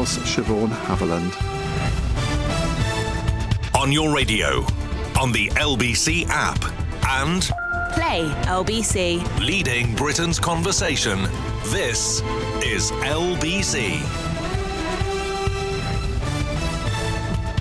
Lagos, Siobhan Haviland. On your radio, on the LBC app, and Play LBC. leading Britain's conversation. This is LBC.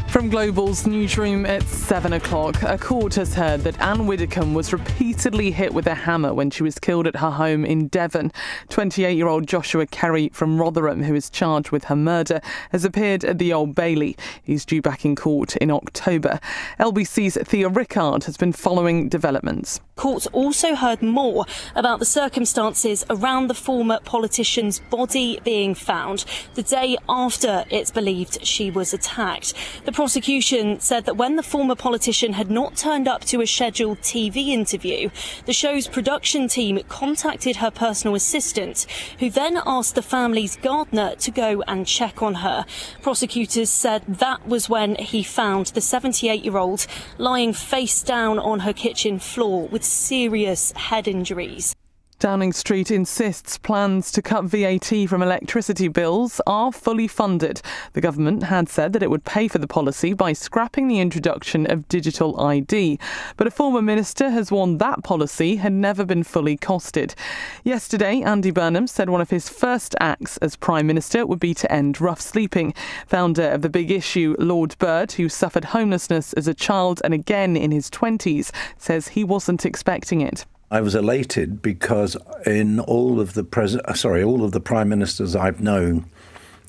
From Global's newsroom at 7 o'clock, a court has heard that Anne Widdecombe was repeatedly hit with a hammer when she was killed at her home in Devon. 28-year-old Joshua Kerry from Rotherham, who is charged with her murder, has appeared at the Old Bailey. He's due back in court in October. LBC's Thea Rickard has been following developments. Court also heard more about the circumstances around the former politician's body being found the day after it's believed she was attacked. The prosecution said that when the former politician had not turned up to a scheduled TV interview, the show's production team contacted her personal assistant, who then asked the family's gardener to go and check on her. Prosecutors said that was when he found the 78-year-old lying face down on her kitchen floor with serious head injuries. Downing Street insists plans to cut VAT from electricity bills are fully funded. The government had said that it would pay for the policy by scrapping the introduction of digital ID. But a former minister has warned that policy had never been fully costed. Yesterday, Andy Burnham said one of his first acts as Prime Minister would be to end rough sleeping. Founder of The Big Issue, Lord Bird, who suffered homelessness as a child and again in his 20s, says he wasn't expecting it. I was elated because in all of the prime ministers I've known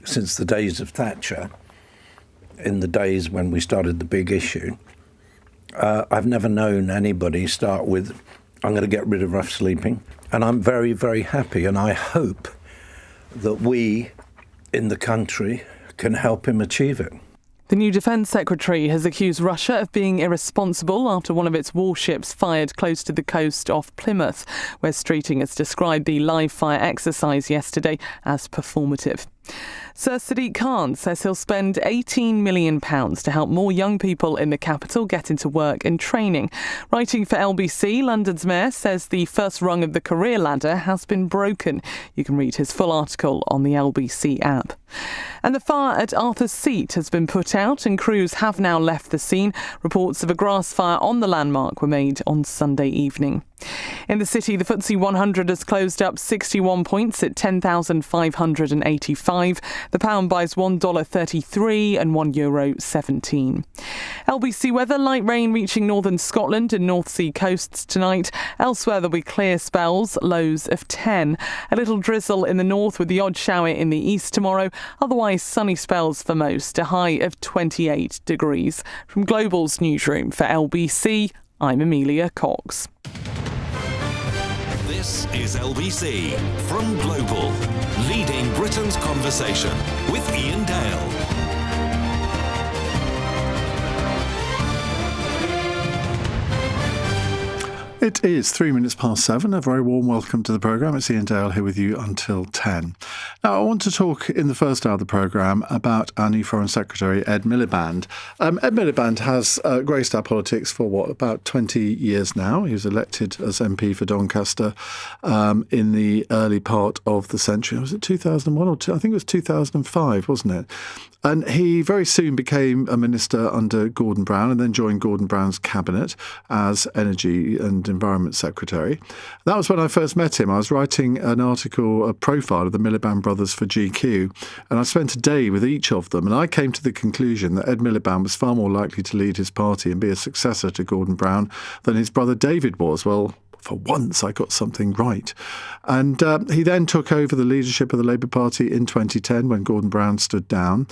since the days of Thatcher, in the days when we started The Big Issue, I've never known anybody start with, I'm going to get rid of rough sleeping. And I'm very, very happy, and I hope that we in the country can help him achieve it. The new Defence Secretary has accused Russia of being irresponsible after one of its warships fired close to the coast off Plymouth. Wes Streeting has described the live fire exercise yesterday as performative. Sir Sadiq Khan says he'll spend £18 million to help more young people in the capital get into work and training. Writing for LBC, London's mayor says the first rung of the career ladder has been broken. You can read his full article on the LBC app. And the fire at Arthur's Seat has been put out and crews have now left the scene. Reports of a grass fire on the landmark were made on Sunday evening. In the city, the FTSE 100 has closed up 61 points at 10,585. The pound buys $1.33 and €1.17. LBC weather, light rain reaching northern Scotland and North Sea coasts tonight. Elsewhere, there'll be clear spells, lows of 10. A little drizzle in the north with the odd shower in the east tomorrow. Otherwise, sunny spells for most, a high of 28 degrees. From Global's newsroom for LBC, I'm Amelia Cox. This is LBC from Global, leading Britain's conversation with Iain Dale. It is 3 minutes past 7. A very warm welcome to the programme. It's Iain Dale here with you until 10. Now, I want to talk in the first hour of the programme about our new Foreign Secretary, Ed Miliband. Ed Miliband has graced our politics for, about 20 years now. He was elected as MP for Doncaster in the early part of the century. Was it 2001 or two? I think it was 2005, wasn't it? And he very soon became a minister under Gordon Brown and then joined Gordon Brown's cabinet as Energy and Environment Secretary. That was when I first met him. I was writing an article, a profile of the Miliband brothers for GQ, and I spent a day with each of them, and I came to the conclusion that Ed Miliband was far more likely to lead his party and be a successor to Gordon Brown than his brother David was. Well, for once I got something right. And he then took over the leadership of the Labour Party in 2010 when Gordon Brown stood down.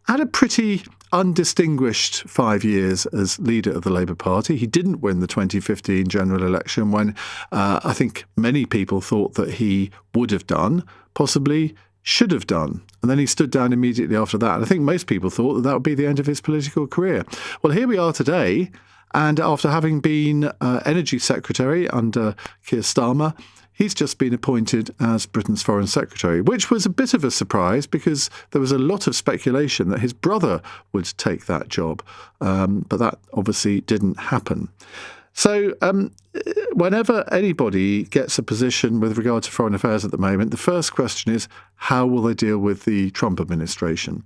Had a pretty undistinguished 5 years as leader of the Labour Party. He didn't win the 2015 general election when I think many people thought that he would have done, possibly should have done. And then he stood down immediately after that. And I think most people thought that that would be the end of his political career. Well, here we are today. And after having been Energy Secretary under Keir Starmer, he's just been appointed as Britain's Foreign Secretary, which was a bit of a surprise because there was a lot of speculation that his brother would take that job. But that obviously didn't happen. So whenever anybody gets a position with regard to foreign affairs at the moment, the first question is, how will they deal with the Trump administration?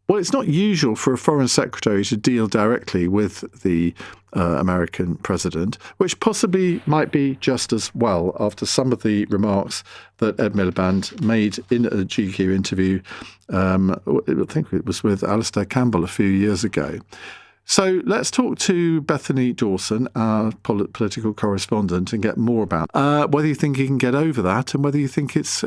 Well, it's not usual for a foreign secretary to deal directly with the American president, which possibly might be just as well after some of the remarks that Ed Miliband made in a GQ interview. I think it was with Alistair Campbell a few years ago. So let's talk to Bethany Dawson, our political correspondent, and get more about whether you think he can get over that and whether you think it's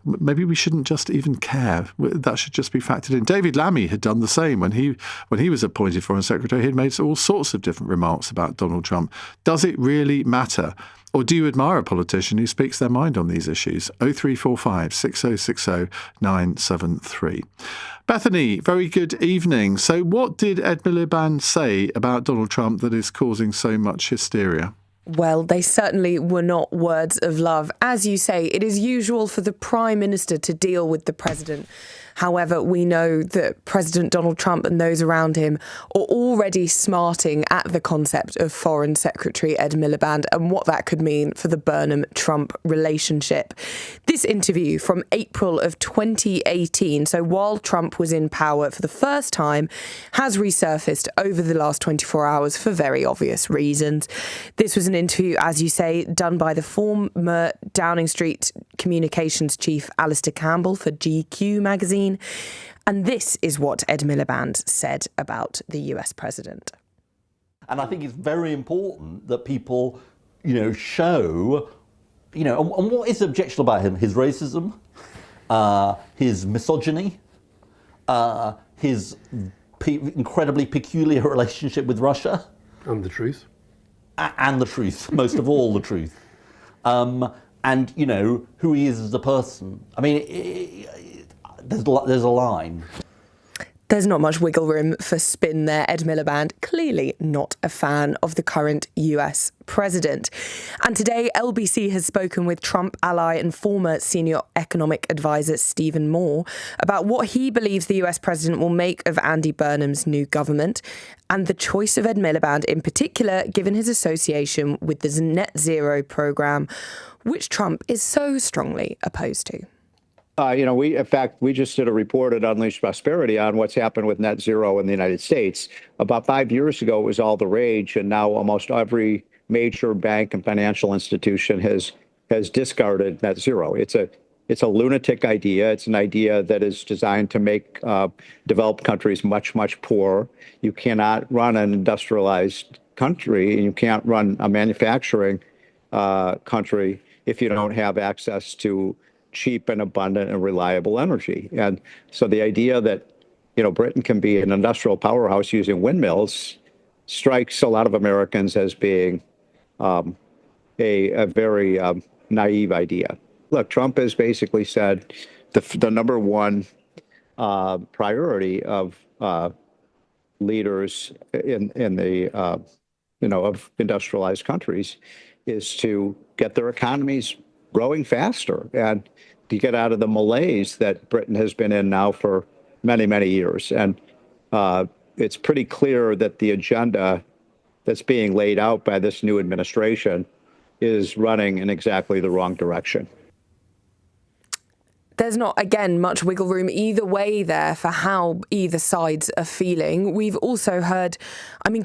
maybe we shouldn't just even care. That should just be factored in. David Lammy had done the same when he was appointed Foreign Secretary. He'd made all sorts of different remarks about Donald Trump. Does it really matter? Or do you admire a politician who speaks their mind on these issues? 0345 6060 973. Bethany, very good evening. So what did Ed Miliband say about Donald Trump that is causing so much hysteria? Well, they certainly were not words of love. As you say, it is usual for the Prime Minister to deal with the President. However, we know that President Donald Trump and those around him are already smarting at the concept of Foreign Secretary Ed Miliband and what that could mean for the Burnham-Trump relationship. This interview from April of 2018, so while Trump was in power for the first time, has resurfaced over the last 24 hours for very obvious reasons. This was an interview, as you say, done by the former Downing Street communications chief Alistair Campbell for GQ magazine. And this is what Ed Miliband said about the US president. And I think it's very important that people, show, and what is objectionable about him? His racism, his misogyny, his incredibly peculiar relationship with Russia. And the truth. And the truth, most of all the truth. And, who he is as a person. I mean, there's a line. There's not much wiggle room for spin there. Ed Miliband, clearly not a fan of the current US president. And today, LBC has spoken with Trump ally and former senior economic advisor Stephen Moore about what he believes the US president will make of Andy Burnham's new government and the choice of Ed Miliband in particular, given his association with the net zero program, which Trump is so strongly opposed to. We just did a report at Unleashed Prosperity on what's happened with net zero in the United States. About 5 years ago, it was all the rage, and now almost every major bank and financial institution has discarded net zero. It's a lunatic idea. It's an idea that is designed to make developed countries much, much poorer. You cannot run an industrialized country, and you can't run a manufacturing country if you don't have access to cheap and abundant and reliable energy. And so the idea that, Britain can be an industrial powerhouse using windmills strikes a lot of Americans as being a very naive idea. Look, Trump has basically said the number one priority of leaders in the, of industrialized countries is to get their economies growing faster and to get out of the malaise that Britain has been in now for many, many years. And it's pretty clear that the agenda that's being laid out by this new administration is running in exactly the wrong direction. There's not, again, much wiggle room either way there for how either sides are feeling. We've also heard,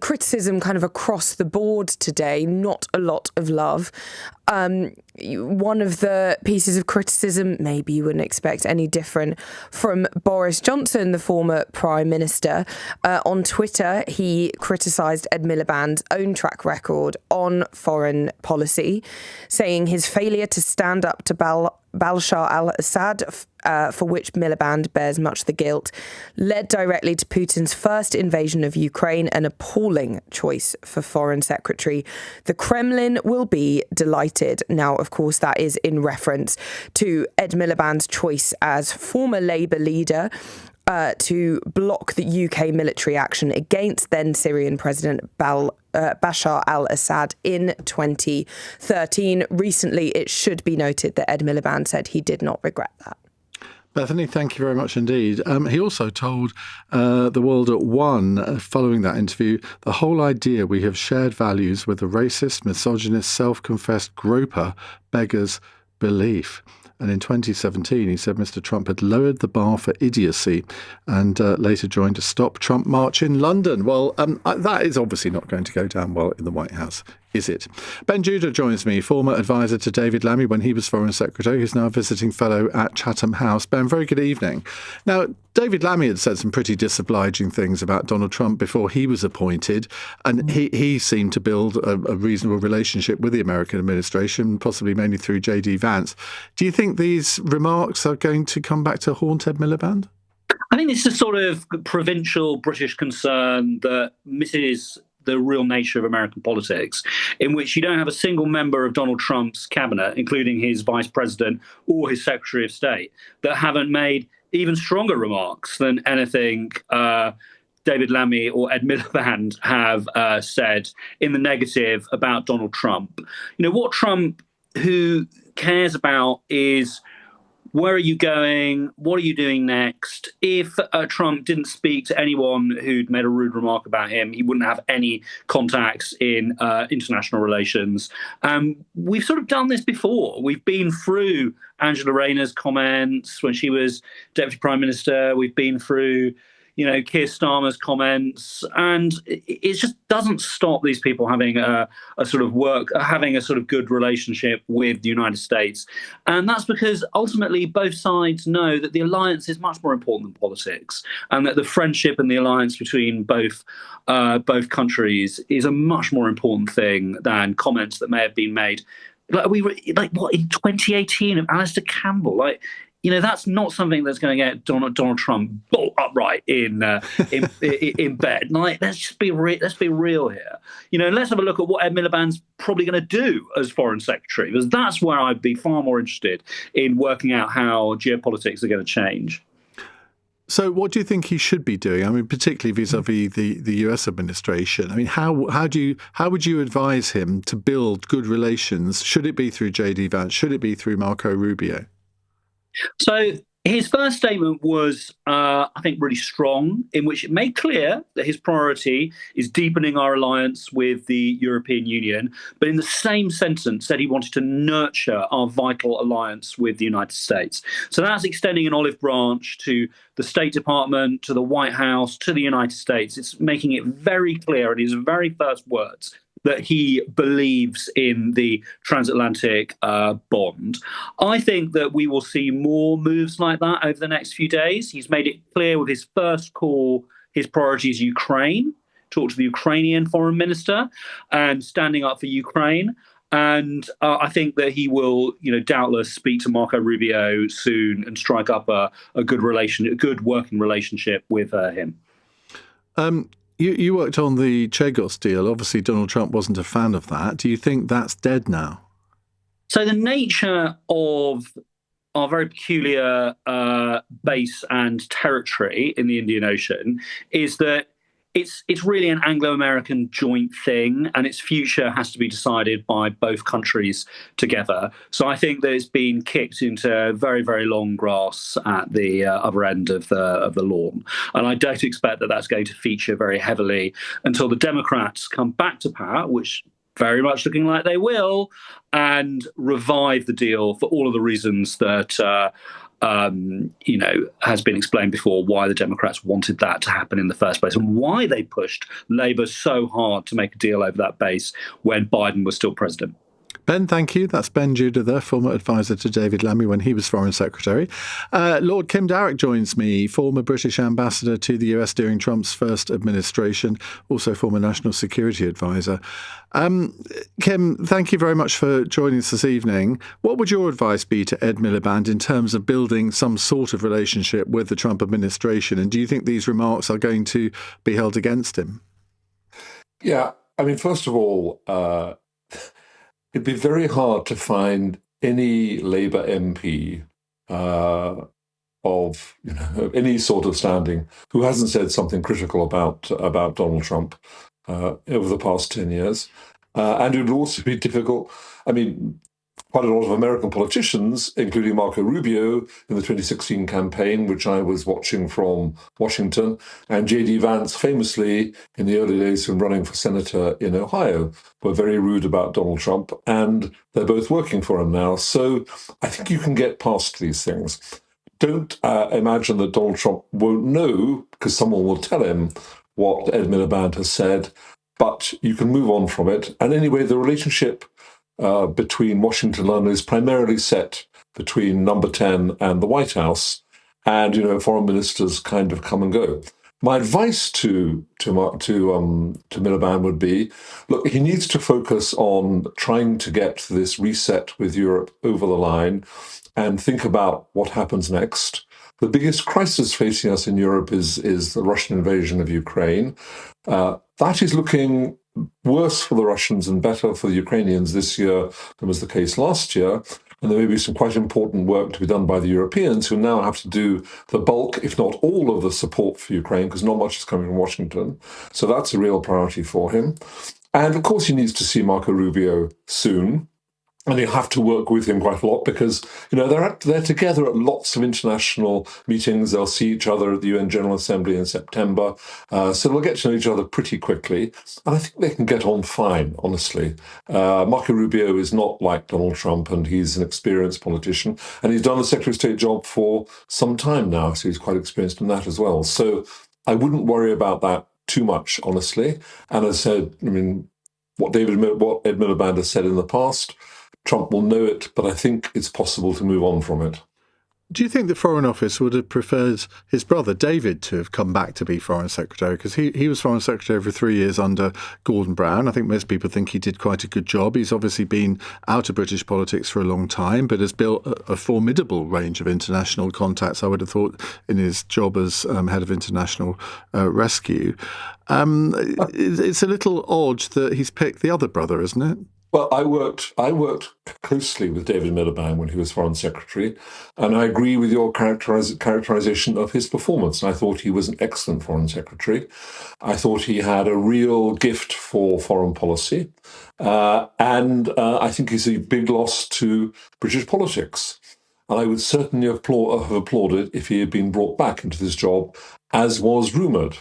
criticism kind of across the board today, not a lot of love. One of the pieces of criticism, maybe you wouldn't expect any different, from Boris Johnson, the former Prime Minister. On Twitter, he criticised Ed Miliband's own track record on foreign policy, saying his failure to stand up to Bashar al-Assad, for which Miliband bears much the guilt, led directly to Putin's first invasion of Ukraine, an appalling choice for Foreign Secretary. The Kremlin will be delighted. Now, of course, that is in reference to Ed Miliband's choice as former Labour leader to block the UK military action against then Syrian President Bashar al-Assad in 2013. Recently, it should be noted that Ed Miliband said he did not regret that. Bethany, thank you very much indeed. He also told The World at One, following that interview, the whole idea we have shared values with a racist, misogynist, self-confessed groper beggars belief. And in 2017, he said Mr. Trump had lowered the bar for idiocy and later joined a Stop Trump march in London. Well, that is obviously not going to go down well in the White House, is it? Ben Judah joins me, former advisor to David Lammy when he was Foreign Secretary, who's now a visiting fellow at Chatham House. Ben, very good evening. Now, David Lammy had said some pretty disobliging things about Donald Trump before he was appointed, and he seemed to build a reasonable relationship with the American administration, possibly mainly through J.D. Vance. Do you think these remarks are going to come back to haunt Ed Miliband? I think this is a sort of provincial British concern that misses the real nature of American politics, in which you don't have a single member of Donald Trump's cabinet, including his vice president or his secretary of state, that haven't made even stronger remarks than anything David Lammy or Ed Miliband have said in the negative about Donald Trump. You know, what Trump, who cares about is, where are you going? What are you doing next? If Trump didn't speak to anyone who'd made a rude remark about him, he wouldn't have any contacts in international relations. We've sort of done this before. We've been through Angela Rayner's comments when she was Deputy Prime Minister. We've been through, Keir Starmer's comments, and it just doesn't stop these people having a sort of good relationship with the United States. And that's because ultimately both sides know that the alliance is much more important than politics, and that the friendship and the alliance between both countries is a much more important thing than comments that may have been made. In 2018 of Alistair Campbell, that's not something that's going to get Donald Trump bolt upright in bed. Let's be real here. And let's have a look at what Ed Miliband's probably going to do as Foreign Secretary, because that's where I'd be far more interested in working out how geopolitics are going to change. So what do you think he should be doing? I mean, particularly vis-a-vis the US administration. I mean, how would you advise him to build good relations? Should it be through J.D. Vance? Should it be through Marco Rubio? So his first statement was, I think, really strong, in which it made clear that his priority is deepening our alliance with the European Union, but in the same sentence said he wanted to nurture our vital alliance with the United States. So that's extending an olive branch to the State Department, to the White House, to the United States. It's making it very clear in his very first words that he believes in the transatlantic bond. I think that we will see more moves like that over the next few days. He's made it clear with his first call, his priority is Ukraine, talk to the Ukrainian foreign minister and standing up for Ukraine. And I think that he will, doubtless speak to Marco Rubio soon and strike up a good working relationship with him. You worked on the Chagos deal. Obviously, Donald Trump wasn't a fan of that. Do you think that's dead now? So the nature of our very peculiar base and territory in the Indian Ocean is that it's really an Anglo-American joint thing, and its future has to be decided by both countries together. So I think that it's been kicked into very, very long grass at the other end of the lawn, and I don't expect that that's going to feature very heavily until the Democrats come back to power, which very much looking like they will, and revive the deal for all of the reasons that has been explained before, why the Democrats wanted that to happen in the first place and why they pushed Labour so hard to make a deal over that base when Biden was still president. Ben, thank you. That's Ben Judah there, former advisor to David Lammy when he was Foreign Secretary. Lord Kim Darroch joins me, former British ambassador to the US during Trump's first administration, also former National Security Advisor. Kim, thank you very much for joining us this evening. What would your advice be to Ed Miliband in terms of building some sort of relationship with the Trump administration? And do you think these remarks are going to be held against him? Yeah, I mean, first of all, it'd be very hard to find any Labour MP of any sort of standing who hasn't said something critical about Donald Trump over the past 10 years. And it would also be difficult. I mean, quite a lot of American politicians, including Marco Rubio in the 2016 campaign, which I was watching from Washington, and J.D. Vance, famously in the early days when running for senator in Ohio, were very rude about Donald Trump, and they're both working for him now. So I think you can get past these things. Don't imagine that Donald Trump won't know, because someone will tell him what Ed Miliband has said, but you can move on from it. And anyway, the relationship between Washington and London is primarily set between number 10 and the White House, and foreign ministers kind of come and go. My advice to Miliband would be, look, he needs to focus on trying to get this reset with Europe over the line and think about what happens next. The biggest crisis facing us in Europe is the Russian invasion of Ukraine. That is looking worse for the Russians and better for the Ukrainians this year than was the case last year. And there may be some quite important work to be done by the Europeans, who now have to do the bulk, if not all, of the support for Ukraine, because not much is coming from Washington. So that's a real priority for him. And of course, he needs to see Marco Rubio soon. And he'll have to work with him quite a lot because, they're together at lots of international meetings. They'll see each other at the UN General Assembly in September. So they'll get to know each other pretty quickly. And I think they can get on fine, honestly. Marco Rubio is not like Donald Trump, and he's an experienced politician. And he's done the Secretary of State job for some time now, so he's quite experienced in that as well. So I wouldn't worry about that too much, honestly. And as I said, what Ed Miliband has said in the past, Trump will know it, but I think it's possible to move on from it. Do you think the Foreign Office would have preferred his brother David to have come back to be Foreign Secretary? Because he was Foreign Secretary for 3 years under Gordon Brown. I think most people think he did quite a good job. He's obviously been out of British politics for a long time, but has built a formidable range of international contacts, I would have thought, in his job as head of international rescue. It's a little odd that he's picked the other brother, isn't it? Well, I worked closely with David Miliband when he was Foreign Secretary, and I agree with your characterization of his performance. I thought he was an excellent Foreign Secretary. I thought he had a real gift for foreign policy, and I think he's a big loss to British politics. And I would certainly have applauded if he had been brought back into this job, as was rumoured.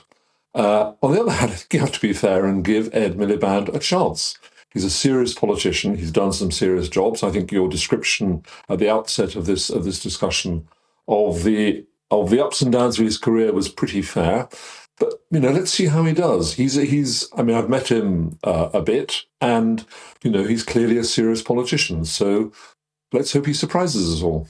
On the other hand, I think you have to be fair and give Ed Miliband a chance. He's a serious politician. He's done some serious jobs. I think your description at the outset of this discussion of the ups and downs of his career was pretty fair. But let's see how he does. I've met him a bit, and he's clearly a serious politician. So let's hope he surprises us all.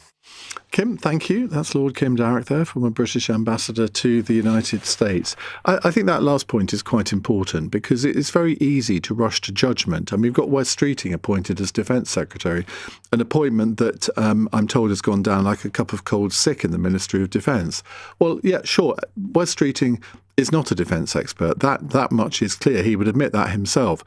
Kim, thank you. That's Lord Kim Darroch there, former British ambassador to the United States. I think that last point is quite important because it's very easy to rush to judgment. We've got Wes Streeting appointed as Defence Secretary, an appointment that I'm told has gone down like a cup of cold sick in the Ministry of Defence. Well, yeah, sure, Wes Streeting is not a defence expert. That much is clear. He would admit that himself.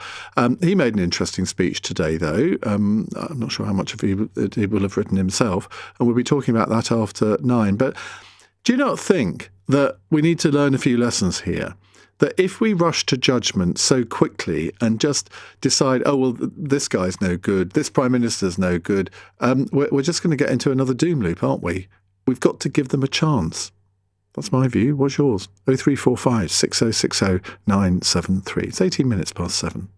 He made an interesting speech today, though. I'm not sure how much of it he will have written himself, and we'll be talking about that after 9. But do you not think that we need to learn a few lessons here? That if we rush to judgment so quickly and just decide, oh, well, this guy's no good, this Prime Minister's no good, we're just going to get into another doom loop, aren't we? We've got to give them a chance. That's my view. What's yours? 0345 6060 973. It's 18 minutes past 7.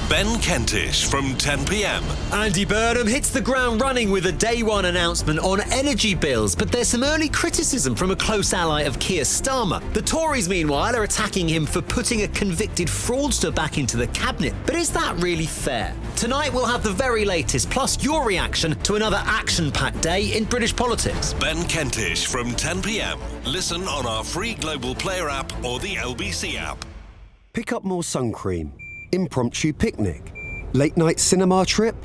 Ben Kentish from 10 p.m. Andy Burnham hits the ground running with a day one announcement on energy bills, but there's some early criticism from a close ally of Keir Starmer. The Tories, meanwhile, are attacking him for putting a convicted fraudster back into the cabinet. But is that really fair? Tonight we'll have the very latest, plus your reaction to another action-packed day in British politics. Ben Kentish from 10 p.m. Listen on our free Global Player app or the LBC app. Pick up more sun cream. Impromptu picnic. Late night cinema trip?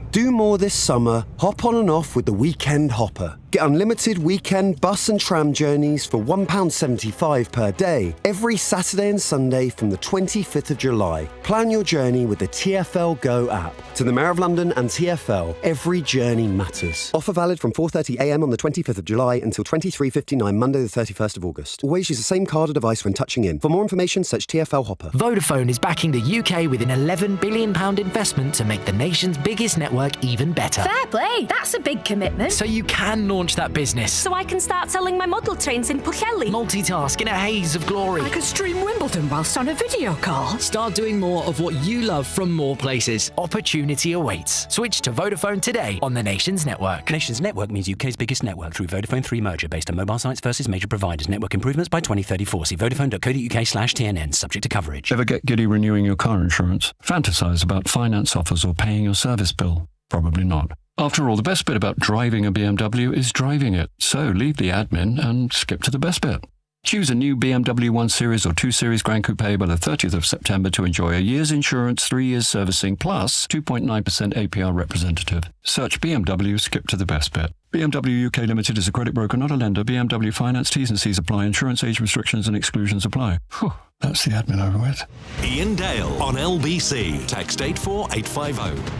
Do more this summer. Hop on and off with the Weekend Hopper. Get unlimited weekend bus and tram journeys for £1.75 per day every Saturday and Sunday from the 25th of July. Plan your journey with the TfL Go app. To the Mayor of London and TfL, every journey matters. Offer valid from 4:30am on the 25th of July until 23:59 Monday the 31st of August. Always use the same card or device when touching in. For more information, search TfL Hopper. Vodafone is backing the UK with an £11 billion investment to make the nation's biggest network even better. Fair play. That's a big commitment. So you can launch that business. So I can start selling my model trains in Pwllheli. Multitask in a haze of glory. I could stream Wimbledon whilst on a video call. Start doing more of what you love from more places. Opportunity awaits. Switch to Vodafone today on the Nations Network. Nations Network means UK's biggest network through Vodafone 3 merger based on mobile sites versus major providers. Network improvements by 2034. See vodafone.co.uk/TNN. Subject to coverage. Ever get giddy renewing your car insurance? Fantasize about finance offers or paying your service bill? Probably not. After all, the best bit about driving a BMW is driving it. So leave the admin and skip to the best bit. Choose a new BMW 1 Series or 2 Series Grand Coupe by the 30th of September to enjoy a year's insurance, 3 years servicing, plus 2.9% APR representative. Search BMW, skip to the best bit. BMW UK Limited is a credit broker, not a lender. BMW Finance T's and C's apply. Insurance age restrictions and exclusions apply. Whew, that's the admin over with. Iain Dale on LBC. Text 84850.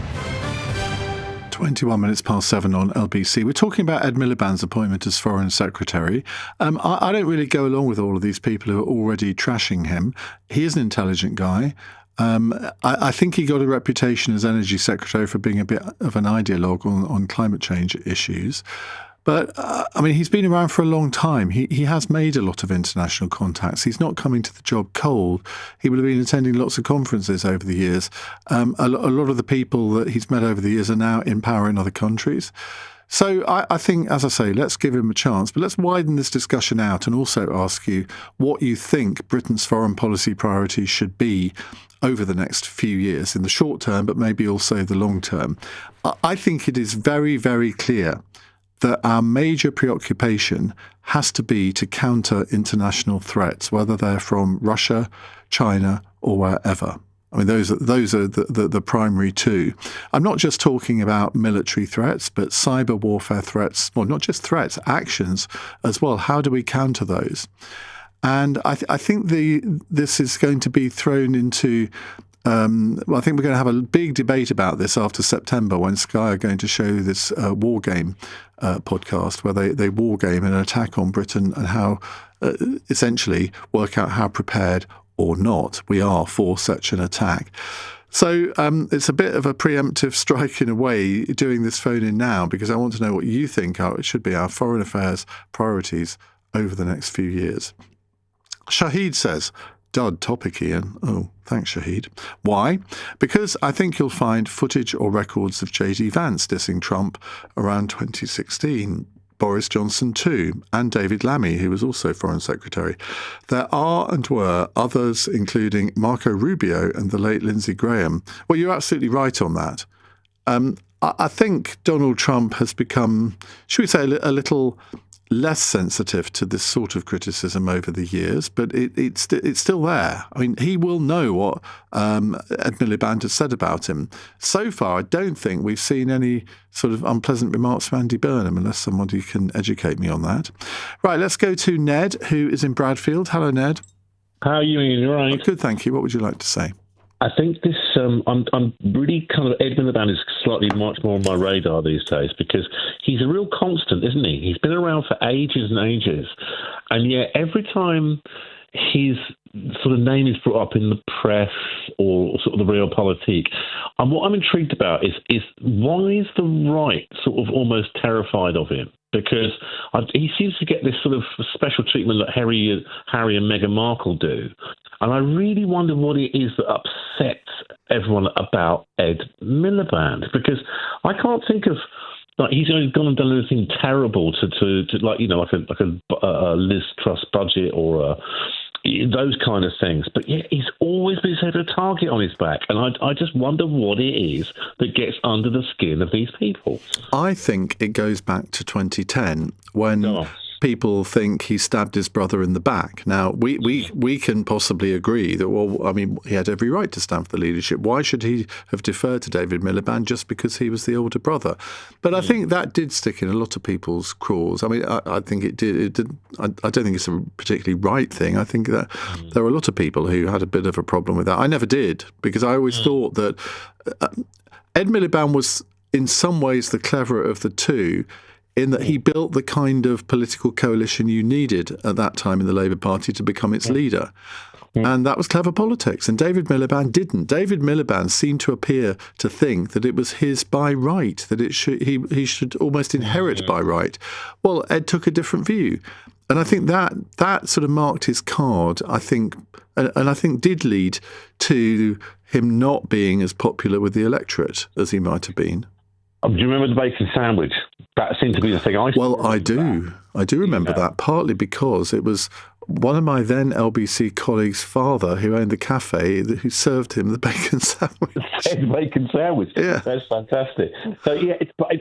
21 minutes past 7 on LBC. We're talking about Ed Miliband's appointment as Foreign Secretary. I don't really go along with all of these people who are already trashing him. He is an intelligent guy. I think he got a reputation as Energy Secretary for being a bit of an ideologue on climate change issues. But, he's been around for a long time. He has made a lot of international contacts. He's not coming to the job cold. He will have been attending lots of conferences over the years. A lot of the people that he's met over the years are now in power in other countries. So I think, as I say, let's give him a chance. But let's widen this discussion out and also ask you what you think Britain's foreign policy priorities should be over the next few years, in the short term, but maybe also the long term. I think it is very, very clear that our major preoccupation has to be to counter international threats, whether they're from Russia, China, or wherever. Those are the primary two. I'm not just talking about military threats, but cyber warfare threats. Well, not just threats, actions as well. How do we counter those? And I think this is going to be thrown into. I think we're going to have a big debate about this after September, when Sky are going to show this war game podcast where they war game an attack on Britain and how essentially work out how prepared or not we are for such an attack. So it's a bit of a preemptive strike in a way, doing this phone in now, because I want to know what you think it should be our foreign affairs priorities over the next few years. Shahid says, dud topic, Iain. Oh, thanks, Shahid. Why? Because I think you'll find footage or records of J.D. Vance dissing Trump around 2016. Boris Johnson too, and David Lammy, who was also Foreign Secretary. There are and were others, including Marco Rubio and the late Lindsey Graham. Well, you're absolutely right on that. I think Donald Trump has become, should we say, a little less sensitive to this sort of criticism over the years, but it's still there. He will know what Ed Miliband has said about him. So far, I don't think we've seen any sort of unpleasant remarks from Andy Burnham, unless somebody can educate me on that. Right, let's go to Ned, who is in Bradfield. Hello, Ned. How are you, Iain? You all right? Good, thank you. What would you like to say? I think this, I'm really kind of, Ed Miliband is slightly much more on my radar these days, because he's a real constant, isn't he? He's been around for ages and ages. And yet every time his sort of name is brought up in the press or sort of the realpolitik, and what I'm intrigued about is why is the right sort of almost terrified of him? Because he seems to get this sort of special treatment that Harry and Meghan Markle do. And I really wonder what it is that upsets everyone about Ed Miliband, because I can't think of, he's only gone and done anything terrible to like a Liz Truss budget or those kind of things. But yeah, he's always been had a target on his back. And I just wonder what it is that gets under the skin of these people. I think it goes back to 2010 when people think he stabbed his brother in the back. Now, we can possibly agree that, well, I mean, he had every right to stand for the leadership. Why should he have deferred to David Miliband just because he was the older brother? But I think that did stick in a lot of people's craws. I mean, I think it did. I don't think it's a particularly right thing. I think that there were a lot of people who had a bit of a problem with that. I never did, because I always thought that Ed Miliband was in some ways the cleverer of the two, in that he built the kind of political coalition you needed at that time in the Labour Party to become its leader. And that was clever politics. And David Miliband didn't. David Miliband seemed to appear to think that it was his by right, that he should almost inherit by right. Well, Ed took a different view. And I think that sort of marked his card, I think, and I think did lead to him not being as popular with the electorate as he might have been. Do you remember the bacon sandwich? That seemed to be the thing I saw. Well, I do. I do remember that, partly because it was one of my then LBC colleagues' father, who owned the cafe, who served him the bacon sandwich. The bacon sandwich. Yeah. That's fantastic. So, yeah,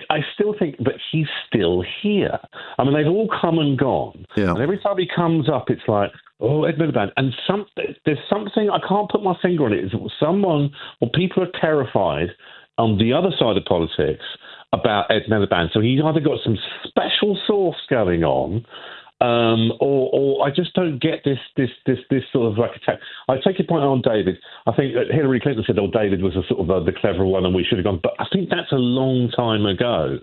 I still think, but he's still here. I mean, they've all come and gone. Yeah. And every time he comes up, it's like, oh, Ed Miliband. And there's something, I can't put my finger on it. People are terrified on the other side of politics about Ed Miliband. So he's either got some special sauce going on, or I just don't get this sort of like attack. I take your point on David. I think that Hillary Clinton said, David was a sort of the clever one and we should have gone. But I think that's a long time ago.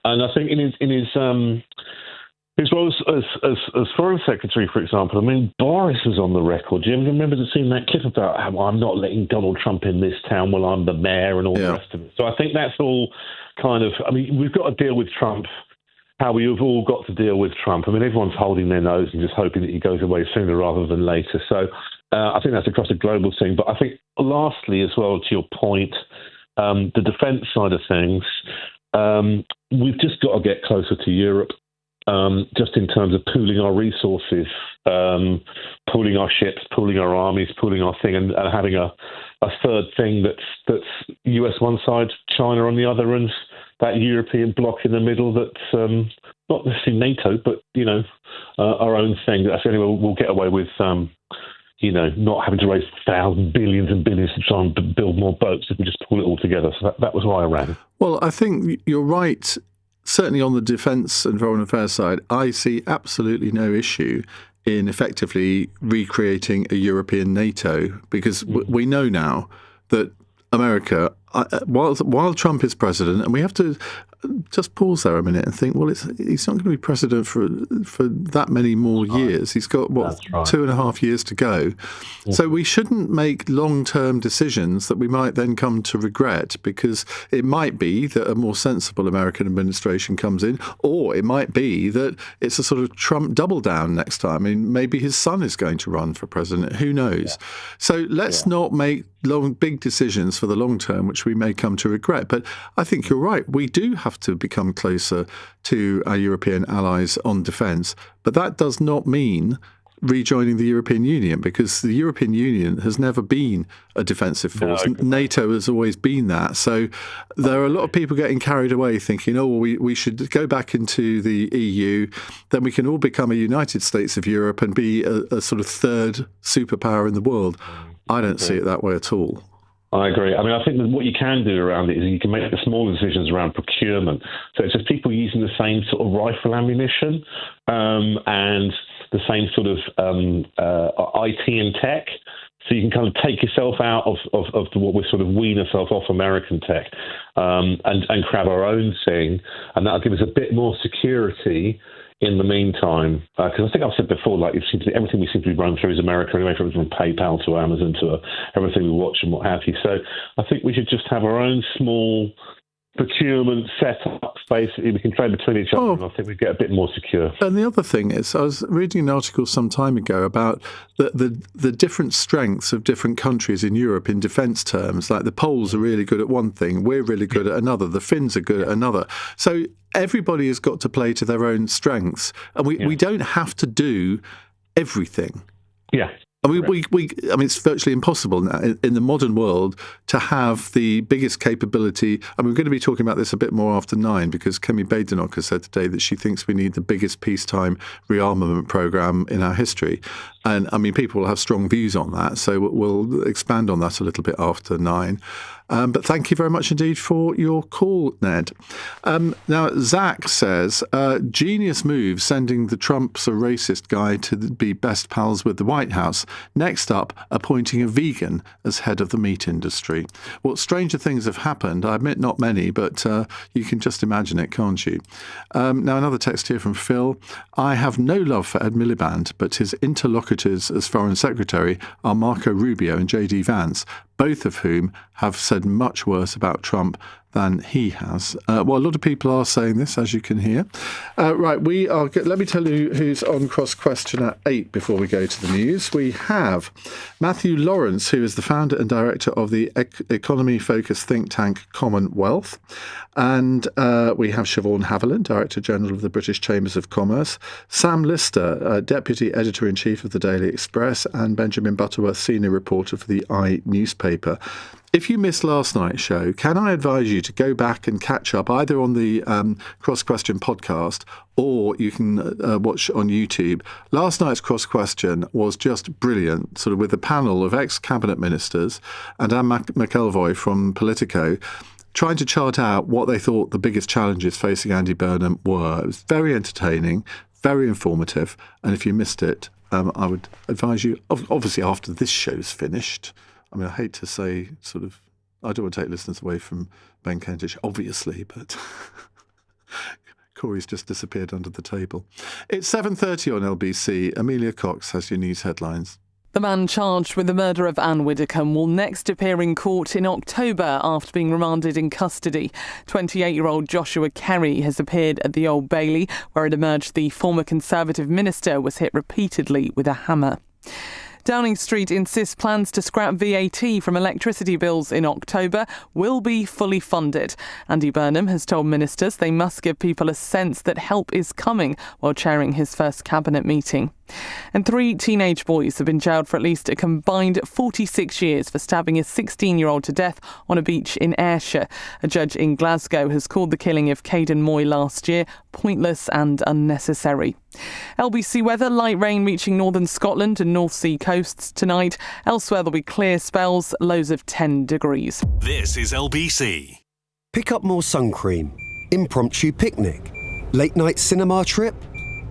And I think in his role as Foreign Secretary, for example, I mean, Boris was on the record. Do you remember seeing that clip about how I'm not letting Donald Trump in this town while I'm the mayor and all the rest of it? So I think that's all kind of, I mean, we've got to deal with Trump how we've all got to deal with Trump. I mean, everyone's holding their nose and just hoping that he goes away sooner rather than later. So I think that's across a global thing. But I think lastly, as well, to your point, the defence side of things, we've just got to get closer to Europe. Just in terms of pooling our resources, pooling our ships, pooling our armies, pooling our thing, and having a third thing that's US one side, China on the other, and that European bloc in the middle that's not necessarily NATO, but, our own thing. That's the only way we'll get away with, not having to raise thousands, billions and billions to try and build more boats if we just pull it all together. So that was why I ran. Well, I think you're right. Certainly on the defence and foreign affairs side, I see absolutely no issue in effectively recreating a European NATO, because we know now that America, while Trump is president, and we have to just pause there a minute and think, well, he's not going to be president for that many more years. He's got, 2.5 years to go. Yeah. So we shouldn't make long-term decisions that we might then come to regret, because it might be that a more sensible American administration comes in, or it might be that it's a sort of Trump double down next time. I mean, maybe his son is going to run for president. Who knows? Yeah. So let's not make big decisions for the long term, which we may come to regret. But I think you're right. We do have to become closer to our European allies on defence. But that does not mean rejoining the European Union, because the European Union has never been a defensive force. No, NATO has always been that. So there are a lot of people getting carried away thinking, we should go back into the EU, then we can all become a United States of Europe and be a sort of third superpower in the world. I don't see it that way at all. I agree. I mean, I think that what you can do around it is you can make the small decisions around procurement. So it's just people using the same sort of rifle ammunition and the same sort of IT and tech. So you can kind of take yourself out of what we're sort of wean ourselves off American tech and grab our own thing. And that'll give us a bit more security in the meantime, because I think I've said before, like everything we seem to be running through is America anyway, from PayPal to Amazon to everything we watch and what have you. So I think we should just have our own small procurement setups. Basically, we can trade between each other, and I think we get a bit more secure. And the other thing is, I was reading an article some time ago about the different strengths of different countries in Europe in defence terms. Like the Poles are really good at one thing, we're really good at another, the Finns are good at another. So everybody has got to play to their own strengths, and we don't have to do everything. Yeah. I mean, I mean, it's virtually impossible now in the modern world to have the biggest capability. I mean, we're going to be talking about this a bit more after 9, because Kemi Badenoch has said today that she thinks we need the biggest peacetime rearmament program in our history. And I mean, people will have strong views on that, so we'll expand on that a little bit after 9. But thank you very much indeed for your call, Ned. Now, Zach says, genius move sending the Trump's a racist guy to be best pals with the White House. Next up, appointing a vegan as head of the meat industry. Well, stranger things have happened. I admit not many, but you can just imagine it, can't you? Now, another text here from Phil. I have no love for Ed Miliband, but his interlocutors as Foreign Secretary are Marco Rubio and J.D. Vance, both of whom have said much worse about Trump than he has. Well, a lot of people are saying this, as you can hear. Right, let me tell you who's on Cross Question at 8 before we go to the news. We have Matthew Lawrence, who is the founder and director of the economy-focused think tank Commonwealth. And we have Siobhan Haviland, Director General of the British Chambers of Commerce, Sam Lister, Deputy Editor-in-Chief of the Daily Express, and Benjamin Butterworth, Senior Reporter for the newspaper. If you missed last night's show, can I advise you to go back and catch up either on the Cross Question podcast, or you can watch on YouTube. Last night's Cross Question was just brilliant, sort of with a panel of ex-cabinet ministers and Anne McElvoy from Politico, trying to chart out what they thought the biggest challenges facing Andy Burnham were. It was very entertaining, very informative, and if you missed it, I would advise you, obviously after this show's finished. I mean, I hate to say I don't want to take listeners away from Ben Kentish, obviously, but Corey's just disappeared under the table. It's 7:30 on LBC. Amelia Cox has your news headlines. The man charged with the murder of Anne Widdecombe will next appear in court in October after being remanded in custody. 28-year-old Joshua Kerry has appeared at the Old Bailey, where it emerged the former Conservative minister was hit repeatedly with a hammer. Downing Street insists plans to scrap VAT from electricity bills in October will be fully funded. Andy Burnham has told ministers they must give people a sense that help is coming while chairing his first cabinet meeting. And 3 teenage boys have been jailed for at least a combined 46 years for stabbing a 16-year-old to death on a beach in Ayrshire. A judge in Glasgow has called the killing of Caden Moy last year pointless and unnecessary. LBC weather, light rain reaching northern Scotland and North Sea coasts tonight. Elsewhere there'll be clear spells, lows of 10 degrees. This is LBC. Pick up more sun cream. Impromptu picnic. Late night cinema trip.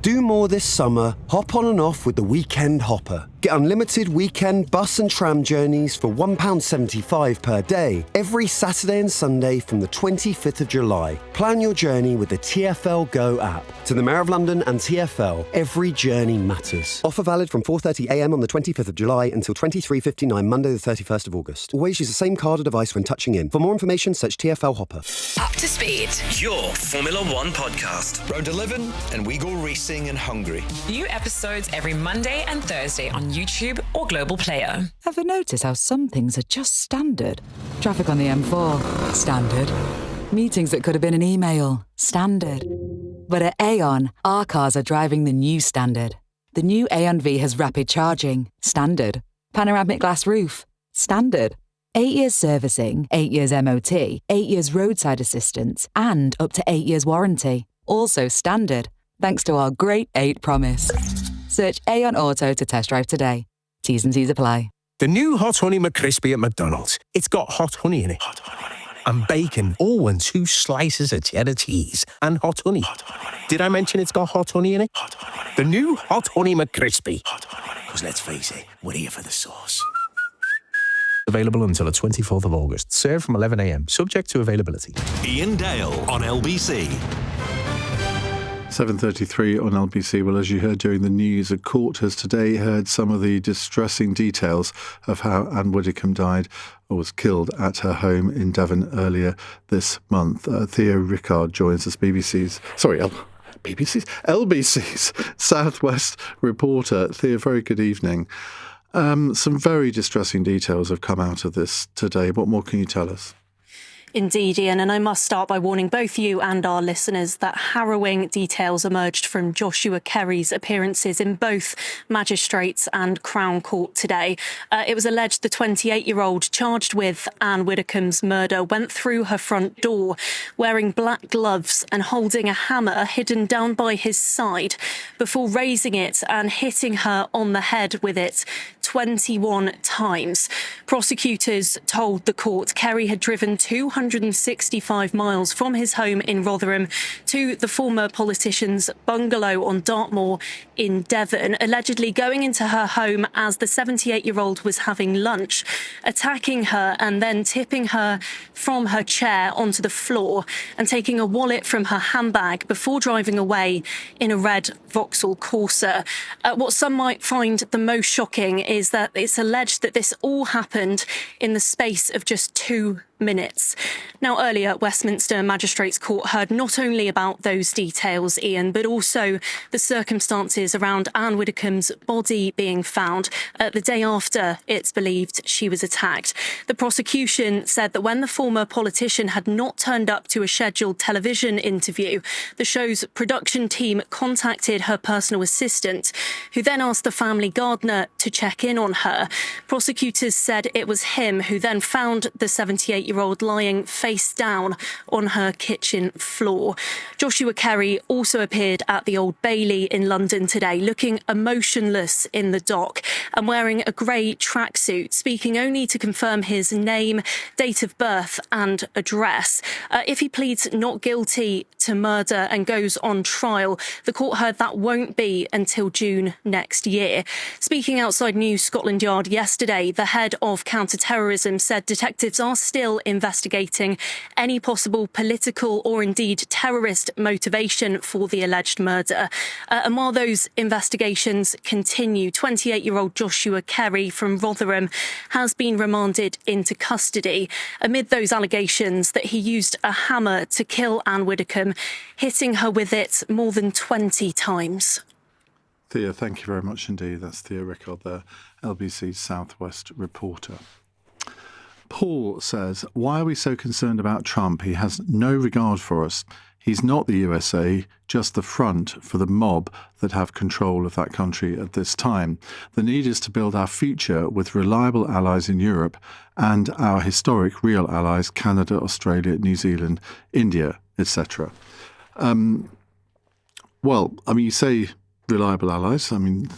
Do more this summer. Hop on and off with the Weekend Hopper. Get unlimited weekend bus and tram journeys for £1.75 per day every Saturday and Sunday from the 25th of July. Plan your journey with the TfL Go app. To the Mayor of London and TfL, every journey matters. Offer valid from 4:30am on the 25th of July until 23:59 Monday the 31st of August. Always use the same card or device when touching in. For more information, search TfL Hopper. Up to speed. Your Formula One podcast. Round 11 and we go racing in Hungary. New episodes every Monday and Thursday on YouTube or Global Player. Ever notice how some things are just standard? Traffic on the M4, standard. Meetings that could have been an email, standard. But at Aon, our cars are driving the new standard. The new Aon V has rapid charging, standard. Panoramic glass roof, standard. 8 years servicing, 8 years MOT, 8 years roadside assistance, and up to 8 years warranty. Also standard, thanks to our Great 8 promise. Search Aon Auto to test drive today. T's and C's apply. The new Hot Honey McCrispy at McDonald's. It's got hot honey in it. Hot honey. And bacon, and 2 slices of cheddar cheese. And hot honey. Did I mention it's got hot honey in it? Hot honey. The new Hot Honey McCrispy. Because let's face it, we're here for the sauce. Available until the 24th of August. Served from 11am. Subject to availability. Iain Dale on LBC. 7:33 on LBC. Well, as you heard during the news, a court has today heard some of the distressing details of how Anne Widdecombe died or was killed at her home in Devon earlier this month. Theo Rickard joins us, LBC's Southwest reporter. Theo, very good evening. Some very distressing details have come out of this today. What more can you tell us? Indeed, Ian, and I must start by warning both you and our listeners that harrowing details emerged from Joshua Kerry's appearances in both Magistrates and Crown Court today. It was alleged the 28-year-old charged with Anne Widdecombe's murder went through her front door wearing black gloves and holding a hammer hidden down by his side before raising it and hitting her on the head with it 21 times. Prosecutors told the court Kerry had driven 265 miles from his home in Rotherham to the former politician's bungalow on Dartmoor in Devon, allegedly going into her home as the 78-year-old was having lunch, attacking her and then tipping her from her chair onto the floor and taking a wallet from her handbag before driving away in a red Vauxhall Corsa. What some might find the most shocking is that it's alleged that this all happened in the space of just 2 minutes. Now, earlier, Westminster Magistrates Court heard not only about those details, Ian, but also the circumstances around Anne Widdecombe's body being found the day after it's believed she was attacked. The prosecution said that when the former politician had not turned up to a scheduled television interview, the show's production team contacted her personal assistant, who then asked the family gardener to check in on her. Prosecutors said it was him who then found the 78-year-old lying face down on her kitchen floor. Joshua Kerry also appeared at the Old Bailey in London today, looking emotionless in the dock and wearing a grey tracksuit, speaking only to confirm his name, date of birth and address. If he pleads not guilty to murder and goes on trial, the court heard that won't be until June next year. Speaking outside New Scotland Yard yesterday, the head of counter-terrorism said detectives are still investigating any possible political or indeed terrorist motivation for the alleged murder. And while those investigations continue, 28-year-old Joshua Kerry from Rotherham has been remanded into custody amid those allegations that he used a hammer to kill Anne Widdecombe, hitting her with it more than 20 times. Thea, thank you very much indeed. That's Thea Rickard, the LBC Southwest reporter. Paul says, why are we so concerned about Trump? He has no regard for us. He's not the USA, just the front for the mob that have control of that country at this time. The need is to build our future with reliable allies in Europe and our historic real allies, Canada, Australia, New Zealand, India, etc. Well, I mean, you say reliable allies. I mean,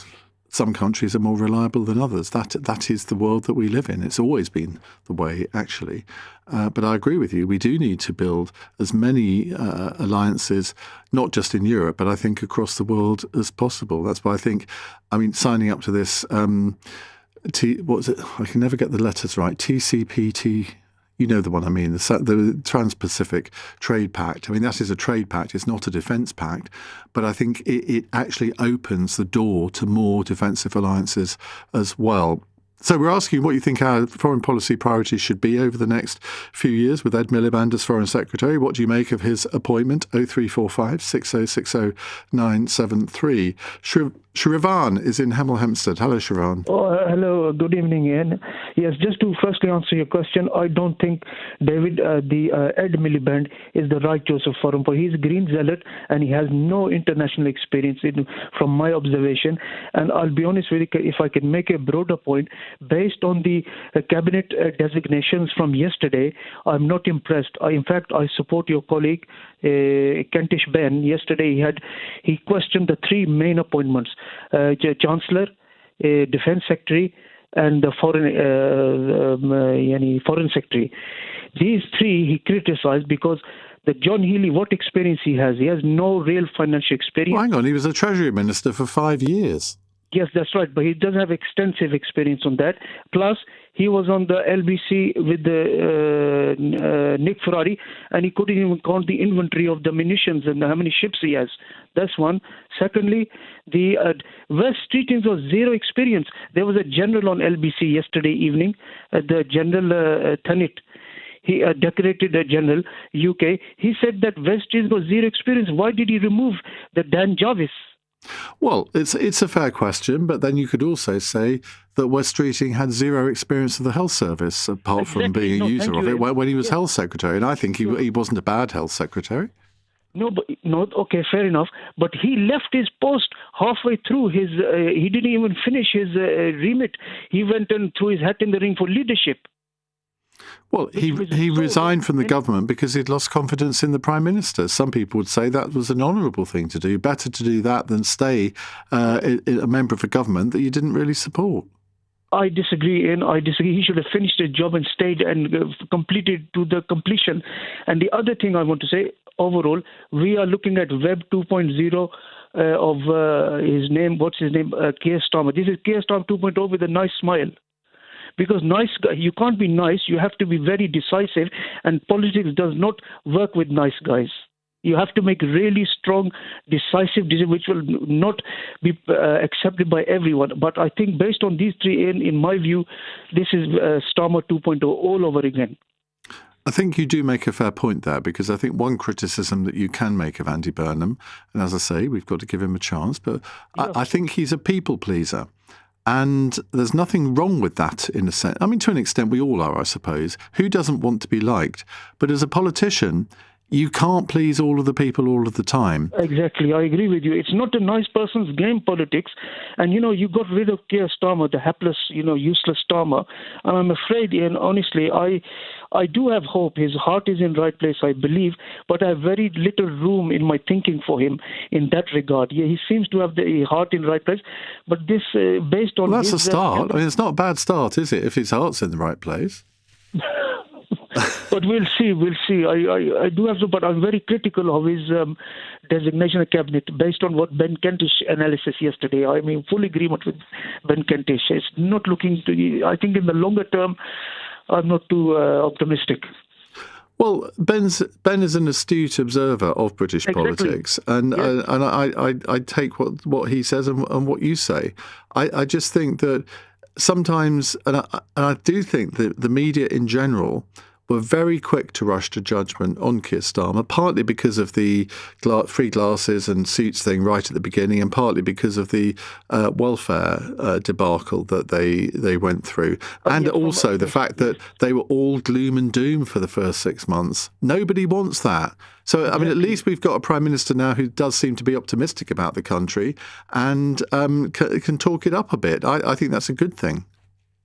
some countries are more reliable than others. That is the world that we live in. It's always been the way, actually. But I agree with you. We do need to build as many alliances, not just in Europe, but I think across the world as possible. That's why I think, I mean, signing up to this, what was it? I can never get the letters right. TCPT. You know the one I mean, the Trans-Pacific Trade Pact. I mean, that is a trade pact. It's not a defence pact. But I think it actually opens the door to more defensive alliances as well. So we're asking what you think our foreign policy priorities should be over the next few years with Ed Miliband as Foreign Secretary. What do you make of his appointment? 0345 6060 973. Shrivan is in Hemel Hempstead. Hello, Shrivan. Hello. Good evening, Ian. Yes, just to firstly answer your question, I don't think Ed Miliband is the right choice of foreign policy. He's a green zealot and he has no international experience from my observation. And I'll be honest with you, if I can make a broader point, based on the cabinet designations from yesterday, I'm not impressed. In fact, I support your colleague, Kentish Ben. Yesterday he questioned the three main appointments, Chancellor, Defence Secretary and the Foreign Secretary. These three he criticised because the John Healey, what experience he has? He has no real financial experience. Well, hang on, he was a Treasury Minister for 5 years. Yes, that's right, but he doesn't have extensive experience on that. Plus, he was on the LBC with Nick Ferrari, and he couldn't even count the inventory of the munitions and how many ships he has. That's one. Secondly, the West Streetings was zero experience. There was a general on LBC yesterday evening, the General Thanet. He decorated a general, UK. He said that West Streetings was zero experience. Why did he remove the Dan Jarvis? Well, it's a fair question, but then you could also say that Wes Streeting had zero experience of the health service, apart from being a user of it, when he was health secretary. And I think he wasn't a bad health secretary. Okay, fair enough. But he left his post halfway through his. He didn't even finish his remit. He went and threw his hat in the ring for leadership. Well, he resigned from the government because he'd lost confidence in the Prime Minister. Some people would say that was an honourable thing to do. Better to do that than stay a member of a government that you didn't really support. I disagree, Ian. I disagree. He should have finished his job and stayed and completed to the completion. And the other thing I want to say, overall, we are looking at Web 2.0 of his name. What's his name? Keir Starmer. This is Keir Starmer 2.0 with a nice smile. Because nice guy, you can't be nice. You have to be very decisive, and politics does not work with nice guys. You have to make really strong, decisive decisions, which will not be accepted by everyone. But I think based on these three, in my view, this is Starmer 2.0 all over again. I think you do make a fair point there, because I think one criticism that you can make of Andy Burnham, and as I say, we've got to give him a chance, but yes. I think he's a people pleaser. And there's nothing wrong with that in a sense. I mean, to an extent, we all are, I suppose. Who doesn't want to be liked? But as a politician, you can't please all of the people all of the time. Exactly. I agree with you. It's not a nice person's game, politics. And, you got rid of Keir Starmer, the hapless, useless Starmer. And I'm afraid, Ian, honestly, I do have hope. His heart is in the right place, I believe, but I have very little room in my thinking for him in that regard. Yeah, he seems to have the heart in the right place, but this, based on... Well, that's a start. I mean, it's not a bad start, is it, if his heart's in the right place? But we'll see. I do have to, but I'm very critical of his designation of cabinet based on what Ben Kentish analysis yesterday. I'm in full agreement with Ben Kentish. It's not looking to... I think in the longer term, I'm not too optimistic. Well, Ben is an astute observer of British politics, and yes. And I take what he says and what you say. I just think that sometimes, and I do think that the media in general were very quick to rush to judgment on Keir Starmer, partly because of the free glasses and suits thing right at the beginning, and partly because of the welfare debacle that they went through, and also the fact that they were all gloom and doom for the first 6 months. Nobody wants that. So, I mean, at least we've got a Prime Minister now who does seem to be optimistic about the country and can talk it up a bit. I think that's a good thing.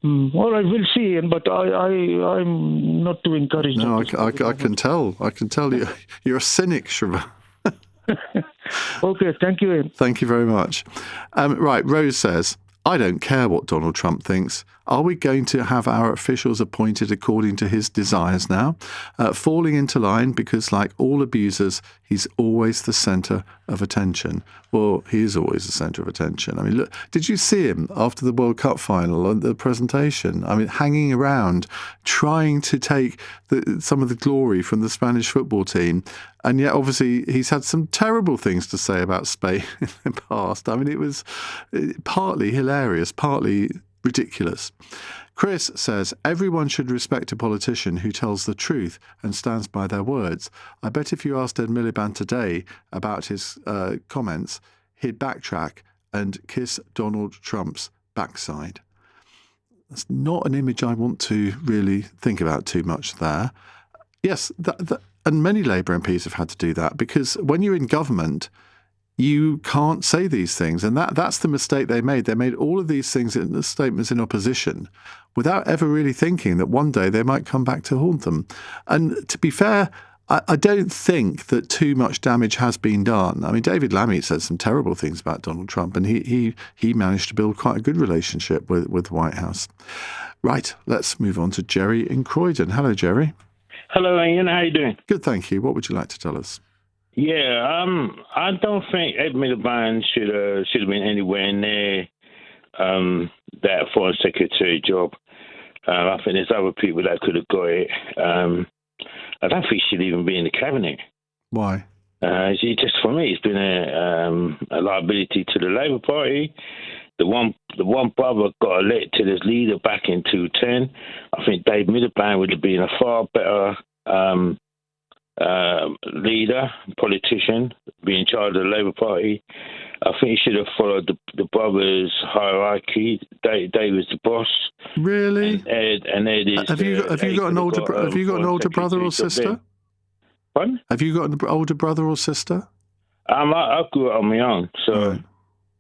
All right, we'll see, but I'm not too encouraged. No, I can tell. I can tell you're a cynic, Shriva. Okay, thank you, Ian. Thank you very much. Right, Rose says, I don't care what Donald Trump thinks. Are we going to have our officials appointed according to his desires now? Falling into line because, like all abusers, he's always the centre of attention. Well, he is always the centre of attention. I mean, look, did you see him after the World Cup final and the presentation? I mean, hanging around, trying to take some of the glory from the Spanish football team. And yet, obviously, he's had some terrible things to say about Spain in the past. I mean, it was partly hilarious, partly ridiculous. Chris says, everyone should respect a politician who tells the truth and stands by their words. I bet if you asked Ed Miliband today about his comments, he'd backtrack and kiss Donald Trump's backside. That's not an image I want to really think about too much there. Yes, and many Labour MPs have had to do that, because when you're in government, you can't say these things. And that's the mistake they made. They made all of these things in the statements in opposition without ever really thinking that one day they might come back to haunt them. And to be fair, I don't think that too much damage has been done. I mean, David Lammy said some terrible things about Donald Trump, and he managed to build quite a good relationship with the White House. Right, let's move on to Jerry in Croydon. Hello, Jerry. Hello, Ian. How are you doing? Good, thank you. What would you like to tell us? Yeah, I don't think Ed Miliband should have been anywhere near that foreign secretary job. I think there's other people that could have got it. I don't think he should even be in the cabinet. Why? Just for me, it's been a liability to the Labour Party. The one brother got elected as leader back in 2010. I think Dave Miliband would have been a far better leader, politician, be in charge of the Labour Party. I think he should have followed the brothers' hierarchy. Dave was the boss. Really? And Ed is. Have you got an older brother or sister? Pardon? Have you got an older brother or sister? I grew up on my own, so. Right.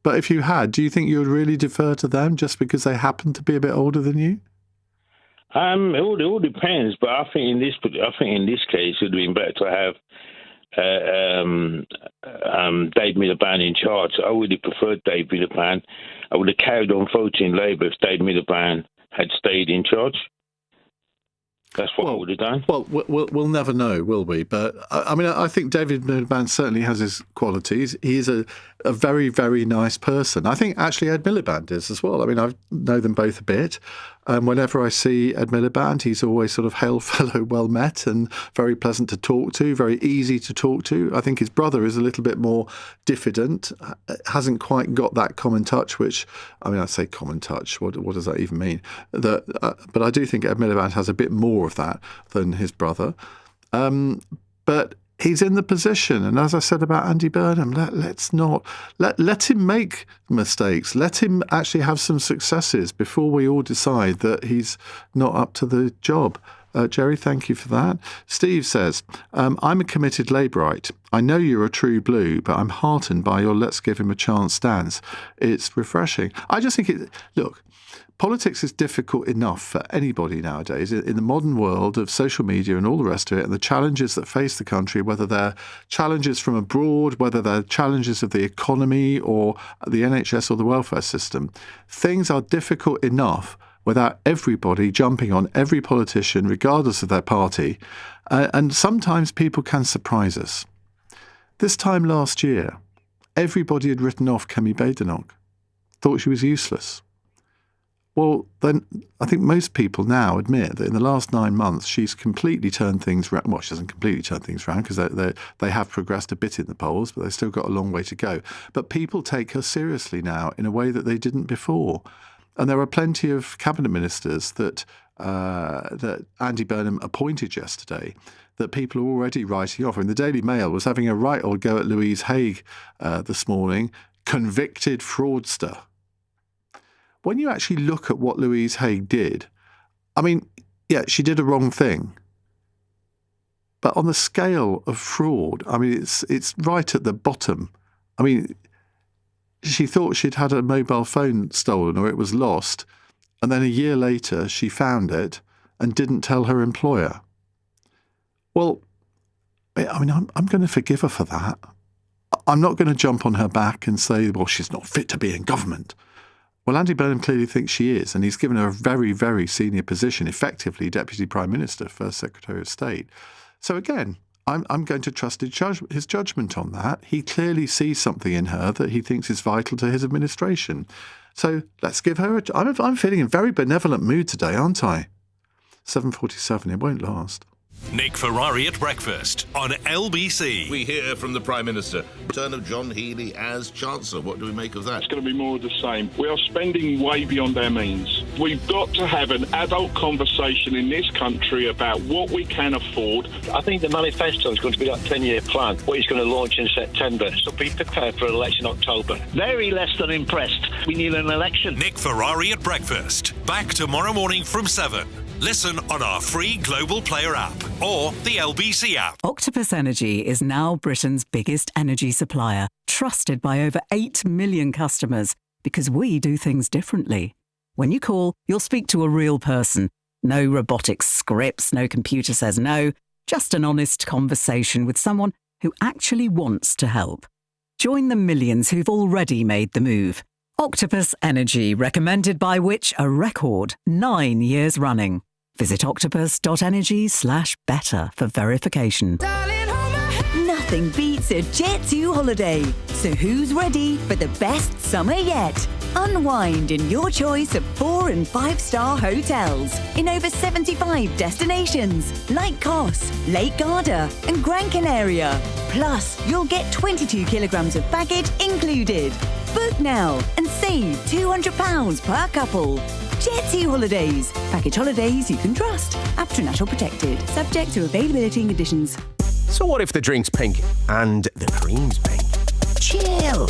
But if you had, do you think you would really defer to them just because they happen to be a bit older than you? It all depends, but I think in this case, it would have been better to have Dave Miliband in charge. I would have preferred Dave Miliband. I would have carried on voting Labour if Dave Miliband had stayed in charge. That's what I would have done. Well, we'll never know, will we? But, I think David Miliband certainly has his qualities. He's a very, very nice person. I think actually Ed Miliband is as well. I know them both a bit. Whenever I see Ed Miliband, he's always sort of hail fellow, well met and very pleasant to talk to, very easy to talk to. I think his brother is a little bit more diffident, hasn't quite got that common touch, which, I say common touch, what does that even mean? But I do think Ed Miliband has a bit more of that than his brother. But he's in the position, and as I said about Andy Burnham, let him make mistakes. Let him actually have some successes before we all decide that he's not up to the job. Jerry, thank you for that. Steve says, I'm a committed Labourite. I know you're a true blue, but I'm heartened by your let's give him a chance stance. It's refreshing. I just think look, politics is difficult enough for anybody nowadays in the modern world of social media and all the rest of it, and the challenges that face the country, whether they're challenges from abroad, whether they're challenges of the economy or the NHS or the welfare system. Things are difficult enough without everybody jumping on every politician, regardless of their party. And sometimes people can surprise us. This time last year, everybody had written off Kemi Badenoch, thought she was useless. Well, then I think most people now admit that in the last 9 months, she's completely turned things around. Well, she hasn't completely turned things around because they have progressed a bit in the polls, but they've still got a long way to go. But people take her seriously now in a way that they didn't before. And there are plenty of cabinet ministers that Andy Burnham appointed yesterday that people are already writing off. And the Daily Mail was having a right old go at Louise Haigh this morning, convicted fraudster. When you actually look at what Louise Haigh did, she did a wrong thing. But on the scale of fraud, it's right at the bottom. She thought she'd had a mobile phone stolen or it was lost, and then a year later she found it and didn't tell her employer. Well, I'm going to forgive her for that. I'm not going to jump on her back and say, well, she's not fit to be in government. Well, Andy Burnham clearly thinks she is, and he's given her a very, very senior position, effectively Deputy Prime Minister, First Secretary of State. So again, I'm going to trust his judgment on that. He clearly sees something in her that he thinks is vital to his administration. So let's give her I'm feeling in a very benevolent mood today, aren't I? 7:47, it won't last. Nick Ferrari at breakfast on LBC. We hear from the Prime Minister. Return of John Healey as Chancellor. What do we make of that? It's going to be more of the same. We are spending way beyond our means. We've got to have an adult conversation in this country about what we can afford. I think the manifesto is going to be that 10-year plan, what he's going to launch in September. So be prepared for election October. Very less than impressed. We need an election. Nick Ferrari at breakfast. Back tomorrow morning from 7. Listen on our free Global Player app or the LBC app. Octopus Energy is now Britain's biggest energy supplier, trusted by over 8 million customers because we do things differently. When you call, you'll speak to a real person. No robotic scripts, no computer says no, just an honest conversation with someone who actually wants to help. Join the millions who've already made the move. Octopus Energy, recommended by which a record 9 years running. Visit octopus.energy/better for verification. Nothing beats a Jet2 holiday. So who's ready for the best summer yet? Unwind in your choice of 4- and 5-star hotels in over 75 destinations like Kos, Lake Garda and Gran Canaria. Plus, you'll get 22 kilograms of baggage included. Book now and save £200 per couple. Jet2 Holidays. Package holidays you can trust. After National Protected. Subject to availability and conditions. So what if the drink's pink and the cream's pink? Chill.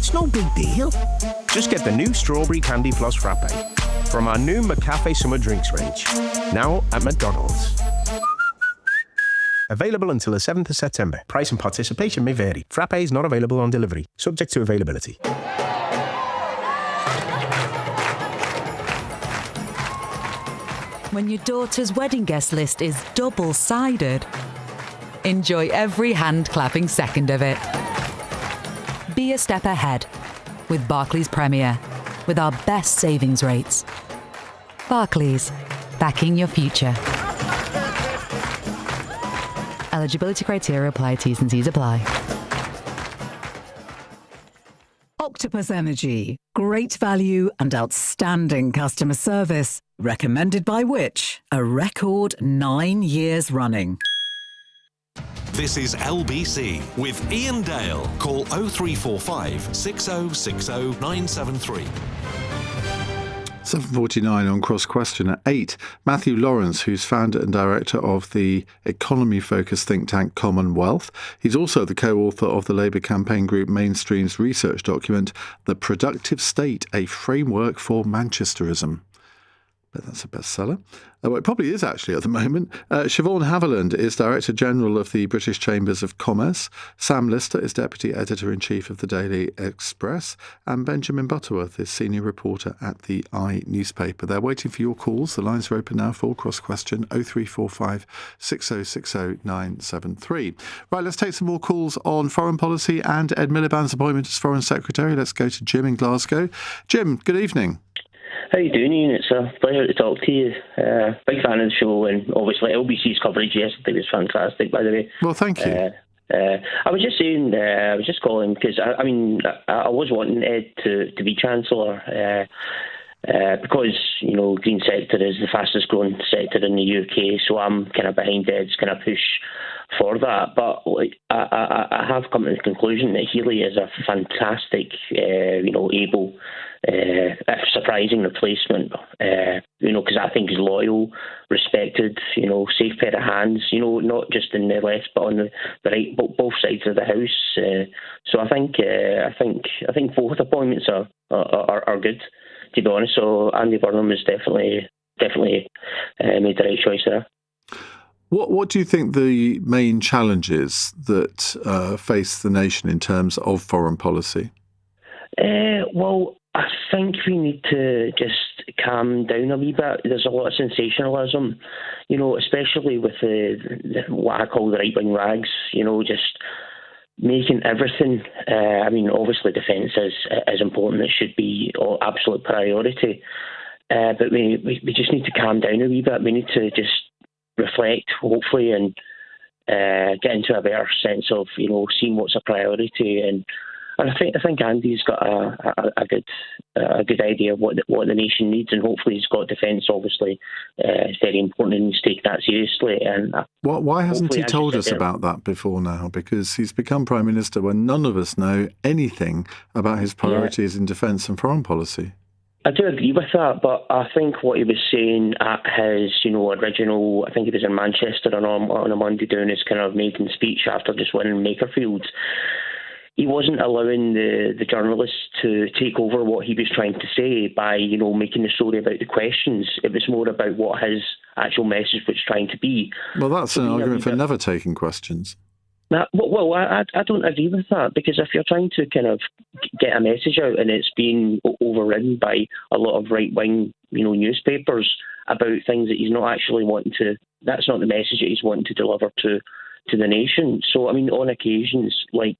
It's no big deal. Just get the new Strawberry Candy Plus Frappe from our new McCafe Summer Drinks range. Now at McDonald's. Available until the 7th of September. Price and participation may vary. Frappe is not available on delivery. Subject to availability. When your daughter's wedding guest list is double-sided, enjoy every hand-clapping second of it. Be a step ahead with Barclays Premier, with our best savings rates. Barclays, backing your future. Eligibility criteria apply. T's and C's apply. Octopus Energy. Great value and outstanding customer service. Recommended by which? A record 9 years running. This is LBC with Iain Dale. Call 0345 6060 973. 7:49 on Cross Question at 8. Matthew Lawrence, who's founder and director of the economy-focused think tank Commonwealth. He's also the co-author of the Labour campaign group Mainstream's research document, The Productive State, a Framework for Manchesterism. But that's a bestseller. Well, it probably is actually at the moment. Siobhan Haviland is Director General of the British Chambers of Commerce. Sam Lister is Deputy Editor-in-Chief of the Daily Express. And Benjamin Butterworth is Senior Reporter at the I newspaper. They're waiting for your calls. The lines are open now for Cross Question 0345 6060 973. Right, let's take some more calls on foreign policy and Ed Miliband's appointment as Foreign Secretary. Let's go to Jim in Glasgow. Jim, good evening. How you doing, Ian? It's a pleasure to talk to you. Big fan of the show, and obviously LBC's coverage yesterday was fantastic, by the way. Well, thank you. I was just saying, I was just calling because, I was wanting Ed to be Chancellor because, green sector is the fastest growing sector in the UK, so I'm kind of behind Ed's kind of push for that. But I have come to the conclusion that Healy is a fantastic, able, if surprising replacement, because I think he's loyal, respected, safe pair of hands, not just in the left but on the right, both sides of the house. So I think both appointments are good, to be honest. So Andy Burnham has definitely made the right choice there. What do you think the main challenges that face the nation in terms of foreign policy? Well, I think we need to just calm down a wee bit. There's a lot of sensationalism, especially with what I call the right-wing rags, just making everything. Obviously defence is important. It should be absolute priority. But we just need to calm down a wee bit. We need to just reflect, hopefully, and get into a better sense of, seeing what's a priority. And I think Andy's got a good idea of what the nation needs, and hopefully he's got defence. Obviously, it's very important, and he's taking that seriously. And why hasn't he told us about that before now? Because he's become Prime Minister when none of us know anything about his priorities in defence and foreign policy. I do agree with that, but I think what he was saying at his, original, I think he was in Manchester on a Monday doing his kind of maiden speech after just winning Makerfield. He wasn't allowing the journalists to take over what he was trying to say by, making the story about the questions. It was more about what his actual message was trying to be. Well, that's an argument for never taking questions. I don't agree with that, because if you're trying to kind of get a message out and it's being overridden by a lot of right-wing, newspapers about things that he's not actually wanting to, that's not the message that he's wanting to deliver to the nation. So, on occasions like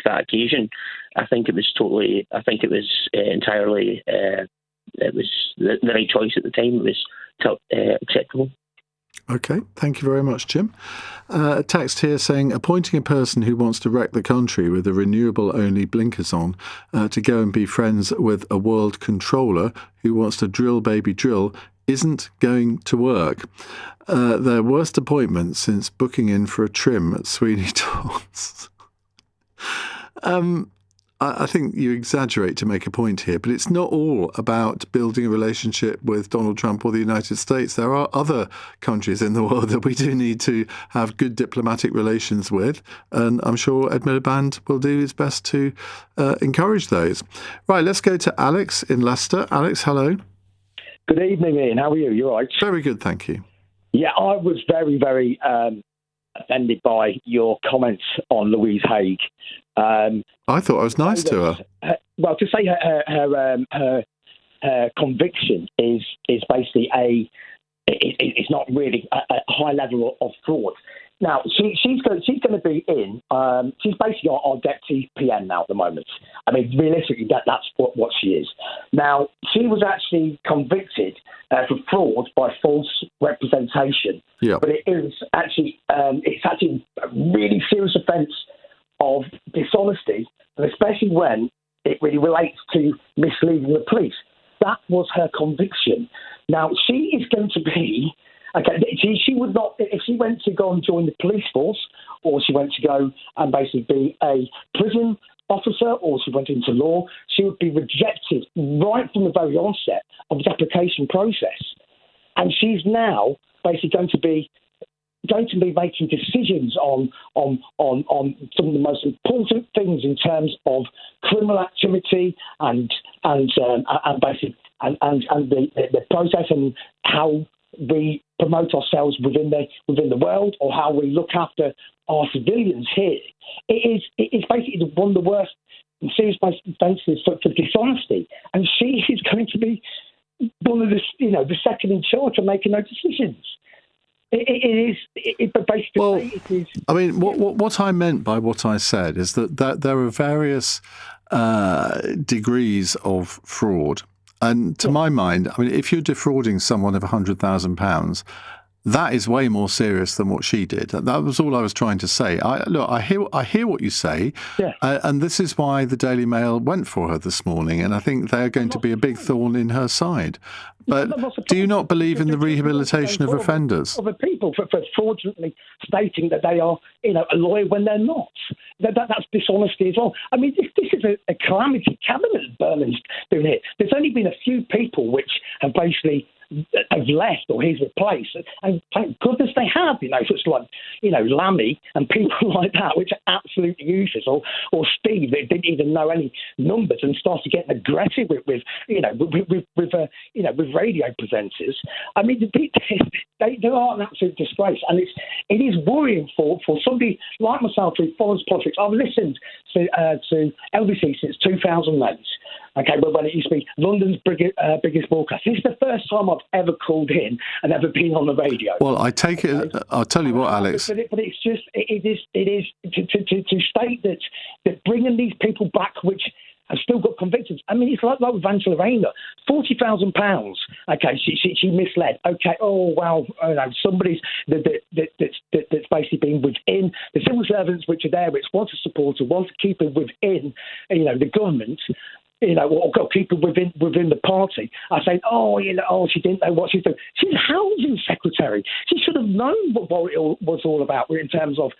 that occasion, I think it was entirely, it was the right choice at the time. It was acceptable. OK, thank you very much, Jim. A text here saying, appointing a person who wants to wreck the country with the renewable-only blinkers on to go and be friends with a world controller who wants to drill baby drill isn't going to work. Their worst appointment since booking in for a trim at Sweeney Todd's. I think you exaggerate to make a point here, but it's not all about building a relationship with Donald Trump or the United States. There are other countries in the world that we do need to have good diplomatic relations with, and I'm sure Ed Miliband will do his best to encourage those. Right, let's go to Alex in Leicester. Alex, hello. Good evening, Ian. How are you? You all right? Very good, thank you. Yeah, I was very, very offended by your comments on Louise Haigh. I thought I was nice to her. Well, to say her conviction is basically it's not really a high level of fraud. Now she's going to be in. She's basically our deputy PM now at the moment. I mean, realistically, that's what she is. Now she was actually convicted for fraud by false representation. Yeah. But it's actually a really serious offence of dishonesty, and especially when it really relates to misleading the police. That was her conviction. Now, she is going to be... Okay, she would not... If she went to go and join the police force, or she went to go and basically be a prison officer, or she went into law, she would be rejected right from the very onset of the application process. And she's now basically going to be making decisions on some of the most important things in terms of criminal activity and basically the process and how we promote ourselves within the world, or how we look after our civilians here. It's basically one of the worst and serious offences for dishonesty, and she is going to be one of the second in charge of making those decisions. It is. I mean, what I meant by what I said is that there are various degrees of fraud. And to my mind, I mean, if you're defrauding someone of £100,000, that is way more serious than what she did. That was all I was trying to say. I hear what you say, yeah. And this is why the Daily Mail went for her this morning, and I think they're going to be a big thorn in her side. But do you not believe in the rehabilitation of offenders? Other people for fraudulently stating that they are, a lawyer when they're not. That's dishonesty as well. I mean, this is a calamity cabinet Burnham's doing here. There's only been a few people which have basically have left or he's replaced, and thank goodness they have, such like Lammy and people like that, which are absolutely useless, or Steve that didn't even know any numbers and started getting aggressive with radio presenters. I mean, they are an absolute disgrace, and it is worrying for somebody like myself who follows politics. I've listened to LBC since 2008. Okay, but when it used to be London's biggest broadcast, this is the first time I've ever called in and ever been on the radio. Well, I take it. I'll tell you what, Alex. But it's just it is to state that bringing these people back, which have still got convictions. I mean, it's like with Angela Rayner, £40,000. Okay, she misled. Okay, oh well, somebody's that's basically been within the civil servants, which are there, which want to support her, want to keep her within, the government. Or people within the party are saying, she didn't know what she's doing. She's a housing secretary. She should have known what it was all about in terms of,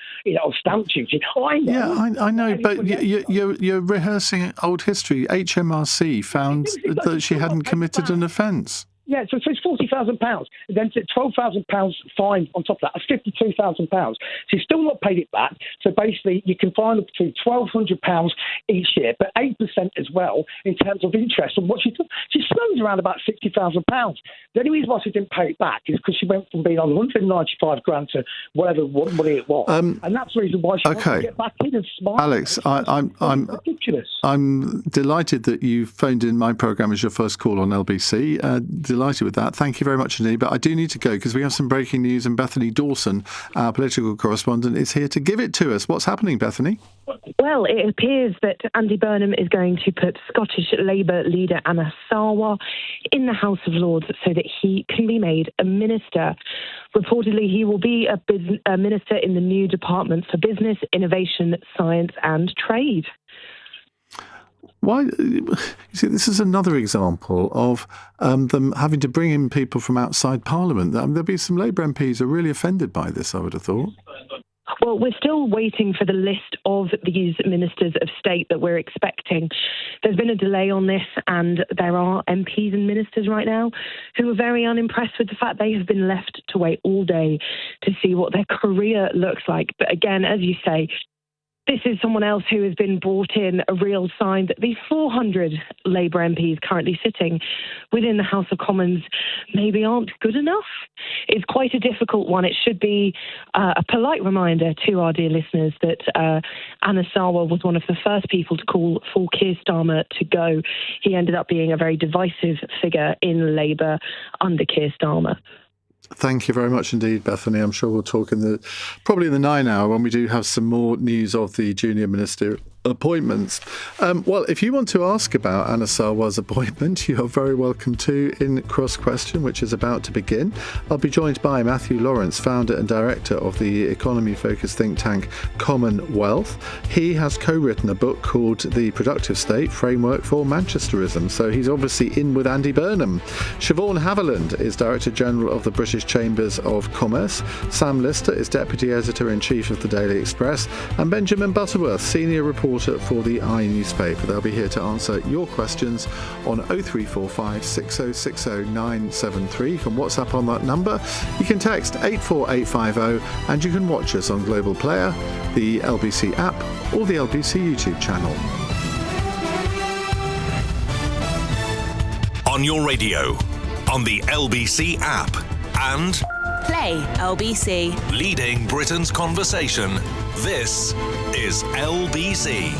stamp duty. I know. Yeah, I know, but you're rehearsing old history. HMRC found that she hadn't committed an offence. Yeah, so it's £40,000. Then £12,000 fine on top of that. That's £52,000. She's still not paid it back. So basically, you can fine up to £1,200 each year, but 8% as well in terms of interest. And what she spends around about £60,000. The only reason why she didn't pay it back is because she went from being on £195,000 to whatever money it was, and that's the reason why she wants to get back in and smile. Alex, I'm ridiculous. I'm delighted that you phoned in my programme as your first call on LBC. Delighted with that. Thank you very much indeed. But I do need to go because we have some breaking news, and Bethany Dawson, our political correspondent, is here to give it to us. What's happening, Bethany? Well, it appears that Andy Burnham is going to put Scottish Labour leader Anna Sarwar in the House of Lords so that he can be made a minister. Reportedly, he will be a minister in the new Department for Business, Innovation, Science and Trade. Why? You see, this is another example of them having to bring in people from outside Parliament. There'll be some Labour MPs who are really offended by this, I would have thought. Well, we're still waiting for the list of these ministers of state that we're expecting. There's been a delay on this, and there are MPs and ministers right now who are very unimpressed with the fact they have been left to wait all day to see what their career looks like. But again, as you say, this is someone else who has been brought in, a real sign that these 400 Labour MPs currently sitting within the House of Commons maybe aren't good enough. It's quite a difficult one. It should be a polite reminder to our dear listeners that Anas Sarwar was one of the first people to call for Keir Starmer to go. He ended up being a very divisive figure in Labour under Keir Starmer. Thank you very much indeed, Bethany. I'm sure we'll talk probably in the 9 hour when we do have some more news of the junior minister appointments. Well, if you want to ask about Anas Sarwar's appointment, you are very welcome to in Cross Question, which is about to begin. I'll be joined by Matthew Lawrence, founder and director of the economy-focused think tank Commonwealth. He has co-written a book called The Productive State Framework for Manchesterism, so he's obviously in with Andy Burnham. Siobhan Haviland is Director General of the British Chambers of Commerce. Sam Lister is Deputy Editor-in-Chief of the Daily Express, and Benjamin Butterworth, Senior Reporter for the I newspaper. They'll be here to answer your questions on 0345 6060 973. You can WhatsApp on that number. You can text 84850, and you can watch us on Global Player, the LBC app, or the LBC YouTube channel. On your radio, on the LBC app, and Play LBC. leading Britain's conversation. This is LBC.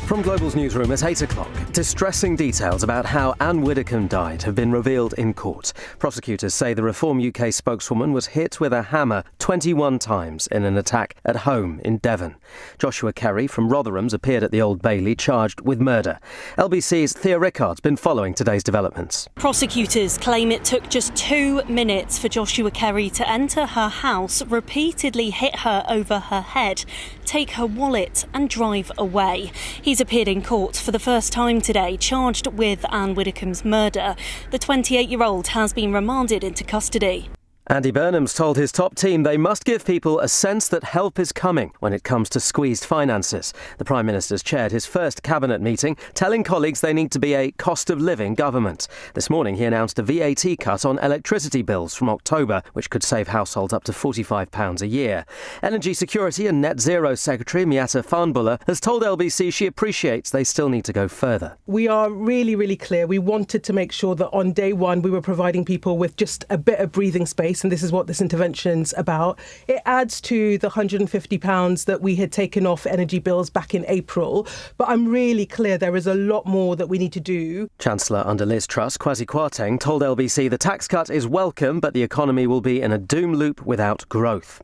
From Global's newsroom at 8 o'clock, distressing details about how Anne Widdecombe died have been revealed in court. Prosecutors say the Reform UK spokeswoman was hit with a hammer 21 times in an attack at home in Devon. Joshua Kerry from Rotherham's appeared at the Old Bailey charged with murder. LBC's Thea Rickard's been following today's developments. Prosecutors claim it took just 2 minutes for Joshua Kerry to enter her house, repeatedly hit her over her head, take her wallet and drive away. He's appeared in court for the first time today, charged with Anne Widdecombe's murder. The 28-year-old has been remanded into custody. Andy Burnham's told his top team they must give people a sense that help is coming when it comes to squeezed finances. The Prime Minister's chaired his first cabinet meeting, telling colleagues they need to be a cost of living government. This morning he announced a VAT cut on electricity bills from October, which could save households up to £45 a year. Energy Security and Net Zero Secretary Miatta Farnbula has told LBC she appreciates they still need to go further. We are really, really clear. We wanted to make sure that on day one we were providing people with just a bit of breathing space, and this is what this intervention's about. It adds to the £150 that we had taken off energy bills back in April, but I'm really clear there is a lot more that we need to do. Chancellor under Liz Truss, Kwasi Kwarteng, told LBC the tax cut is welcome, but the economy will be in a doom loop without growth.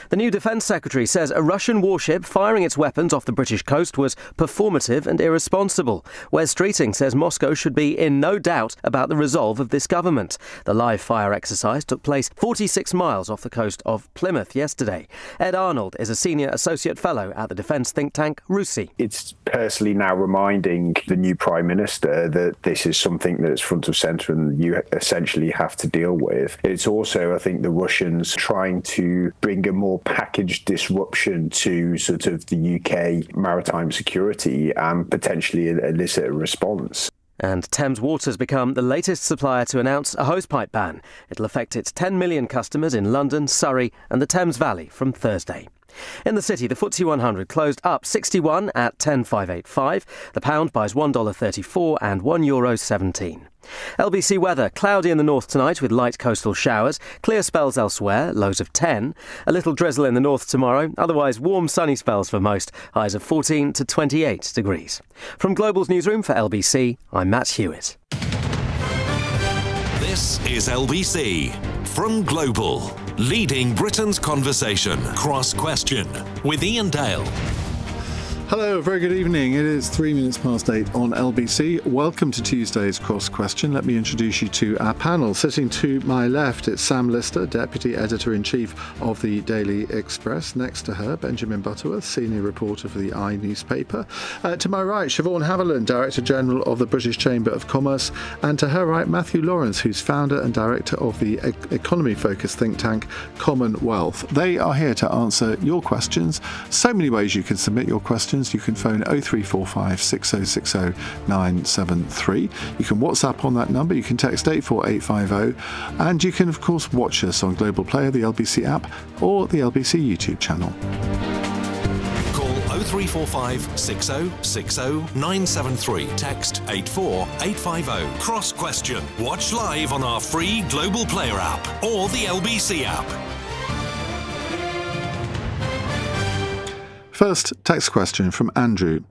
The new Defence Secretary says a Russian warship firing its weapons off the British coast was performative and irresponsible. Wes Streeting says Moscow should be in no doubt about the resolve of this government. The live fire exercise took place 46 miles off the coast of Plymouth yesterday. Ed Arnold is a Senior Associate Fellow at the defence think tank RUSI. It's personally now reminding the new Prime Minister that this is something that's front of centre and you essentially have to deal with. It's also, I think, the Russians trying to bring a more packaged disruption to sort of the UK maritime security and potentially elicit a response. And Thames Water's become the latest supplier to announce a hosepipe ban. It'll affect its 10 million customers in London, Surrey and the Thames Valley from Thursday. In the city, the FTSE 100 closed up 61 at 10,585. The pound buys $1.34 and €1.17. LBC weather, cloudy in the north tonight with light coastal showers, clear spells elsewhere, lows of 10. A little drizzle in the north tomorrow, otherwise warm sunny spells for most, highs of 14 to 28 degrees. From Global's newsroom for LBC, I'm Matt Hewitt. This is LBC from Global, leading Britain's conversation. Cross Question with Iain Dale. Hello, very good evening. It is 8 on LBC. Welcome to Tuesday's Cross Question. Let me introduce you to our panel. Sitting to my left, it's Sam Lister, Deputy Editor-in-Chief of the Daily Express. Next to her, Benjamin Butterworth, Senior Reporter for the I newspaper. To my right, Siobhan Haviland, Director General of the British Chamber of Commerce. And to her right, Matthew Lawrence, who's Founder and Director of the economy-focused think tank Commonwealth. They are here to answer your questions. So many ways you can submit your questions. You can phone 0345 6060 973. You can WhatsApp on that number. You can text 84850. And you can, of course, watch us on Global Player, the LBC app, or the LBC YouTube channel. Call 0345 6060 973. Text 84850. Cross Question. Watch live on our free Global Player app or the LBC app. First text question from Andrew.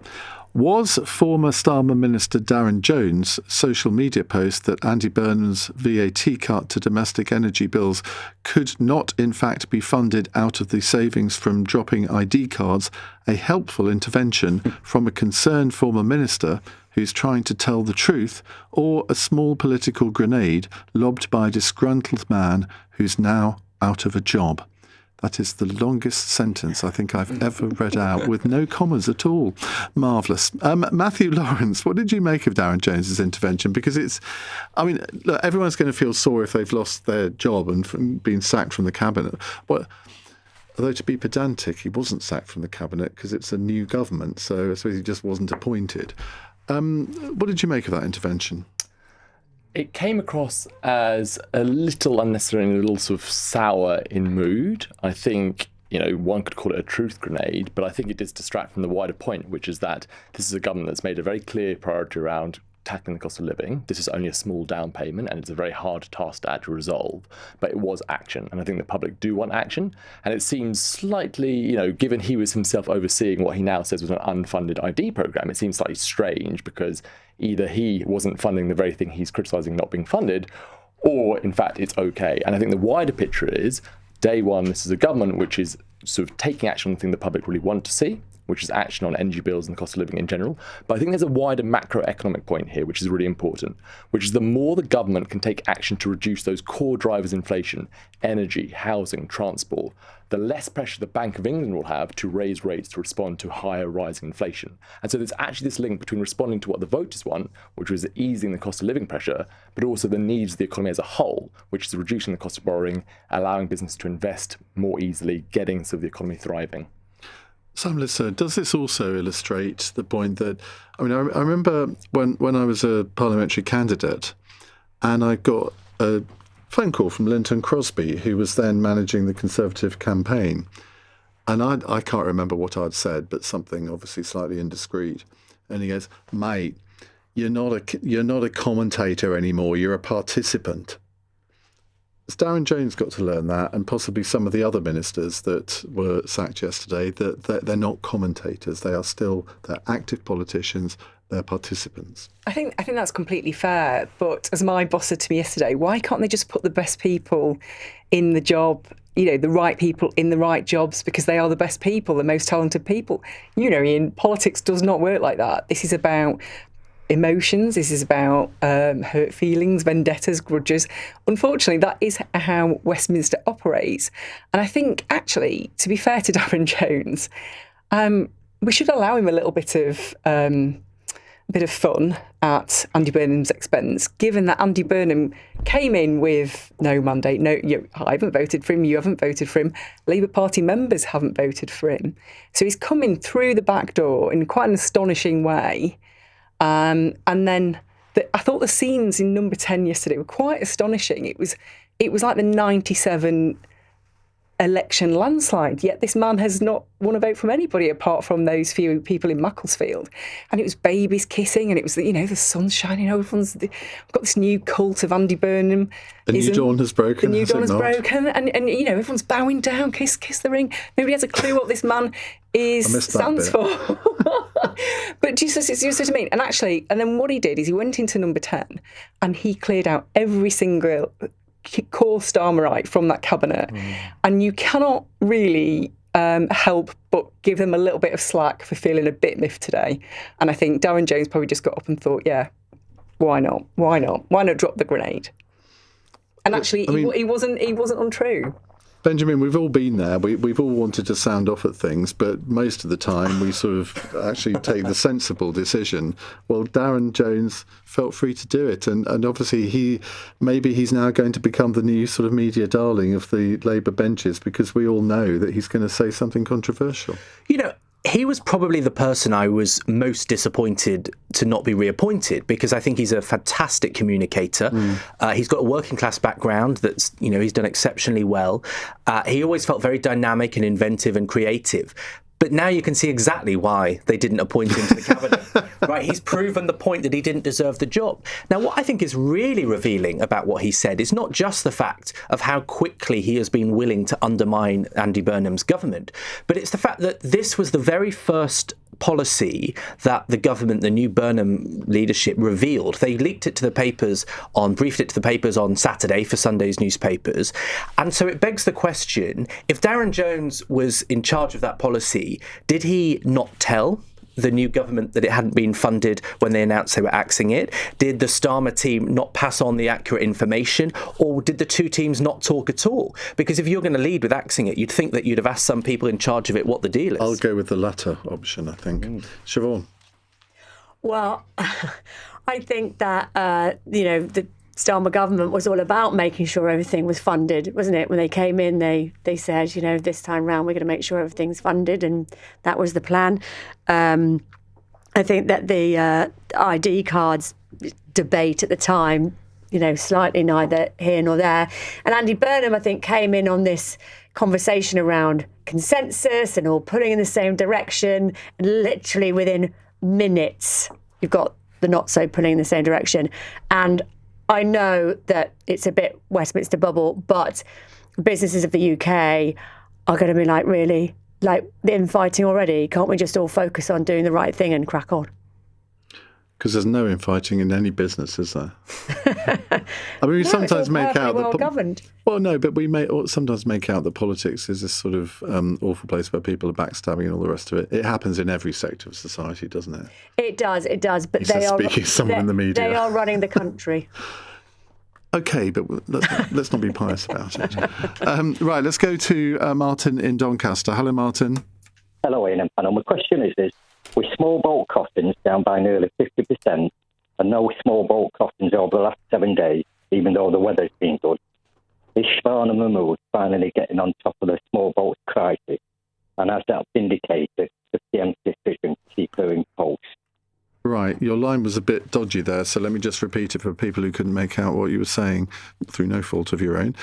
Was former Starmer Minister Darren Jones' social media post that Andy Burnham's VAT cut to domestic energy bills could not in fact be funded out of the savings from dropping ID cards a helpful intervention from a concerned former minister who's trying to tell the truth, or a small political grenade lobbed by a disgruntled man who's now out of a job? That is the longest sentence I think I've ever read out, with no commas at all. Marvellous. Matthew Lawrence, what did you make of Darren Jones's intervention? Because look, everyone's going to feel sore if they've lost their job and been sacked from the cabinet. But although, to be pedantic, he wasn't sacked from the cabinet because it's a new government, so I suppose he just wasn't appointed. What did you make of that intervention? It came across as a little unnecessary and a little sort of sour in mood. I think, one could call it a truth grenade, but I think it does distract from the wider point, which is that this is a government that's made a very clear priority around tackling the cost of living. This is only a small down payment, and it's a very hard task to actually resolve, but it was action, and I think the public do want action. And it seems slightly, given he was himself overseeing what he now says was an unfunded ID program, it seems slightly strange, because either he wasn't funding the very thing he's criticising not being funded, or in fact it's okay. And I think the wider picture is, day one, this is a government which is sort of taking action on the thing the public really want to see, which is action on energy bills and the cost of living in general. But I think there's a wider macroeconomic point here, which is really important, which is the more the government can take action to reduce those core drivers of inflation, energy, housing, transport, the less pressure the Bank of England will have to raise rates to respond to higher rising inflation. And so there's actually this link between responding to what the voters want, which was easing the cost of living pressure, but also the needs of the economy as a whole, which is reducing the cost of borrowing, allowing business to invest more easily, getting sort of the economy thriving. Sam Lister, does this also illustrate the point that, I remember when I was a parliamentary candidate and I got a phone call from Linton Crosby, who was then managing the Conservative campaign. And I can't remember what I'd said, but something obviously slightly indiscreet. And he goes, "Mate, you're not a commentator anymore, you're a participant." Has Darren Jones got to learn that, and possibly some of the other ministers that were sacked yesterday, that they're not commentators, they're active politicians, they're participants? I think that's completely fair, but as my boss said to me yesterday, why can't they just put the best people in the job, the right people in the right jobs, because they are the best people, the most talented people? Iain, politics does not work like that. This is about emotions. This is about hurt feelings, vendettas, grudges. Unfortunately, that is how Westminster operates. And I think, actually, to be fair to Darren Jones, we should allow him a little bit of fun at Andy Burnham's expense, given that Andy Burnham came in with no mandate. I haven't voted for him, you haven't voted for him, Labour Party members haven't voted for him. So he's coming through the back door in quite an astonishing way. And then I thought the scenes in Number 10 yesterday were quite astonishing. It was like the 97 election landslide, yet this man has not won a vote from anybody apart from those few people in Macclesfield. And it was babies kissing, and it was the sun's shining. Everyone's got this new cult of Andy Burnham. The new dawn has broken. The new dawn has broken, and everyone's bowing down, kiss the ring. Nobody has a clue what this man stands for. But Jesus, it's just what I mean. And actually, and then what he did is he went into Number 10 and he cleared out every single core Starmerite from that cabinet. And you cannot really help but give them a little bit of slack for feeling a bit miffed today. And I think Darren Jones probably just got up and thought, yeah, why not? Why not? Why not drop the grenade? And actually, he wasn't untrue. Benjamin, we've all been there. We've all wanted to sound off at things, but most of the time we sort of actually take the sensible decision. Well, Darren Jones felt free to do it, and obviously he's now going to become the new sort of media darling of the Labour benches, because we all know that he's going to say something controversial. You know, he was probably the person I was most disappointed to not be reappointed, because I think he's a fantastic communicator. He's got a working class background that's, he's done exceptionally well. He always felt very dynamic and inventive and creative. But now you can see exactly why they didn't appoint him to the cabinet. Right? He's proven the point that he didn't deserve the job. Now, what I think is really revealing about what he said is not just the fact of how quickly he has been willing to undermine Andy Burnham's government, but it's the fact that this was the very first policy that the government, the new Burnham leadership, revealed. They leaked it to the papers briefed it to the papers on Saturday for Sunday's newspapers. And so it begs the question, if Darren Jones was in charge of that policy, did he not tell the new government that it hadn't been funded when they announced they were axing it? Did the Starmer team not pass on the accurate information? Or did the two teams not talk at all? Because if you're going to lead with axing it, you'd think that you'd have asked some people in charge of it what the deal is. I'll go with the latter option, I think. Siobhan? Well, I think that, the Starmer government was all about making sure everything was funded, wasn't it? When they came in, they said, this time round we're going to make sure everything's funded, and that was the plan. I think that the ID cards debate at the time, slightly neither here nor there. And Andy Burnham, I think, came in on this conversation around consensus and all pulling in the same direction, and literally within minutes, you've got the not so pulling in the same direction. And I know that it's a bit Westminster bubble, but businesses of the UK are going to be really infighting already. Can't we just all focus on doing the right thing and crack on? Because there's no infighting in any business, is there? I mean, we sometimes make out that governed. Well, no, but we may sometimes make out that politics is this sort of awful place where people are backstabbing and all the rest of it. It happens in every sector of society, doesn't it? It does. But speaking of someone in the media, they are running the country. Okay, but let's not be pious about it. Right, let's go to Martin in Doncaster. Hello, Martin. Hello, Ian and panel. My question is with small boat crossings down by nearly 50% and no small boat crossings over the last 7 days, even though the weather's been good, is Shabana Mahmood finally getting on top of the small boat crisis? And has that vindicated the PM's decision to keep her in post? Right, your line was a bit dodgy there, so let me just repeat it for people who couldn't make out what you were saying through no fault of your own.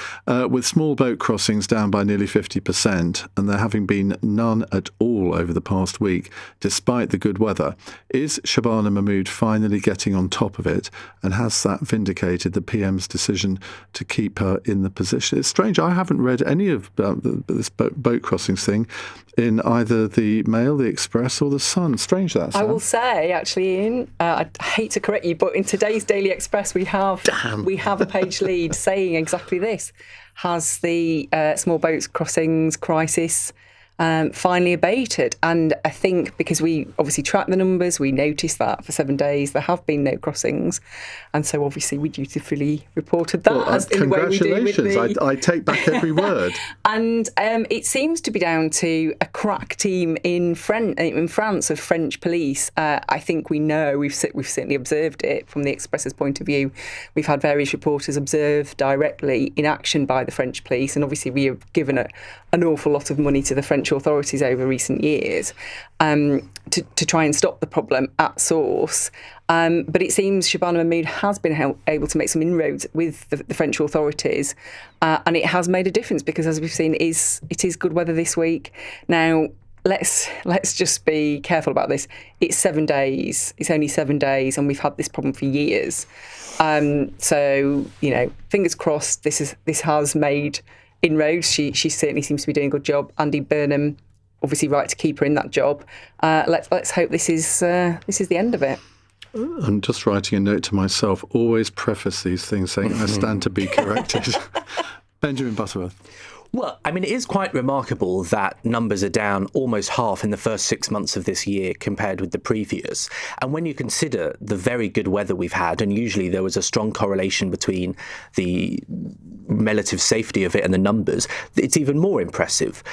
With small boat crossings down by nearly 50%, and there having been none at all over the past week, despite the good weather, is Shabana Mahmood finally getting on top of it, and has that vindicated the PM's decision to keep her in the position? It's strange, I haven't read any of this boat crossings thing in either the Mail, the Express or the Sun. Strange that, Sam. I will say, actually, Ian, I hate to correct you, but in today's Daily Express we have a page lead saying exactly this. Has the small boats crossings crisis finally abated? And I think because we obviously track the numbers, we noticed that for 7 days there have been no crossings, and so obviously we dutifully reported that. Well, congratulations! I take back every word. And it seems to be down to a crack team in France of French police. I think we know we've certainly observed it from the Express's point of view. We've had various reporters observe directly in action by the French police, and obviously we have given an awful lot of money to the French authorities over recent years to try and stop the problem at source. But it seems Shabana Mahmood has been able to make some inroads with the French authorities, and it has made a difference because, as we've seen, it is good weather this week. Now, let's just be careful about this. It's 7 days. It's only 7 days, and we've had this problem for years. So, fingers crossed. This has made inroads. She certainly seems to be doing a good job. Andy Burnham, obviously, right to keep her in that job. Let's hope this is the end of it. I'm just writing a note to myself. Always preface these things saying I stand to be corrected. Benjamin Butterworth. Well, I mean, it is quite remarkable that numbers are down almost half in the first 6 months of this year compared with the previous. And when you consider the very good weather we've had, and usually there was a strong correlation between the relative safety of it and the numbers, it's even more impressive.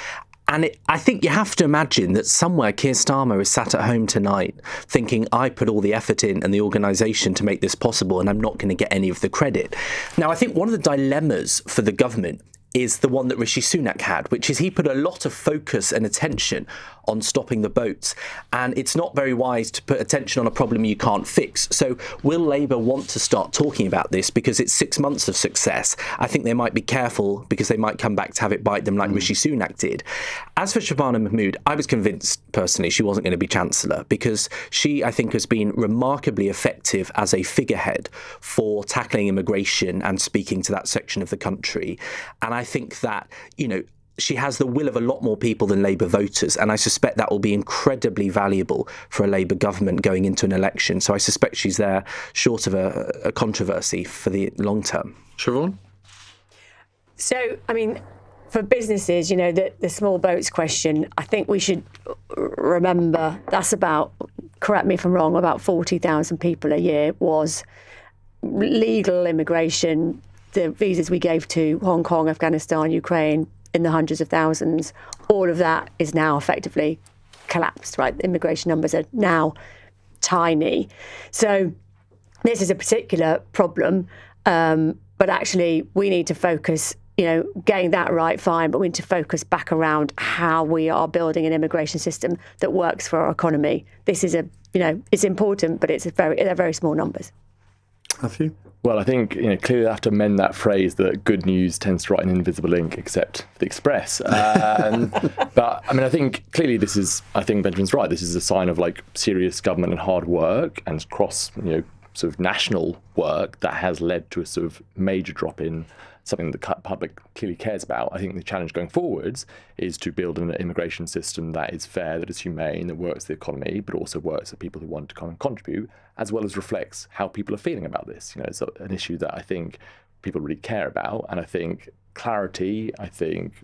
And I think you have to imagine that somewhere Keir Starmer is sat at home tonight thinking, I put all the effort in and the organisation to make this possible, and I'm not going to get any of the credit. Now, I think one of the dilemmas for the government is the one that Rishi Sunak had, which is he put a lot of focus and attention on stopping the boats. And it's not very wise to put attention on a problem you can't fix. So will Labour want to start talking about this because it's 6 months of success? I think they might be careful because they might come back to have it bite them like Rishi Sunak did. As for Shabana Mahmood, I was convinced personally she wasn't going to be Chancellor because she, I think, has been remarkably effective as a figurehead for tackling immigration and speaking to that section of the country. And I think that, she has the will of a lot more people than Labour voters, and I suspect that will be incredibly valuable for a Labour government going into an election. So I suspect she's there short of a controversy for the long term. Siobhan? So, I mean, for businesses, the small boats question, I think we should remember that's about, correct me if I'm wrong, about 40,000 people a year was legal immigration. The visas we gave to Hong Kong, Afghanistan, Ukraine, in the hundreds of thousands, all of that is now effectively collapsed, right? The immigration numbers are now tiny. So this is a particular problem, but actually we need to focus, getting that right, fine, but we need to focus back around how we are building an immigration system that works for our economy. This is it's important, but they're very small numbers. Matthew? Well, I think clearly they have to amend that phrase that good news tends to write an invisible ink, except the Express. But I mean, I think clearly Benjamin's right. This is a sign of serious government and hard work and cross sort of national work that has led to a sort of major drop in something that the public clearly cares about. I think the challenge going forwards is to build an immigration system that is fair, that is humane, that works the economy, but also works for people who want to kind of contribute, as well as reflects how people are feeling about this. It's an issue that I think people really care about. And I think clarity,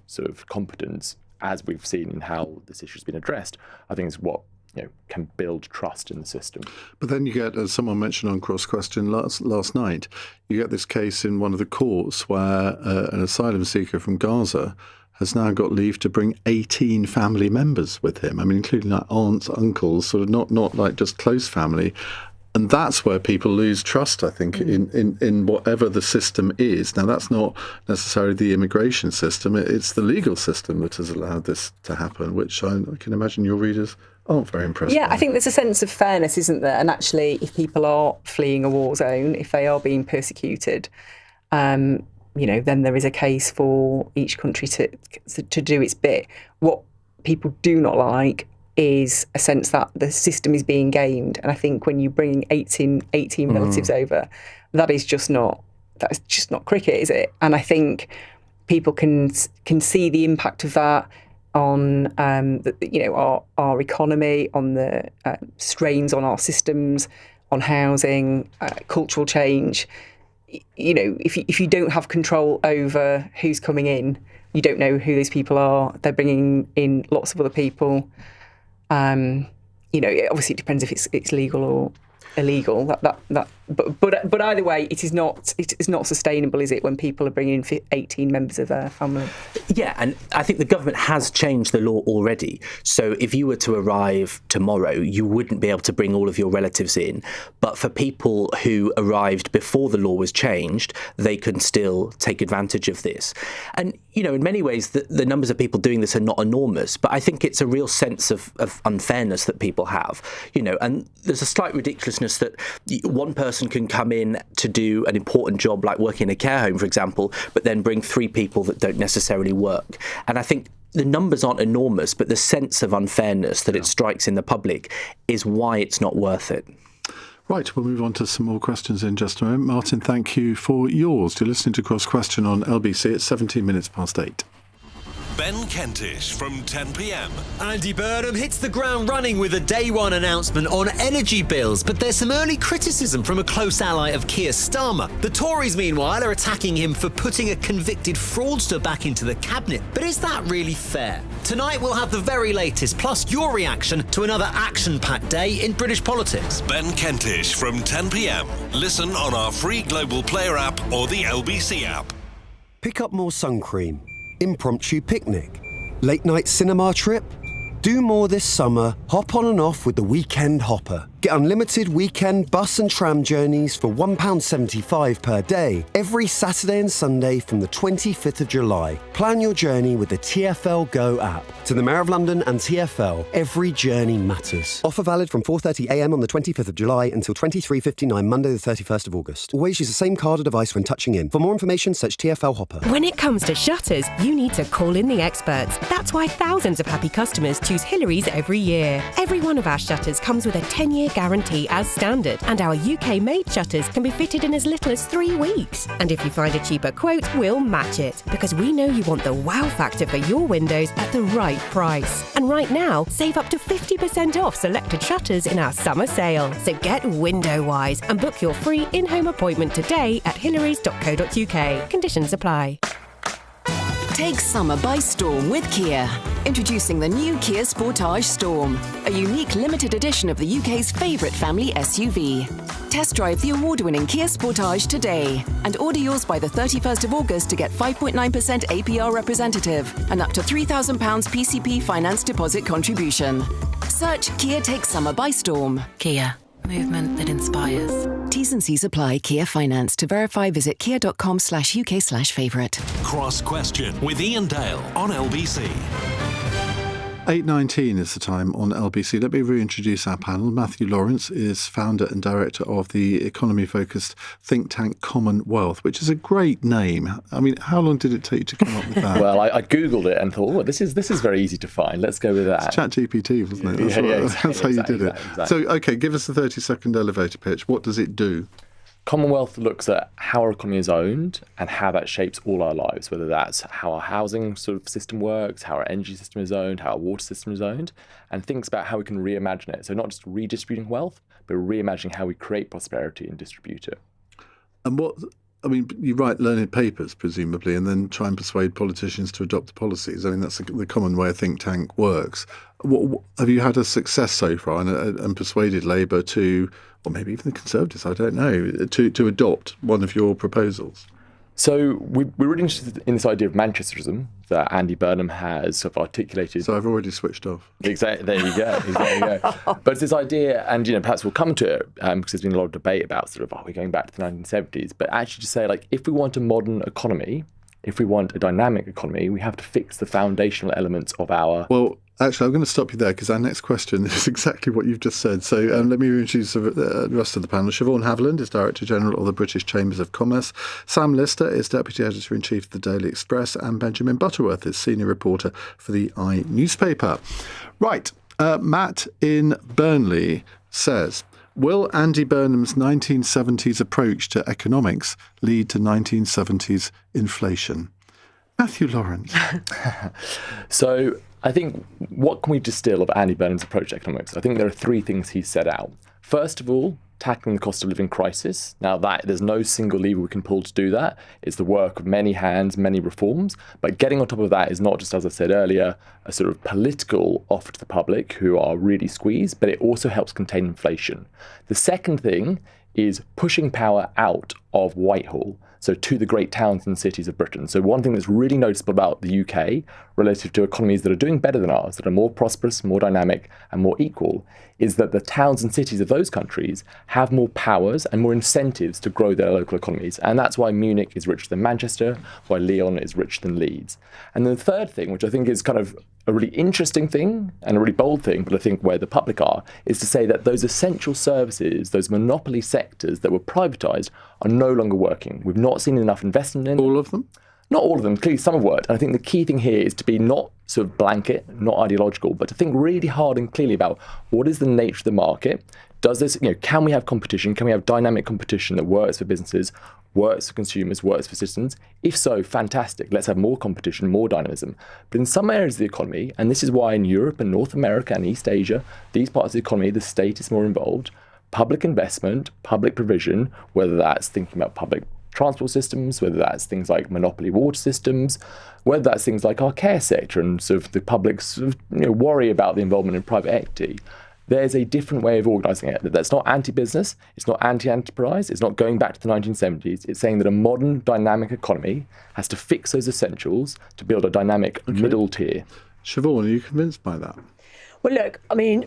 sort of competence, as we've seen in how this issue has been addressed, I think is what can build trust in the system. But then you get, as someone mentioned on Cross Question last night, you get this case in one of the courts where an asylum seeker from Gaza has now got leave to bring 18 family members with him. I mean, including aunts, uncles, sort of not just close family. And that's where people lose trust, I think, in whatever the system is. Now, that's not necessarily the immigration system. It's the legal system that has allowed this to happen, which I can imagine your readers aren't very impressed by. I think there's a sense of fairness, isn't there? And actually, if people are fleeing a war zone, if they are being persecuted, then there is a case for each country to do its bit. What people do not like is a sense that the system is being gamed. And I think when you bring 18 relatives over, that's just not cricket, is it? And I think people can see the impact of that on our economy, on the strains on our systems, on housing, cultural change. If you don't have control over who's coming in, you don't know who these people are. They're bringing in lots of other people. Obviously it depends if it's legal or illegal. But either way, it's not sustainable, is it, when people are bringing in 18 members of their family? Yeah, and I think the government has changed the law already. So if you were to arrive tomorrow, you wouldn't be able to bring all of your relatives in. But for people who arrived before the law was changed, they can still take advantage of this. And, in many ways, the numbers of people doing this are not enormous. But I think it's a real sense of unfairness that people have, and there's a slight ridiculousness that one person can come in to do an important job like working in a care home, for example, but then bring 3 people that don't necessarily work. And I think the numbers aren't enormous, but the sense of unfairness that it strikes in the public is why it's not worth it. Right, we'll move on to some more questions in just a moment. Martin, thank you for yours. You're listening to Cross Question on LBC at 17 minutes past 8. Ben Kentish from 10 p.m. Andy Burnham hits the ground running with a day one announcement on energy bills, but there's some early criticism from a close ally of Keir Starmer. The Tories, meanwhile, are attacking him for putting a convicted fraudster back into the cabinet. But is that really fair? Tonight we'll have the very latest, plus your reaction to another action-packed day in British politics. Ben Kentish from 10 p.m. Listen on our free Global Player app or the LBC app. Pick up more sun cream. Impromptu picnic. Late night cinema trip. Do more this summer. Hop on and off with the Weekend Hopper. Get unlimited weekend bus and tram journeys for £1.75 per day every Saturday and Sunday from the 25th of July. Plan your journey with the TfL Go app. To the Mayor of London and TfL, every journey matters. Offer valid from 4:30am on the 25th of July until 23:59 Monday the 31st of August. Always use the same card or device when touching in. For more information, search TfL Hopper. When it comes to shutters, you need to call in the experts. That's why thousands of happy customers choose Hillary's every year. Every one of our shutters comes with a 10-year guarantee as standard, and our UK-made shutters can be fitted in as little as 3 weeks. And if you find a cheaper quote, we'll match it, because we know you want the wow factor for your windows at the right price. And right now, save up to 50% off selected shutters in our summer sale. So get window-wise and book your free in-home appointment today at hillarys.co.uk. Conditions apply. Take summer by storm with Kia. Introducing the new Kia Sportage Storm, a unique limited edition of the UK's favourite family SUV. Test drive the award-winning Kia Sportage today and order yours by the 31st of August to get 5.9% APR representative and up to £3,000 PCP finance deposit contribution. Search Kia Take Summer by Storm. Kia. Movement that inspires. T's and C's apply. Kia Finance. To verify, visit kia.com/UK/favourite. Cross Question with Iain Dale on LBC. 8:19 is the time on LBC. Let me reintroduce our panel. Matthew Lawrence is founder and director of the economy-focused think tank Commonwealth, which is a great name. I mean, how long did it take you to come up with that? Well, I Googled it and thought, this is very easy to find. Let's go with that. It's ChatGPT, wasn't it? That's how you did it. Exactly. So, okay, give us a 30-second elevator pitch. What does it do? Commonwealth looks at how our economy is owned and how that shapes all our lives, whether that's how our housing sort of system works, how our energy system is owned, how our water system is owned, and thinks about how we can reimagine it. So not just redistributing wealth, but reimagining how we create prosperity and distribute it. And you write learned papers, presumably, and then try and persuade politicians to adopt the policies. I mean, that's the common way a think tank works. Have you had a success so far and persuaded Labour to, or maybe even the Conservatives, I don't know, to adopt one of your proposals? So we're really interested in this idea of Manchesterism that Andy Burnham has sort of articulated. So I've already switched off. Exactly. There you go. But it's this idea, and perhaps we'll come to it because there's been a lot of debate about sort of, are we going back to the 1970s? But actually to say, like, if we want a modern economy, if we want a dynamic economy, we have to fix the foundational elements of our... Well, actually, I'm going to stop you there because our next question is exactly what you've just said. So let me introduce the rest of the panel. Siobhan Haviland is Director General of the British Chambers of Commerce. Sam Lister is Deputy Editor-in-Chief of the Daily Express. And Benjamin Butterworth is Senior Reporter for the I newspaper. Right. Matt in Burnley says, will Andy Burnham's 1970s approach to economics lead to 1970s inflation? Matthew Lawrence. So I think, what can we distill of Andy Burnham's approach to economics? I think there are three things he set out. First of all, tackling the cost of living crisis. Now, there's no single lever we can pull to do that. It's the work of many hands, many reforms. But getting on top of that is not just, as I said earlier, a sort of political offer to the public who are really squeezed, but it also helps contain inflation. The second thing is pushing power out of Whitehall, so to the great towns and cities of Britain. So one thing that's really noticeable about the UK relative to economies that are doing better than ours, that are more prosperous, more dynamic and more equal, is that the towns and cities of those countries have more powers and more incentives to grow their local economies. And that's why Munich is richer than Manchester, why Lyon is richer than Leeds. And then the third thing, which I think is kind of a really interesting thing and a really bold thing, but I think where the public are, is to say that those essential services, those monopoly sectors that were privatised, are no longer working. We've not seen enough investment in all of them. Not all of them, clearly some have worked. And I think the key thing here is to be not sort of blanket, not ideological, but to think really hard and clearly about what is the nature of the market. Does this, can we have competition? Can we have dynamic competition that works for businesses, works for consumers, works for citizens? If so, fantastic. Let's have more competition, more dynamism. But in some areas of the economy, and this is why in Europe and North America and East Asia, these parts of the economy, the state is more involved. Public investment, public provision, whether that's thinking about public transport systems, whether that's things like monopoly water systems, whether that's things like our care sector and sort of the public's worry about the involvement in private equity. There's a different way of organising it. That's not anti-business, it's not anti-enterprise, it's not going back to the 1970s. It's saying that a modern dynamic economy has to fix those essentials to build a dynamic middle tier. Siobhan, are you convinced by that? Well, look, I mean,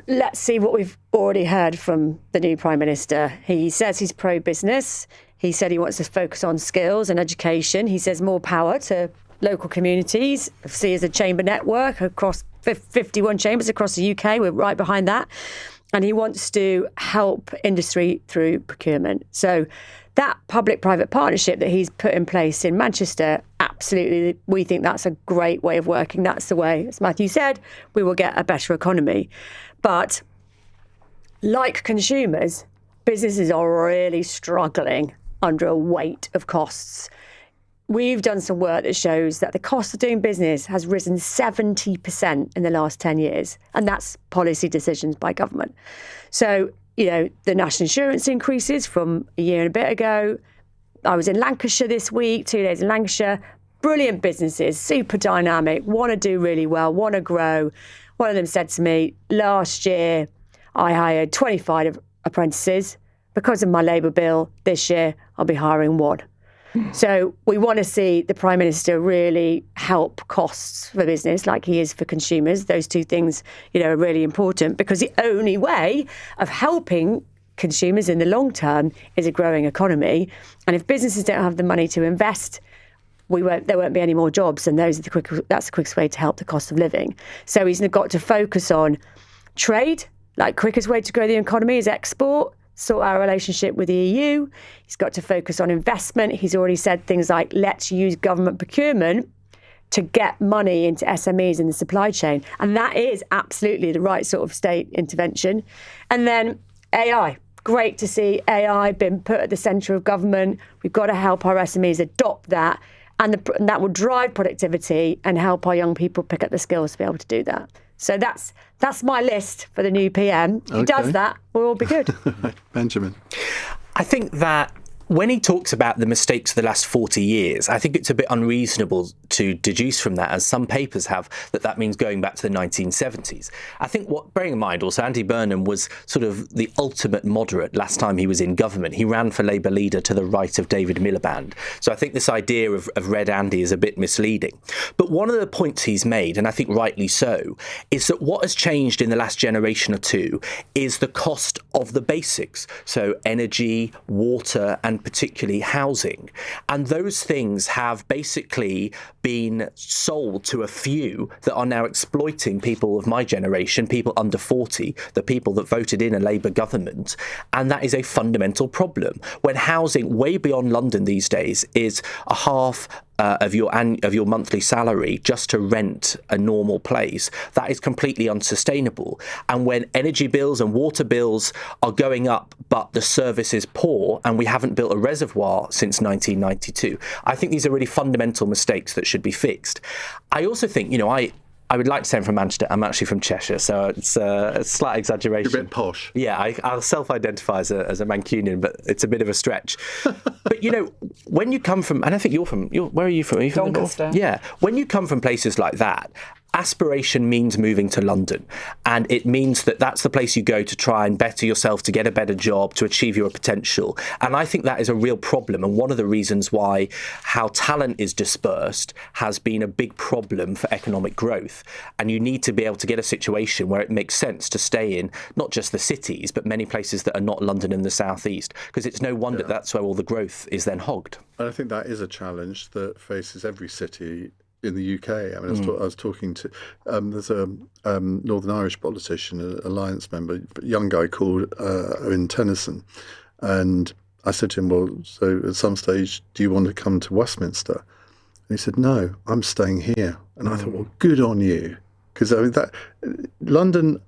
let's see what we've already heard from the new Prime Minister. He says he's pro-business. He said he wants to focus on skills and education. He says more power to local communities. See as a chamber network across 51 chambers across the UK. We're right behind that. And he wants to help industry through procurement. So that public-private partnership that he's put in place in Manchester, absolutely, we think that's a great way of working. That's the way, as Matthew said, we will get a better economy. But like consumers, businesses are really struggling under a weight of costs. We've done some work that shows that the cost of doing business has risen 70% in the last 10 years, and that's policy decisions by government. So, the national insurance increases from a year and a bit ago. I was in Lancashire this week, 2 days in Lancashire. Brilliant businesses, super dynamic, want to do really well, want to grow. One of them said to me, last year I hired 25 apprentices. Because of my Labour bill this year, I'll be hiring one. So we want to see the Prime Minister really help costs for business like he is for consumers. Those two things, are really important, because the only way of helping consumers in the long term is a growing economy. And if businesses don't have the money to invest, there won't be any more jobs, and that's the quickest way to help the cost of living. So he's got to focus on trade, like quickest way to grow the economy is export. Sort our relationship with the EU. He's got to focus on investment. He's already said things like, let's use government procurement to get money into SMEs in the supply chain. And that is absolutely the right sort of state intervention. And then AI. Great to see AI being put at the centre of government. We've got to help our SMEs adopt that. And that will drive productivity and help our young people pick up the skills to be able to do that. So that's my list for the new PM. If he does that, we'll all be good. Benjamin. I think that when he talks about the mistakes of the last 40 years, I think it's a bit unreasonable to deduce from that, as some papers have, that means going back to the 1970s. I think bearing in mind also, Andy Burnham was sort of the ultimate moderate last time he was in government. He ran for Labour leader to the right of David Miliband. So I think this idea of Red Andy is a bit misleading. But one of the points he's made, and I think rightly so, is that what has changed in the last generation or two is the cost of the basics. So energy, water, and particularly housing. And those things have basically been sold to a few that are now exploiting people of my generation, people under 40, the people that voted in a Labour government. And that is a fundamental problem. When housing way beyond London these days is a half of your monthly salary just to rent a normal place, that is completely unsustainable. And when energy bills and water bills are going up, but the service is poor, and we haven't built a reservoir since 1992, I think these are really fundamental mistakes that should be fixed. I also think, I would like to say I'm from Manchester. I'm actually from Cheshire, so it's a slight exaggeration. You're a bit posh. Yeah, I'll self-identify as a Mancunian, but it's a bit of a stretch. But, when you come from, and I think where are you from? Are you from Doncaster. Yeah. When you come from places like that, aspiration means moving to London, and it means that that's the place you go to try and better yourself, to get a better job, to achieve your potential. And I think that is a real problem, and one of the reasons why how talent is dispersed has been a big problem for economic growth. And you need to be able to get a situation where it makes sense to stay in not just the cities, but many places that are not London and the southeast, because it's no wonder that's where all the growth is then hogged. And I think that is a challenge that faces every city in the UK. I mean, I was talking to there's a Northern Irish politician, an Alliance member, a young guy called Owen Tennyson, and I said to him, well, so at some stage, do you want to come to Westminster? And he said, no, I'm staying here. And I thought, well, good on you. Because London,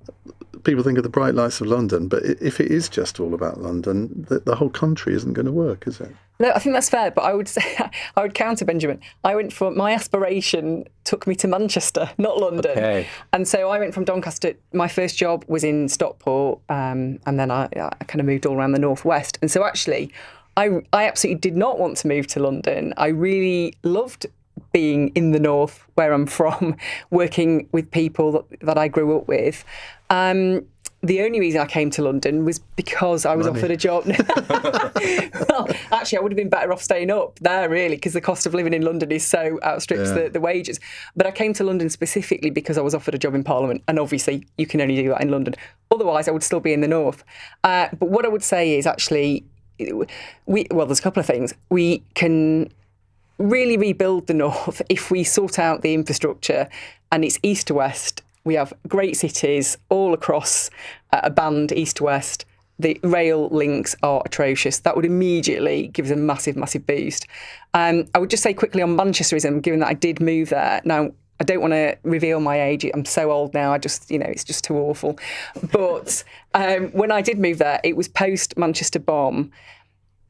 people think of the bright lights of London, but if it is just all about London, the whole country isn't going to work, is it? No, I think that's fair, but I would say, I would counter Benjamin. I went for, my aspiration took me to Manchester, not London. Okay. And so I went from Doncaster, my first job was in Stockport, and then I kind of moved all around the northwest. And so actually, I absolutely did not want to move to London. I really loved being in the north, where I'm from, working with people that I grew up with. The only reason I came to London was because I was offered a job. Well, actually, I would have been better off staying up there, really, because the cost of living in London is so outstrips the wages. But I came to London specifically because I was offered a job in Parliament, and obviously you can only do that in London. Otherwise, I would still be in the north. But what I would say is actually, there's a couple of things. We can really rebuild the north if we sort out the infrastructure, and it's east to west. We have great cities all across a band east to west. The rail links are atrocious. That would immediately give us a massive, massive boost. I would just say quickly on Manchesterism, given that I did move there. Now, I don't want to reveal my age. I'm so old now. It's just too awful. But when I did move there, it was post-Manchester bomb.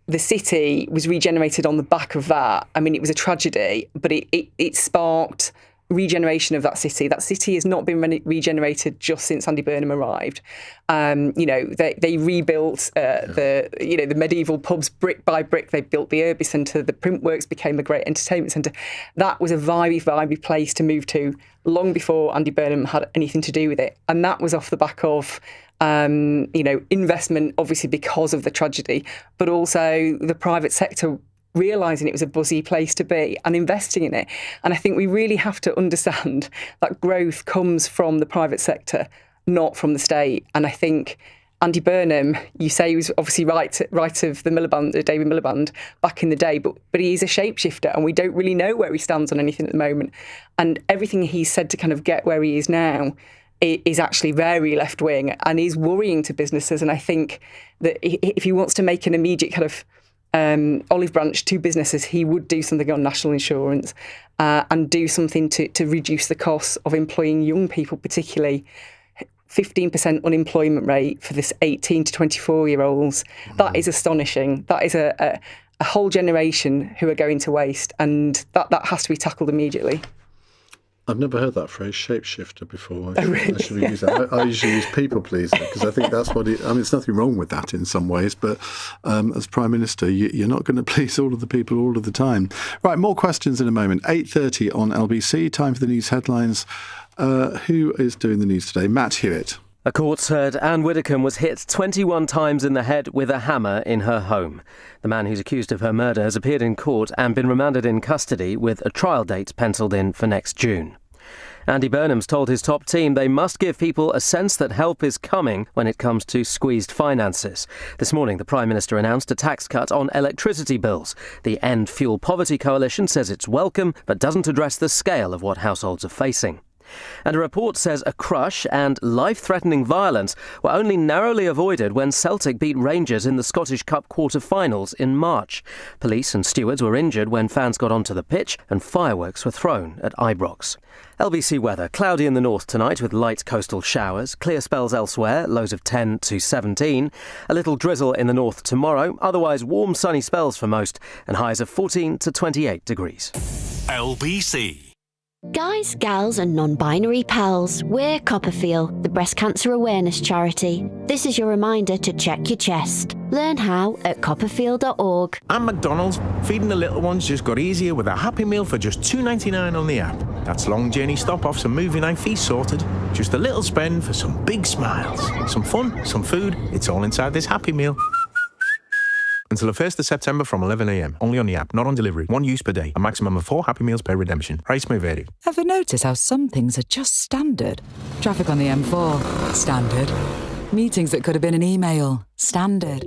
The city was regenerated on the back of that. I mean, it was a tragedy, but it sparked regeneration of that city. That city has not been regenerated just since Andy Burnham arrived. They rebuilt the medieval pubs brick by brick. They built the Irby Centre. The Printworks became a great entertainment centre. That was a vibey place to move to long before Andy Burnham had anything to do with it. And that was off the back of investment, obviously because of the tragedy, but also the private sector realising it was a buzzy place to be and investing in it. And I think we really have to understand that growth comes from the private sector, not from the state. And I think Andy Burnham, you say he was obviously right of the Miliband, David Miliband, back in the day, but he is a shapeshifter, and we don't really know where he stands on anything at the moment. And everything he's said to kind of get where he is now is actually very left-wing and is worrying to businesses. And I think that if he wants to make an immediate kind of olive branch to businesses, he would do something on national insurance and do something to reduce the costs of employing young people, particularly 15% unemployment rate for this 18 to 24-year-olds. That is astonishing. That is a whole generation who are going to waste, and that has to be tackled immediately. I've never heard that phrase, shapeshifter, before. Really? I should use that. I usually use people pleaser, because I think that's what there's nothing wrong with that in some ways, but as Prime Minister, you're not going to please all of the people all of the time. Right, more questions in a moment. 8:30 on LBC, time for the news headlines. Who is doing the news today? Matt Hewitt. A court's heard Anne Widdecombe was hit 21 times in the head with a hammer in her home. The man who's accused of her murder has appeared in court and been remanded in custody with a trial date pencilled in for next June. Andy Burnham's told his top team they must give people a sense that help is coming when it comes to squeezed finances. This morning, the Prime Minister announced a tax cut on electricity bills. The End Fuel Poverty Coalition says it's welcome, but doesn't address the scale of what households are facing. And a report says a crush and life-threatening violence were only narrowly avoided when Celtic beat Rangers in the Scottish Cup quarter-finals in March. Police and stewards were injured when fans got onto the pitch and fireworks were thrown at Ibrox. LBC weather. Cloudy in the north tonight with light coastal showers. Clear spells elsewhere, lows of 10 to 17. A little drizzle in the north tomorrow. Otherwise warm sunny spells for most and highs of 14 to 28 degrees. LBC. Guys, gals and non-binary pals, we're Copperfield, the breast cancer awareness charity. This is your reminder to check your chest. Learn how at copperfield.org. And McDonald's, feeding the little ones just got easier with a Happy Meal for just $2.99 on the app. That's long journey stop-offs and movie night feast sorted. Just a little spend for some big smiles. Some fun, some food, it's all inside this Happy Meal. Until the 1st of September from 11 a.m. Only on the app, not on delivery. 1 use per day. A maximum of 4 Happy Meals per redemption. Price may vary. Ever notice how some things are just standard? Traffic on the M4, standard. Meetings that could have been an email, standard.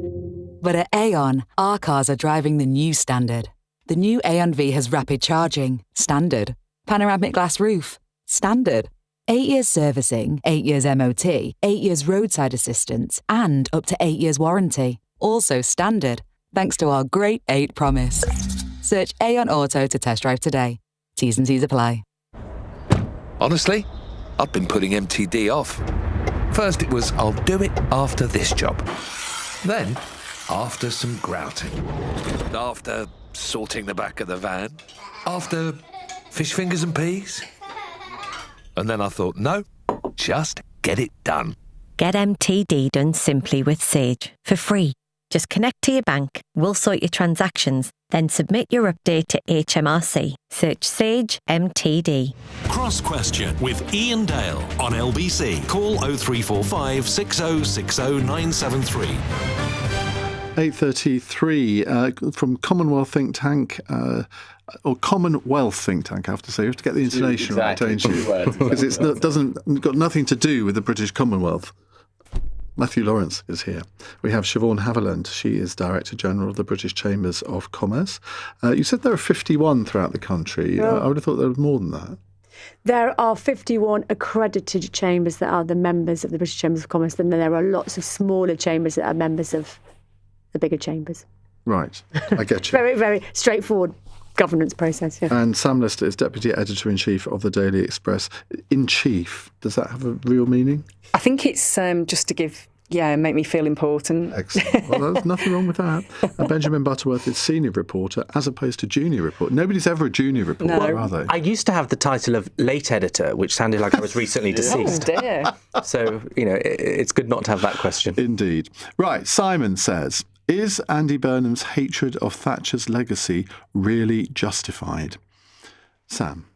But at Aon, our cars are driving the new standard. The new Aon V has rapid charging, standard. Panoramic glass roof, standard. 8 years servicing, 8 years MOT, 8 years roadside assistance, and up to 8 years warranty. Also standard. Thanks to our great 8 promise. Search Aon Auto to test drive today. T's and C's apply. Honestly, I've been putting MTD off. First it was, I'll do it after this job. Then, after some grouting. After sorting the back of the van. After fish fingers and peas. And then I thought, no, just get it done. Get MTD done simply with Sage for free. Just connect to your bank, we'll sort your transactions, then submit your update to HMRC. Search Sage MTD. Cross Question with Iain Dale on LBC. Call 0345 6060 973. 8:33 from Commonwealth think tank, or Commonwealth think tank, I have to say. You have to get the intonation right, don't you? Because it's got nothing to do with the British Commonwealth. Matthew Lawrence is here. We have Siobhan Haviland. She is Director General of the British Chambers of Commerce. You said there are 51 throughout the country. Yeah. I would have thought there was more than that. There are 51 accredited chambers that are the members of the British Chambers of Commerce, and then there are lots of smaller chambers that are members of the bigger chambers. Right, I get you. Very, very straightforward governance process, yeah. And Sam Lister is Deputy Editor-in-Chief of the Daily Express. In chief, does that have a real meaning? I think it's just to give, make me feel important. Excellent. Well, there's nothing wrong with that. And Benjamin Butterworth is Senior Reporter as opposed to Junior Reporter. Nobody's ever a Junior Reporter, are they? I used to have the title of Late Editor, which sounded like I was recently deceased. Oh, dear. So, it's good not to have that question. Indeed. Right, Simon says, is Andy Burnham's hatred of Thatcher's legacy really justified? Sam?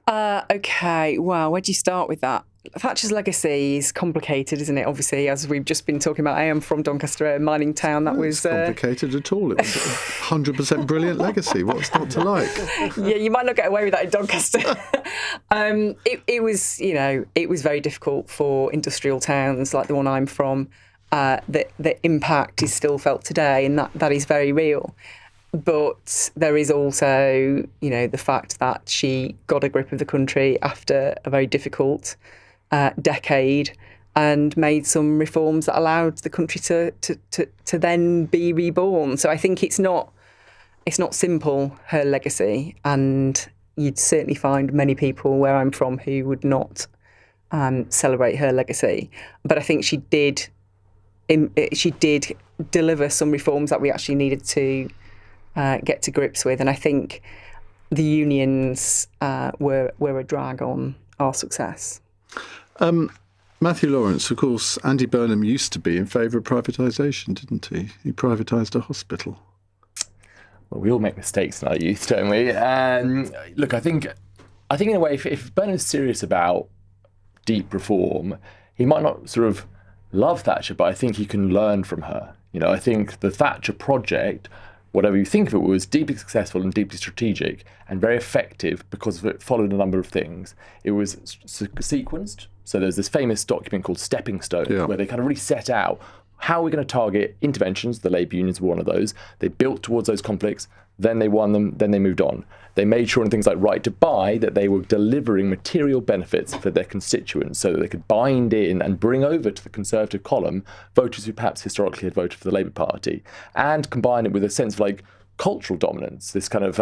Okay, well, where do you start with that? Thatcher's legacy is complicated, isn't it? Obviously, as we've just been talking about, I am from Doncaster, a mining town. That was complicated at all. It was a 100% brilliant legacy. What's not to like? Yeah, you might not get away with that in Doncaster. It was very difficult for industrial towns like the one I'm from. The impact is still felt today, and that is very real. But there is also, the fact that she got a grip of the country after a very difficult decade and made some reforms that allowed the country to then be reborn. So I think it's not simple, her legacy, and you'd certainly find many people where I'm from who would not celebrate her legacy. But I think she did deliver some reforms that we actually needed to get to grips with, and I think the unions were a drag on our success. Matthew Lawrence, of course, Andy Burnham used to be in favour of privatisation, didn't he? He privatised a hospital. Well, we all make mistakes in our youth, don't we? Look, I think in a way, if Burnham's serious about deep reform, he might not sort of love Thatcher, but I think he can learn from her. I think the Thatcher project, whatever you think of it, was deeply successful and deeply strategic and very effective because it followed a number of things. It was sequenced. So there's this famous document called Stepping Stones, where they kind of really set out how we're going to target interventions. The labour unions were one of those. They built towards those conflicts, then they won them, then they moved on. They made sure in things like right to buy that they were delivering material benefits for their constituents so that they could bind in and bring over to the Conservative column voters who perhaps historically had voted for the Labour Party, and combine it with a sense of cultural dominance, this kind of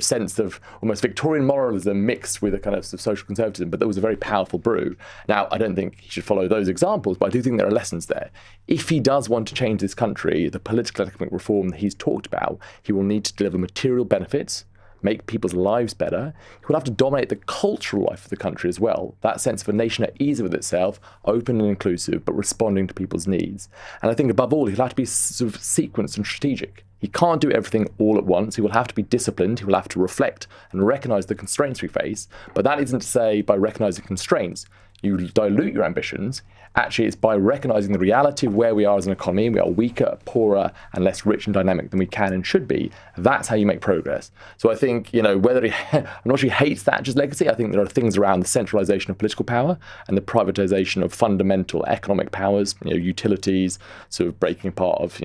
sense of almost Victorian moralism mixed with a kind of social conservatism, but that was a very powerful brew. Now, I don't think he should follow those examples, but I do think there are lessons there. If he does want to change this country, the political and economic reform that he's talked about, he will need to deliver material benefits, make people's lives better. He will have to dominate the cultural life of the country as well. That sense of a nation at ease with itself, open and inclusive, but responding to people's needs. And I think above all, he'll have to be sort of sequenced and strategic. He can't do everything all at once. He will have to be disciplined. He will have to reflect and recognise the constraints we face. But that isn't to say by recognising constraints, you dilute your ambitions. Actually, it's by recognising the reality of where we are as an economy. We are weaker, poorer, and less rich and dynamic than we can and should be. That's how you make progress. So I think, whether I'm not sure he hates Thatcher's legacy. I think there are things around the centralisation of political power and the privatisation of fundamental economic powers, utilities, sort of breaking apart of,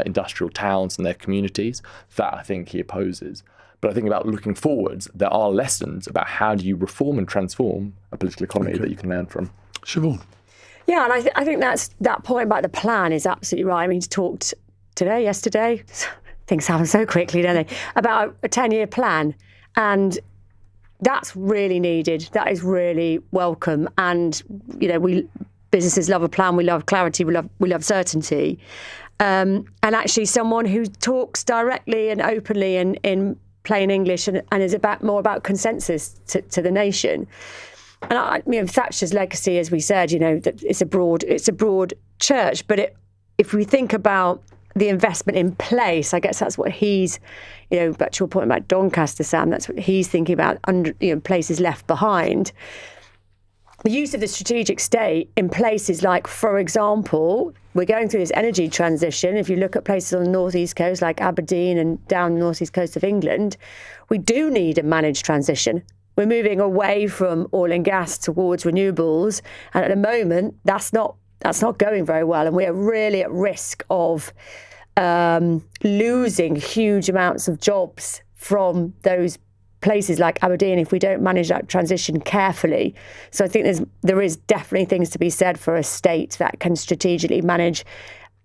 industrial towns and their communities, that I think he opposes. But I think about looking forwards, there are lessons about how do you reform and transform a political economy that you can learn from. Siobhan. Yeah, and I think that point about the plan is absolutely right. I mean, he's talked yesterday, things happen so quickly, don't they, about a 10-year plan. And that's really needed. That is really welcome. And, businesses love a plan. We love clarity. We love certainty. And actually someone who talks directly and openly and in plain English and is more about consensus to the nation. And Thatcher's legacy, as we said, that it's a broad church. But if we think about the investment in place, I guess that's what he's, back to your point about Doncaster, Sam, that's what he's thinking about, places left behind. The use of the strategic state in places like, for example, we're going through this energy transition. If you look at places on the northeast coast like Aberdeen and down the northeast coast of England, we do need a managed transition. We're moving away from oil and gas towards renewables. And at the moment, that's not going very well. And we are really at risk of losing huge amounts of jobs from those places like Aberdeen if we don't manage that transition carefully. So I think there is definitely things to be said for a state that can strategically manage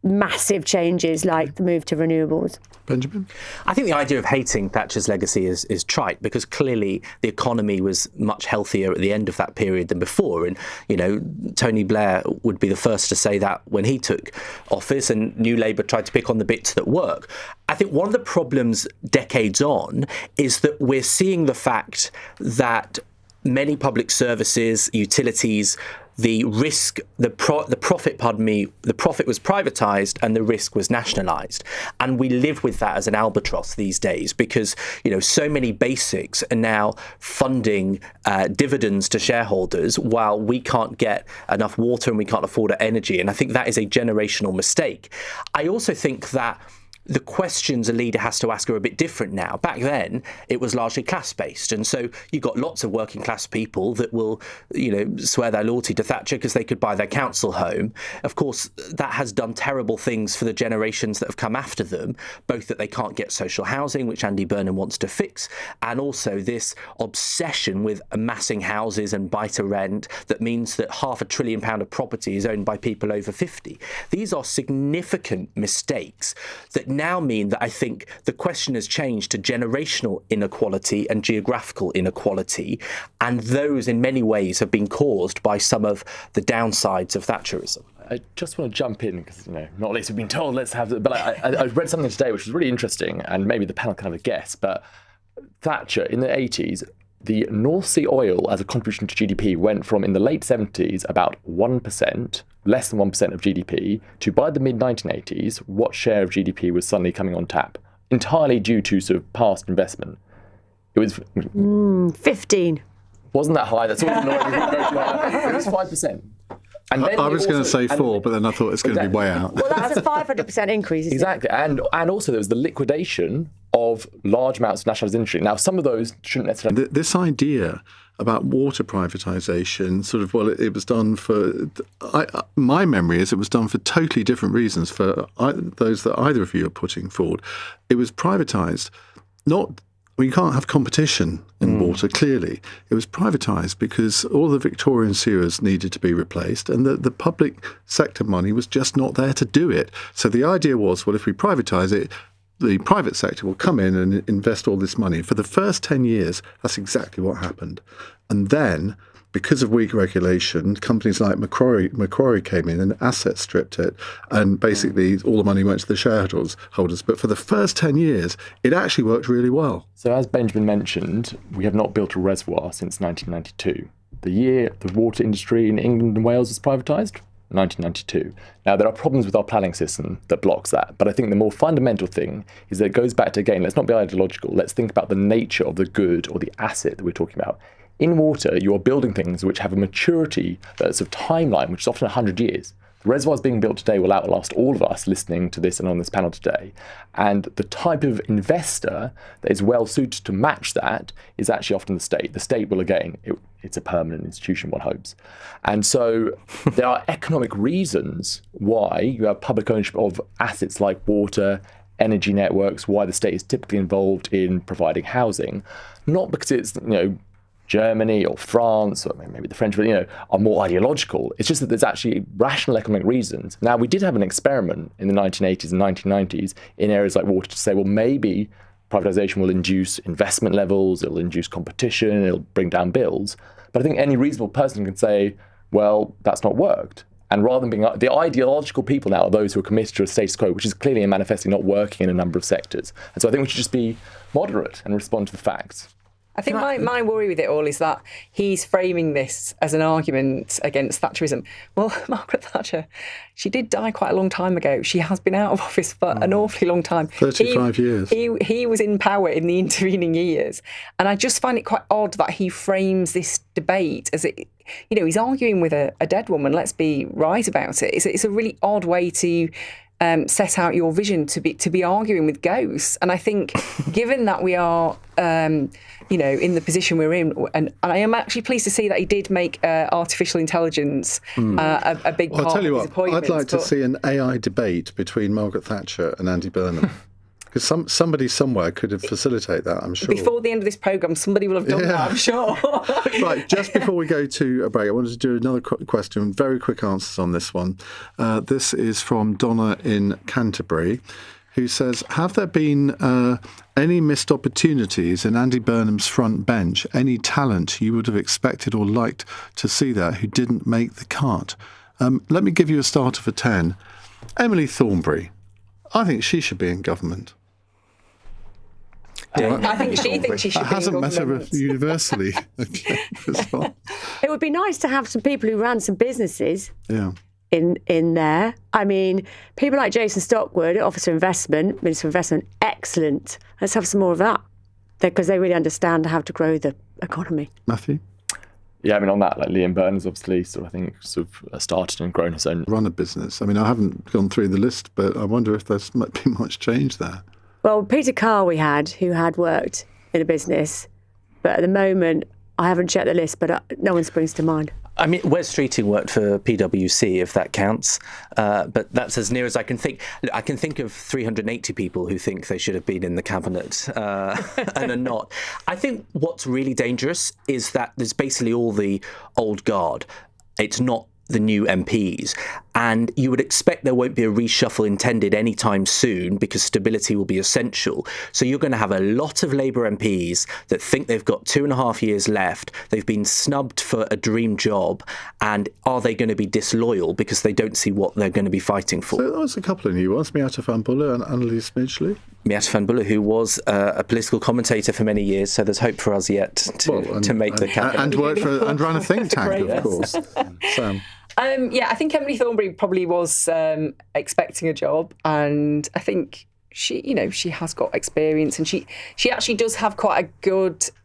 massive changes like the move to renewables. Benjamin? I think the idea of hating Thatcher's legacy is trite, because clearly the economy was much healthier at the end of that period than before. And, Tony Blair would be the first to say that when he took office, and New Labour tried to pick on the bits that work. I think one of the problems decades on is that we're seeing the fact that many public services, utilities, the profit was privatised and the risk was nationalised. And we live with that as an albatross these days because, so many basics are now funding dividends to shareholders while we can't get enough water and we can't afford energy. And I think that is a generational mistake. I also think that the questions a leader has to ask are a bit different now. Back then, it was largely class-based. And so you got lots of working class people that will, swear their loyalty to Thatcher because they could buy their council home. Of course, that has done terrible things for the generations that have come after them, both that they can't get social housing, which Andy Burnham wants to fix, and also this obsession with amassing houses and buy-to-rent that means that £500 billion of property is owned by people over 50. These are significant mistakes that now mean that I think the question has changed to generational inequality and geographical inequality, and those in many ways have been caused by some of the downsides of Thatcherism. I just want to jump in because, not least we've been told let's have it, but I read something today which was really interesting, and maybe the panel can have a guess, but Thatcher in the 80s, the North Sea oil as a contribution to GDP went from, in the late 70s, about 1%, less than 1% of GDP, to by the mid-1980s, what share of GDP was suddenly coming on tap, entirely due to sort of past investment. It was 15. Wasn't that high? That's always annoying. It was 5%. And I was going to say 4, but then I thought it's going to be way out. Well, that's a 500% increase. Exactly. And also there was the liquidation of large amounts of nationalised industry. Now, some of those shouldn't necessarily... This idea about water privatisation, it was done for... my memory is it was done for totally different reasons for those that either of you are putting forward. It was privatised, not... We can't have competition in water, clearly. It was privatised because all the Victorian sewers needed to be replaced and the public sector money was just not there to do it. So the idea was, well, if we privatise it, the private sector will come in and invest all this money. For the first 10 years, that's exactly what happened. And then, because of weak regulation, companies like Macquarie came in and asset stripped it, and basically all the money went to the shareholders. But for the first 10 years, it actually worked really well. So as Benjamin mentioned, we have not built a reservoir since 1992. The year the water industry in England and Wales was privatised, 1992. Now, there are problems with our planning system that blocks that, but I think the more fundamental thing is that it goes back to, again, let's not be ideological, let's think about the nature of the good or the asset that we're talking about. In water, you are building things which have a maturity sort of timeline, which is often 100 years. The reservoirs being built today will outlast all of us listening to this and on this panel today. And the type of investor that is well suited to match that is actually often the state. The state will, again, it's a permanent institution, one hopes. And so there are economic reasons why you have public ownership of assets like water, energy networks, why the state is typically involved in providing housing, not because it's, Germany or France or maybe the French, are more ideological. It's just that there's actually rational economic reasons. Now, we did have an experiment in the 1980s and 1990s in areas like water to say, well, maybe privatisation will induce investment levels, it'll induce competition, it'll bring down bills. But I think any reasonable person can say, well, that's not worked. And rather than being the ideological people now are those who are committed to a status quo, which is clearly and manifestly not working in a number of sectors. And so I think we should just be moderate and respond to the facts. I think my worry with it all is that he's framing this as an argument against Thatcherism. Well, Margaret Thatcher, she did die quite a long time ago. She has been out of office for an awfully long time. 35 years. He was in power in the intervening years. And I just find it quite odd that he frames this debate as it, he's arguing with a dead woman. Let's be right about it. It's a really odd way to set out your vision, to be arguing with ghosts. And I think given that we are in the position we're in, and I am actually pleased to see that he did make artificial intelligence a big part I'll tell you of his what, appointments. I'd like to see an AI debate between Margaret Thatcher and Andy Burnham. Because somebody somewhere could have facilitated that, I'm sure. Before the end of this programme, somebody will have done that, I'm sure. Right, just before we go to a break, I wanted to do another question, very quick answers on this one. This is from Donna in Canterbury, who says, have there been any missed opportunities in Andy Burnham's front bench, any talent you would have expected or liked to see there who didn't make the cut? Let me give you a starter for 10. Emily Thornberry. I think she should be in government. I think she thinks she should be in hasn't met her government. universally. As well. It would be nice to have some people who ran some businesses Yeah. in there. I mean, people like Jason Stockwood, Officer of Investment, Minister of Investment, excellent. Let's have some more of that because they really understand how to grow the economy. Matthew? Yeah, I mean, on that, like Liam Byrne's obviously started and grown his own. Run a business. I mean, I haven't gone through the list, but I wonder if there's might be much change there. Well, Peter Carr we had, who had worked in a business, but at the moment, I haven't checked the list, but no one springs to mind. I mean, Wes Streeting worked for PwC, if that counts, but that's as near as I can think. Look, I can think of 380 people who think they should have been in the cabinet and are not. I think what's really dangerous is that there's basically all the old guard. It's not the new MPs. And you would expect there won't be a reshuffle intended anytime soon because stability will be essential. So you're going to have a lot of Labour MPs that think they've got 2.5 years left. They've been snubbed for a dream job. And are they going to be disloyal because they don't see what they're going to be fighting for? So there was a couple of new ones, Miata Van Buller and Annelies Midgley. Miata Van Buller, who was a political commentator for many years, so there's hope for us yet to make the cabinet. And worked for and ran a think tank, of course. Sam. I think Emily Thornberry probably was expecting a job, and I think she has got experience, and she actually does have quite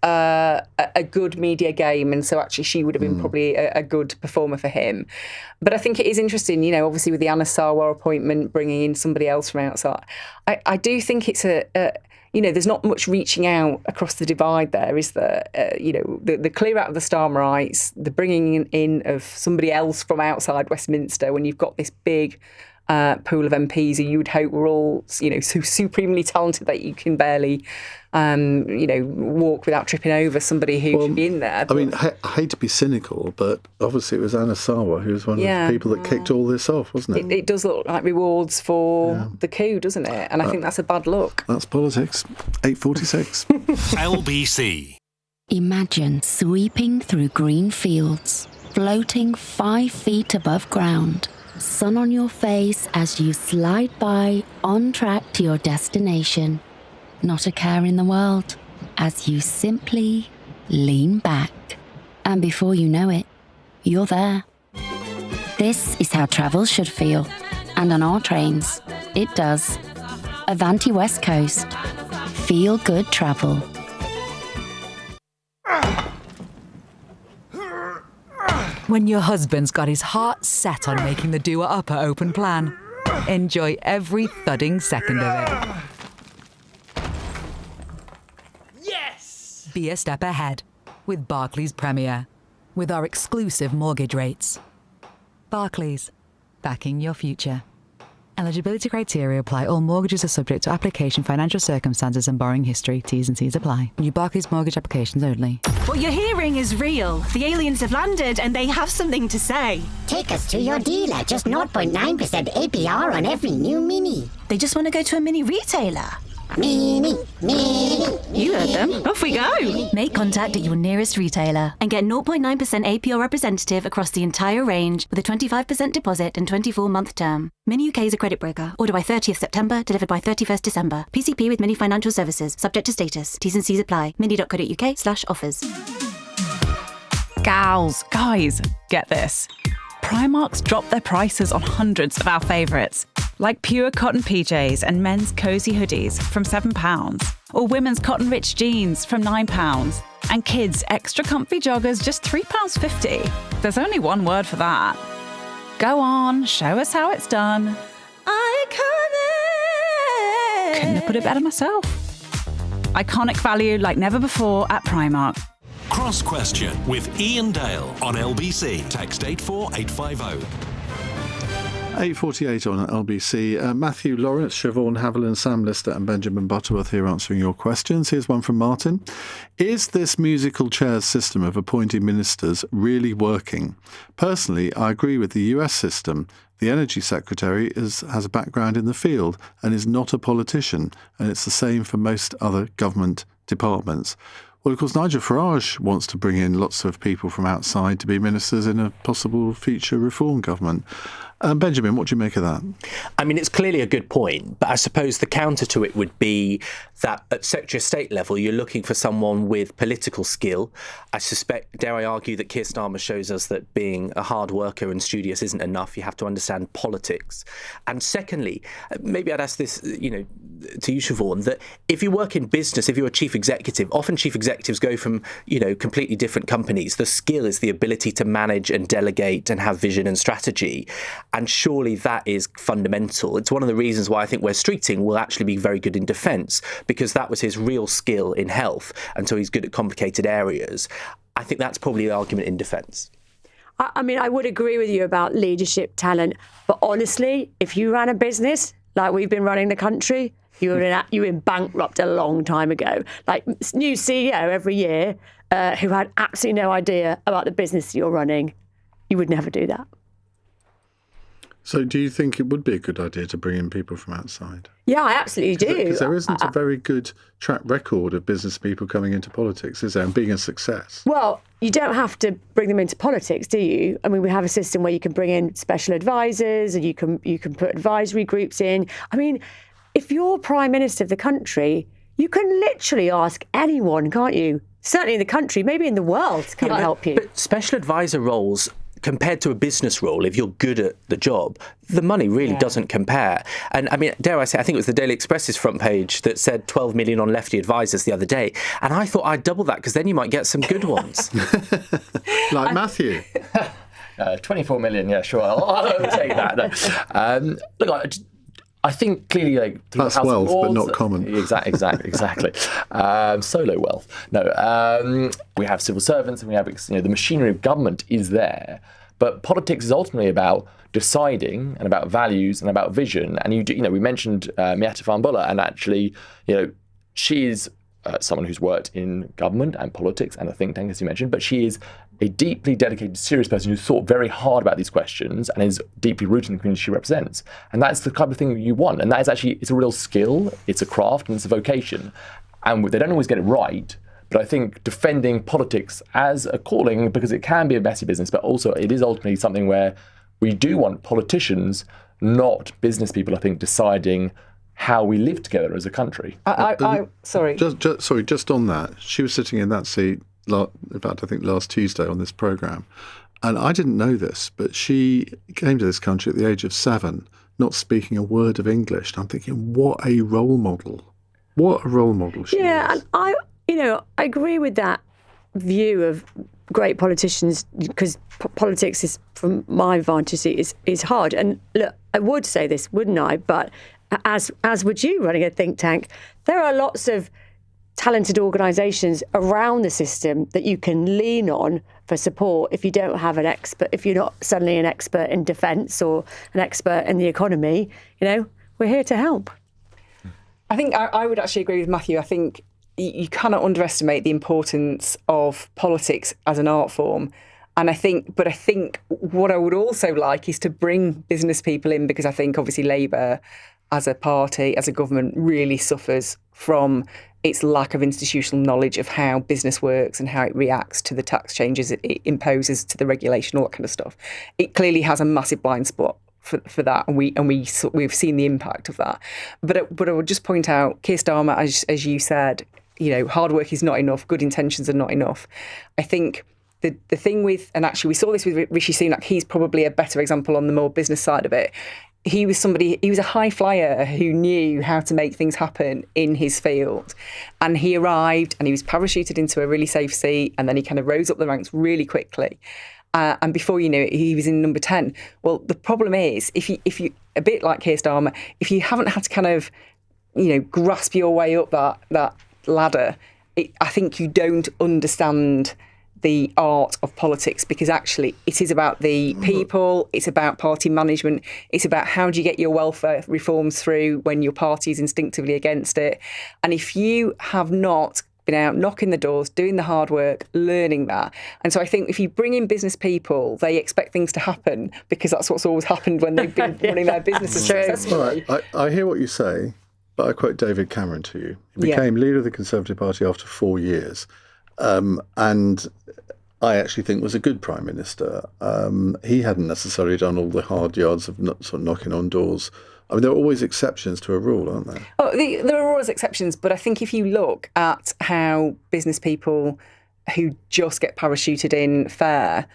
a good media game, and so actually she would have been probably a good performer for him. But I think it is interesting, obviously with the Anna Sarwar appointment, bringing in somebody else from outside. I do think it's there's not much reaching out across the divide there, is there? The clear out of the Starmerites, the bringing in of somebody else from outside Westminster when you've got this big pool of MPs who you would hope were all, so supremely talented that you can barely, walk without tripping over somebody who should be in there. But, I mean, I hate to be cynical, but obviously it was Anna Sarwar who was one of the people that kicked all this off, wasn't it? It does look like rewards for the coup, doesn't it? And I think that's a bad look. That's politics. 8:46. LBC. Imagine sweeping through green fields, floating 5 feet above ground, sun on your face as you slide by on track to your destination. Not a care in the world as you simply lean back. And before you know it, you're there. This is how travel should feel. And on our trains, it does. Avanti West Coast. Feel good travel. When your husband's got his heart set on making the doer upper open plan, enjoy every thudding second of it. Yes! Be a step ahead with Barclays Premier, with our exclusive mortgage rates. Barclays, backing your future. Eligibility criteria apply. All mortgages are subject to application, financial circumstances and borrowing history. T's and C's apply. New Barclays mortgage applications only. What you're hearing is real. The aliens have landed and they have something to say. Take us to your dealer. Just 0.9% APR on every new Mini. They just want to go to a Mini retailer. You heard them. Off we go. Make contact at your nearest retailer and get 0.9% APR representative across the entire range with a 25% deposit and 24-month term. Mini UK is a credit broker. Order by 30th September, delivered by 31st December. PCP with Mini Financial Services. Subject to status. T's and C's apply. mini.co.uk/offers. Gals, guys, get this. Primark's dropped their prices on hundreds of our favourites, like pure cotton PJs and men's cosy hoodies from £7, or women's cotton rich jeans from £9, and kids' extra comfy joggers just £3.50. There's only one word for that. Go on, show us how it's done. Iconic! Couldn't have put it better myself. Iconic value like never before at Primark. Cross Question with Iain Dale on LBC. Text 84850. 8:48 on LBC. Matthew Lawrence, Siobhan Haviland, Sam Lister and Benjamin Butterworth here answering your questions. Here's one from Martin. Is this musical chairs system of appointing ministers really working? Personally, I agree with the US system. The Energy Secretary has a background in the field and is not a politician, and it's the same for most other government departments. Well, of course, Nigel Farage wants to bring in lots of people from outside to be ministers in a possible future reform government. Benjamin, what do you make of that? I mean, it's clearly a good point, but I suppose the counter to it would be that at Secretary of State level, you're looking for someone with political skill. I suspect, dare I argue, that Keir Starmer shows us that being a hard worker and studious isn't enough. You have to understand politics. And secondly, maybe I'd ask this, to you, Siobhan, that if you work in business, if you're a chief executive, often chief executives go from, completely different companies. The skill is the ability to manage and delegate and have vision and strategy. And surely that is fundamental. It's one of the reasons why I think Wes Streeting will actually be very good in defence, because that was his real skill in health. And so he's good at complicated areas. I think that's probably the argument in defence. I mean, I would agree with you about leadership talent. But honestly, if you ran a business like we've been running the country, you were in bankrupt a long time ago. Like, new CEO every year who had absolutely no idea about the business you're running, you would never do that. So do you think it would be a good idea to bring in people from outside? Yeah, I absolutely do. Because there isn't a very good track record of business people coming into politics, is there, and being a success? Well, you don't have to bring them into politics, do you? I mean, we have a system where you can bring in special advisors and you can put advisory groups in. I mean, if you're Prime Minister of the country, you can literally ask anyone, can't you? Certainly in the country, maybe in the world, to come and help you. But special advisor roles, compared to a business role, if you're good at the job, the money really doesn't compare. And I mean, dare I say, I think it was the Daily Express's front page that said 12 million on lefty advisors the other day. And I thought I'd double that, because then you might get some good ones. Like Matthew. 24 million, yeah, sure. I'll take that. No. Look, I think clearly, that's wealth, but not common. Exactly. Solo wealth. No, we have civil servants, and we have the machinery of government is there, but politics is ultimately about deciding and about values and about vision. And we mentioned Miatta Fawn Buller, and actually, she is someone who's worked in government and politics and a think tank, as you mentioned, but she is a deeply dedicated, serious person who's thought very hard about these questions and is deeply rooted in the community she represents. And that's the kind of thing you want. And that is actually, it's a real skill, it's a craft, and it's a vocation. And they don't always get it right, but I think defending politics as a calling, because it can be a messy business, but also it is ultimately something where we do want politicians, not business people, I think, deciding how we live together as a country. Sorry. Just on that, she was sitting in that seat, in fact, I think last Tuesday on this programme, and I didn't know this, but she came to this country at the age of 7, not speaking a word of English. And I'm thinking, what a role model. What a role model she is. And I agree with that view of great politicians, because politics is, from my vantage seat, is hard. And look, I would say this, wouldn't I? But as would you, running a think tank, there are lots of talented organisations around the system that you can lean on for support if you don't have an expert, if you're not suddenly an expert in defence or an expert in the economy. We're here to help. I think I would actually agree with Matthew. I think you cannot underestimate the importance of politics as an art form. And I think what I would also like is to bring business people in, because I think obviously Labour as a party, as a government, really suffers from its lack of institutional knowledge of how business works and how it reacts to the tax changes it imposes, to the regulation, all that kind of stuff. It clearly has a massive blind spot for that, and we've seen the impact of that. But I would just point out, Keir Starmer, as you said, hard work is not enough, good intentions are not enough. I think the thing with, and actually we saw this with Rishi Sunak, he's probably a better example on the more business side of it. He was a high flyer who knew how to make things happen in his field. And he arrived and he was parachuted into a really safe seat, and then he kind of rose up the ranks really quickly. And before you knew it, he was in number 10. Well, the problem is, if you a bit like Keir Starmer, if you haven't had to kind of, grasp your way up that ladder, I think you don't understand the art of politics, because actually it is about the people, it's about party management, it's about how do you get your welfare reforms through when your party is instinctively against it. And if you have not been out knocking the doors, doing the hard work, learning that. And so I think if you bring in business people, they expect things to happen, because that's what's always happened when they've been running their businesses successfully. Right. I hear what you say, but I quote David Cameron to you. He became leader of the Conservative Party after 4 years. And I actually think was a good Prime Minister. He hadn't necessarily done all the hard yards of sort of knocking on doors. I mean, there are always exceptions to a rule, aren't there? Oh, there are always exceptions, but I think if you look at how business people who just get parachuted in fare,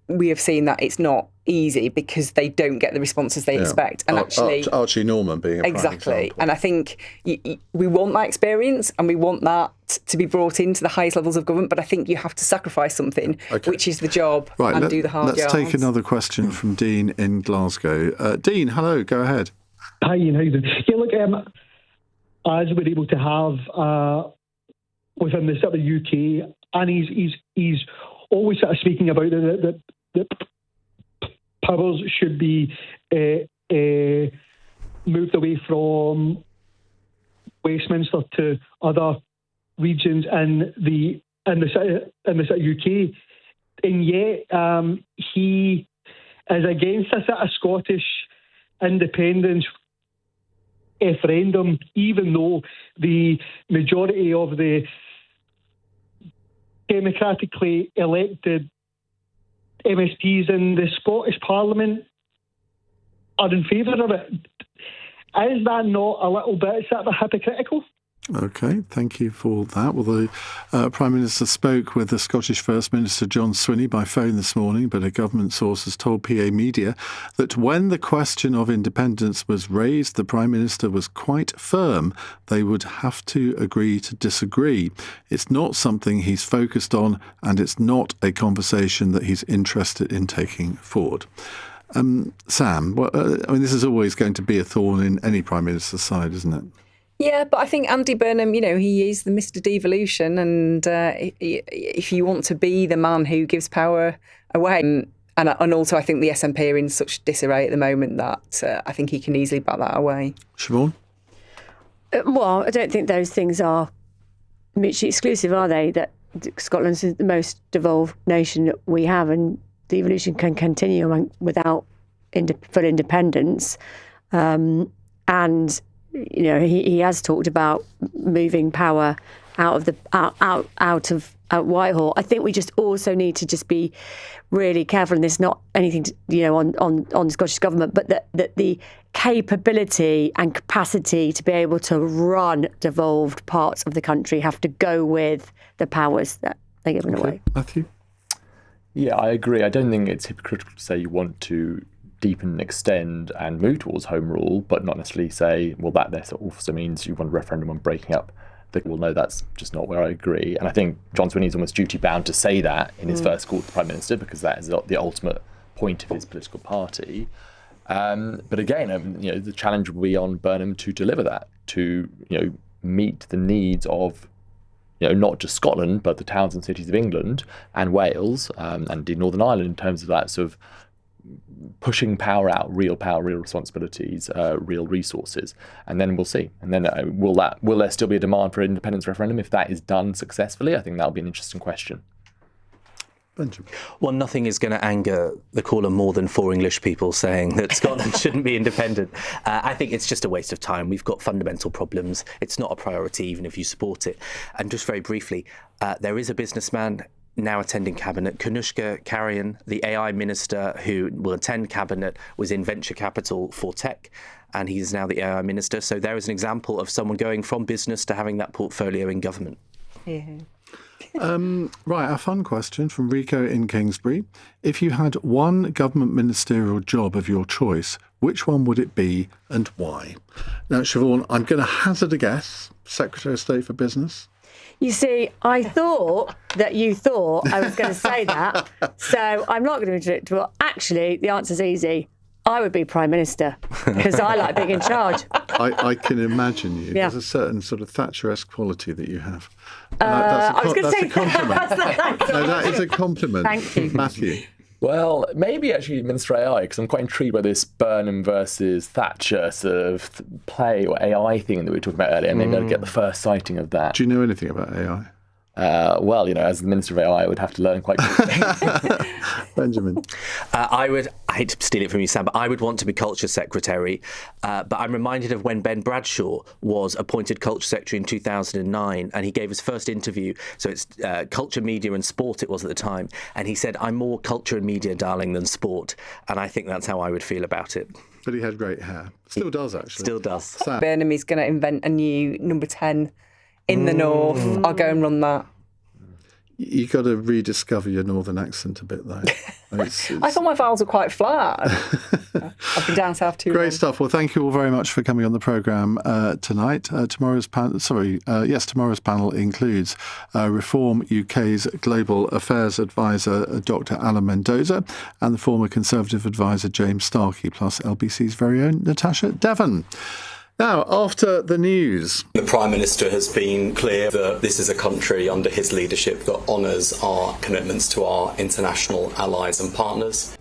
we have seen that it's not easy, because they don't get the responses they expect. And actually, Archie Norman being a prime example. And I think we want that experience, and we want that to be brought into the highest levels of government. But I think you have to sacrifice something, which is the job, and do the hard yards. Let's take another question from Dean in Glasgow. Dean, hello, go ahead. Hi, Ian, how you doing? Yeah, look, as we're able to have within the sort of UK, and he's always sort of speaking about the powers should be moved away from Westminster to other regions in the UK, and yet he is against a sort of Scottish independence referendum, even though the majority of the democratically elected MSPs in the Scottish Parliament are in favour of it. Is that not a little bit sort of hypocritical? OK, thank you for that. Well, the Prime Minister spoke with the Scottish First Minister John Swinney by phone this morning, but a government source has told PA Media that when the question of independence was raised, the Prime Minister was quite firm they would have to agree to disagree. It's not something he's focused on, and it's not a conversation that he's interested in taking forward. Sam, this is always going to be a thorn in any Prime Minister's side, isn't it? Yeah, but I think Andy Burnham, he is the Mr. Devolution, and if you want to be the man who gives power away, and also I think the SNP are in such disarray at the moment that I think he can easily bat that away. Siobhan? Well, I don't think those things are mutually exclusive, are they? That Scotland's the most devolved nation that we have, and devolution can continue without full independence, and he has talked about moving power out of Whitehall. I think we just also need to just be really careful, and there's not anything on the Scottish Government, but that the capability and capacity to be able to run devolved parts of the country have to go with the powers that they're given away. Matthew? Yeah, I agree. I don't think it's hypocritical to say you want to deepen, extend and move towards home rule, but not necessarily say, well, that also means you want a referendum on breaking up. Well, no, that's just not where I agree. And I think John Swinney is almost duty bound to say that in his first call to the Prime Minister, because that is the ultimate point of his political party. But again, the challenge will be on Burnham to deliver that, to meet the needs of not just Scotland, but the towns and cities of England and Wales and indeed Northern Ireland, in terms of that sort of pushing power out, real responsibilities, real resources, and then we'll see. And then will there still be a demand for an independence referendum if that is done successfully? I think that'll be an interesting question. Benjamin. Well, nothing is going to anger the caller more than 4 English people saying that Scotland shouldn't be independent. I think it's just a waste of time. We've got fundamental problems. It's not a priority, even if you support it. And just very briefly, there is a businessman now attending Cabinet. Kanushka Karian, the AI minister who will attend Cabinet, was in venture capital for tech, and he's now the AI minister. So there is an example of someone going from business to having that portfolio in government. Yeah. Right, a fun question from Rico in Kingsbury. If you had one government ministerial job of your choice, which one would it be and why? Now, Siobhan, I'm going to hazard a guess. Secretary of State for Business? You see, I thought that you thought I was going to say that, so I'm not going to interrupt. Well, actually, the answer's easy. I would be Prime Minister, because I like being in charge. I can imagine you. Yeah. There's a certain sort of Thatcher-esque quality that you have. I was going to say a compliment. No, that is a compliment. Thank you. Matthew. Well, maybe actually Minister AI, because I'm quite intrigued by this Burnham versus Thatcher sort of play or AI thing that we were talking about earlier. Maybe I'd get the first sighting of that. Do you know anything about AI? Well, as the Minister of AI, I would have to learn quite quickly. Benjamin. I hate to steal it from you, Sam, but I would want to be Culture Secretary. But I'm reminded of when Ben Bradshaw was appointed Culture Secretary in 2009, and he gave his first interview. So it's Culture, Media and Sport it was at the time. And he said, I'm more culture and media, darling, than sport. And I think that's how I would feel about it. But he had great hair. Still does, actually. Still does. Sam. Burnham is going to invent a new number 10 in the north. I'll go and run that. You got to rediscover your northern accent a bit, though. I thought my vowels were quite flat. I've been down south too long. Great stuff. Well, thank you all very much for coming on the programme tonight. Tomorrow's panel includes Reform UK's Global Affairs Advisor, Dr. Alan Mendoza, and the former Conservative advisor, James Starkey, plus LBC's very own Natasha Devon. Now, after the news. The Prime Minister has been clear that this is a country under his leadership that honours our commitments to our international allies and partners.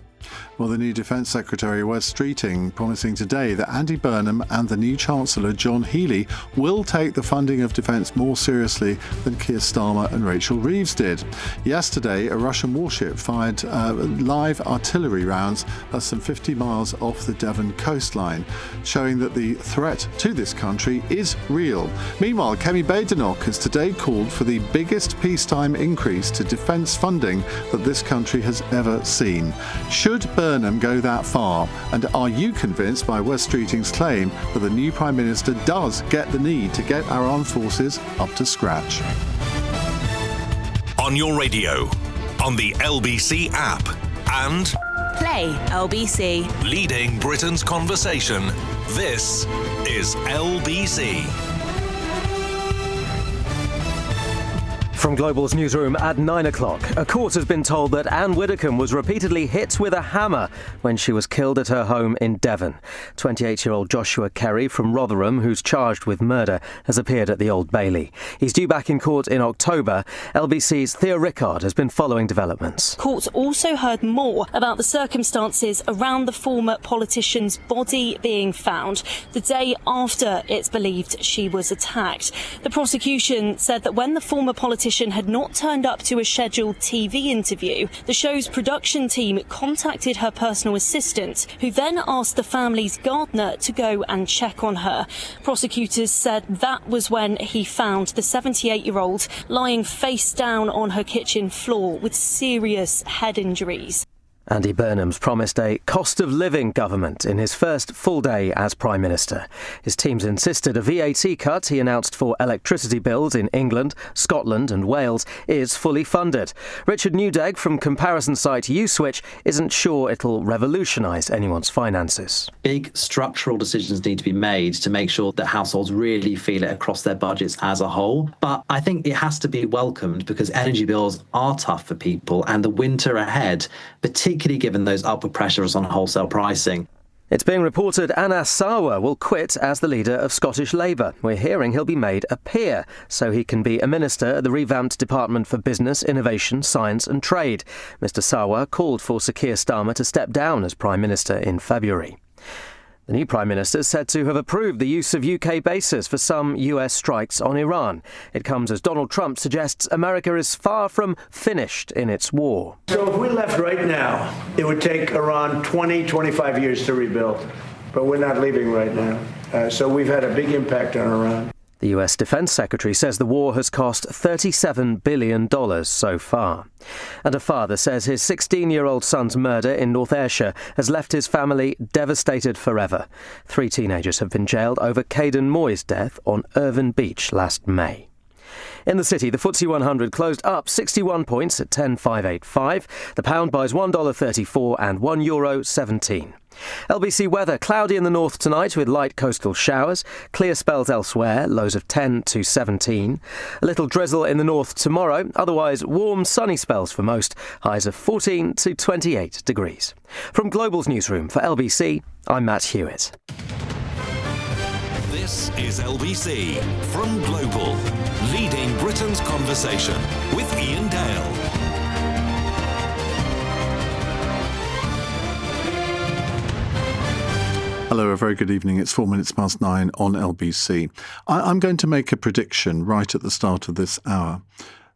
Well, the new Defence Secretary, Wes Streeting, promising today that Andy Burnham and the new Chancellor, John Healey, will take the funding of defence more seriously than Keir Starmer and Rachel Reeves did. Yesterday, a Russian warship fired live artillery rounds less than 50 miles off the Devon coastline, showing that the threat to this country is real. Meanwhile, Kemi Badenoch has today called for the biggest peacetime increase to defence funding that this country has ever seen. Should Burnham go that far? And are you convinced by Wes Streeting's claim that the new Prime Minister does get the need to get our armed forces up to scratch? On your radio, on the LBC app, and Play LBC. leading Britain's conversation, this is LBC. From Global's newsroom at 9 o'clock, a court has been told that Anne Widdecombe was repeatedly hit with a hammer when she was killed at her home in Devon. 28-year-old Joshua Kerry from Rotherham, who's charged with murder, has appeared at the Old Bailey. He's due back in court in October. LBC's Thea Rickard has been following developments. Courts also heard more about the circumstances around the former politician's body being found the day after it's believed she was attacked. The prosecution said that when the former politician had not turned up to a scheduled TV interview, the show's production team contacted her personal assistant, who then asked the family's gardener to go and check on her. Prosecutors said that was when he found the 78-year-old lying face down on her kitchen floor with serious head injuries. Andy Burnham's promised a cost-of-living government in his first full day as Prime Minister. His team's insisted a VAT cut he announced for electricity bills in England, Scotland and Wales is fully funded. Richard Newdegg from comparison site Uswitch isn't sure it'll revolutionise anyone's finances. Big structural decisions need to be made to make sure that households really feel it across their budgets as a whole. But I think it has to be welcomed because energy bills are tough for people, and the winter ahead, particularly given those upward pressures on wholesale pricing. It's being reported Anas Sarwar will quit as the leader of Scottish Labour. We're hearing he'll be made a peer, so he can be a minister at the revamped Department for Business, Innovation, Science and Trade. Mr Sarwar called for Sir Keir Starmer to step down as Prime Minister in February. The new Prime Minister is said to have approved the use of UK bases for some US strikes on Iran. It comes as Donald Trump suggests America is far from finished in its war. So if we left right now, it would take Iran 20-25 years to rebuild. But we're not leaving right now. So we've had a big impact on Iran. The US Defense Secretary says the war has cost $37 billion so far. And a father says his 16-year-old son's murder in North Ayrshire has left his family devastated forever. 3 teenagers have been jailed over Caden Moy's death on Irvine Beach last May. In the city, the FTSE 100 closed up 61 points at 10,585. The pound buys $1.34 and €1.17. LBC weather, cloudy in the north tonight with light coastal showers, clear spells elsewhere, lows of 10 to 17. A little drizzle in the north tomorrow, otherwise warm sunny spells for most, highs of 14 to 28 degrees. From Global's newsroom for LBC, I'm Matt Hewitt. This is LBC from Global, leading Britain's conversation with Iain Dale. Hello, a very good evening. It's 9 on LBC. I'm going to make a prediction right at the start of this hour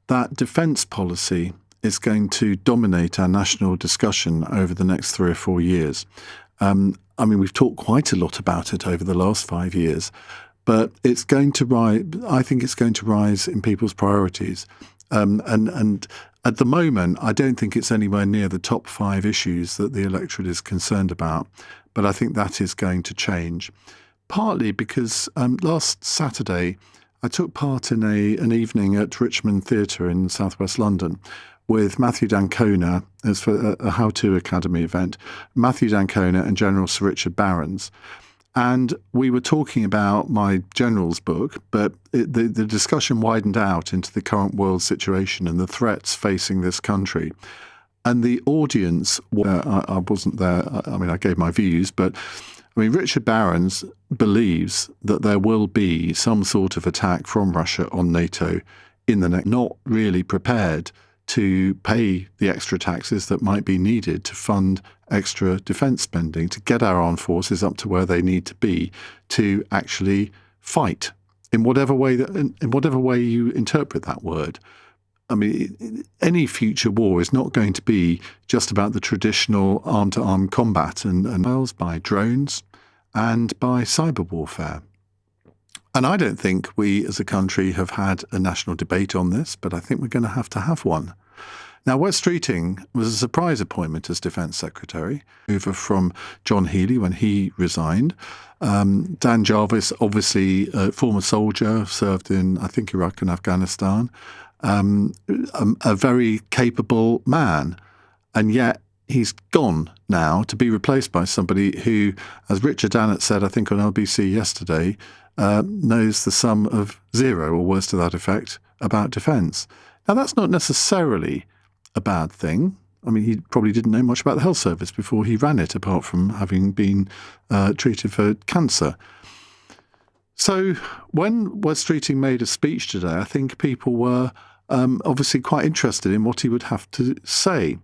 that defence policy is going to dominate our national discussion over the next 3 or 4 years. We've talked quite a lot about it over the last 5 years, but it's going to rise. I think it's going to rise in people's priorities. And at the moment, I don't think it's anywhere near the top 5 issues that the electorate is concerned about. But I think that is going to change, partly because last Saturday I took part in an evening at Richmond Theatre in southwest London with Matthew d'Ancona, as for a How To Academy event, Matthew d'Ancona and General Sir Richard Barons. And we were talking about my general's book, but the discussion widened out into the current world situation and the threats facing this country. And the audience, I wasn't there, I gave my views, but Richard Barons believes that there will be some sort of attack from Russia on NATO in the next, not really prepared to pay the extra taxes that might be needed to fund extra defence spending, to get our armed forces up to where they need to be to actually fight in whatever way you interpret that word. Any future war is not going to be just about the traditional arm-to-arm combat and by drones and by cyber warfare. And I don't think we as a country have had a national debate on this, but I think we're going to have one. Now, Wes Streeting was a surprise appointment as Defence Secretary, over from John Healey when he resigned. Dan Jarvis, obviously a former soldier, served in, I think, Iraq and Afghanistan. A very capable man, and yet he's gone now to be replaced by somebody who, as Richard Dannett said, I think on LBC yesterday, knows the sum of zero, or words to that effect, about defence. Now, that's not necessarily a bad thing. He probably didn't know much about the health service before he ran it, apart from having been treated for cancer. So when Wes Streeting made a speech today, I think people were obviously quite interested in what he would have to say.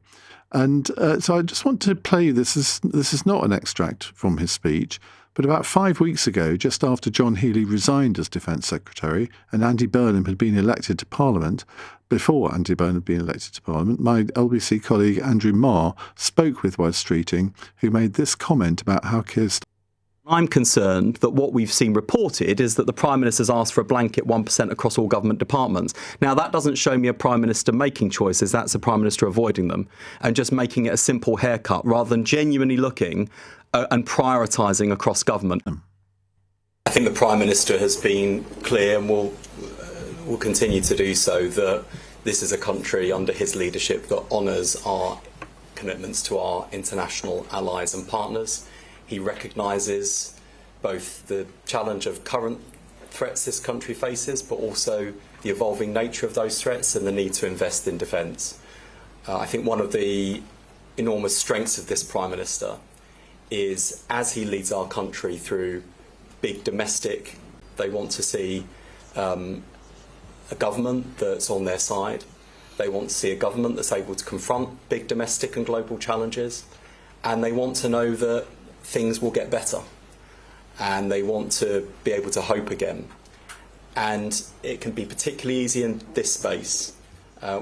And so I just want to play this. This is not an extract from his speech, but about 5 weeks ago, just after John Healey resigned as Defence Secretary and Andy Burnham had been elected to Parliament, before Andy Burnham had been elected to Parliament, my LBC colleague Andrew Marr spoke with Wes Streeting, who made this comment about how Keir Starmer. I'm concerned that what we've seen reported is that the Prime Minister's asked for a blanket 1% across all government departments. Now, that doesn't show me a Prime Minister making choices. That's a Prime Minister avoiding them and just making it a simple haircut rather than genuinely looking and prioritising across government. I think the Prime Minister has been clear and will continue to do so that this is a country under his leadership that honours our commitments to our international allies and partners. He recognises both the challenge of current threats this country faces, but also the evolving nature of those threats and the need to invest in defence. I think one of the enormous strengths of this Prime Minister is, as he leads our country through big domestic, they want to see a government that's on their side. They want to see a government that's able to confront big domestic and global challenges. And they want to know that things will get better. and they want to be able to hope again. And it can be particularly easy in this space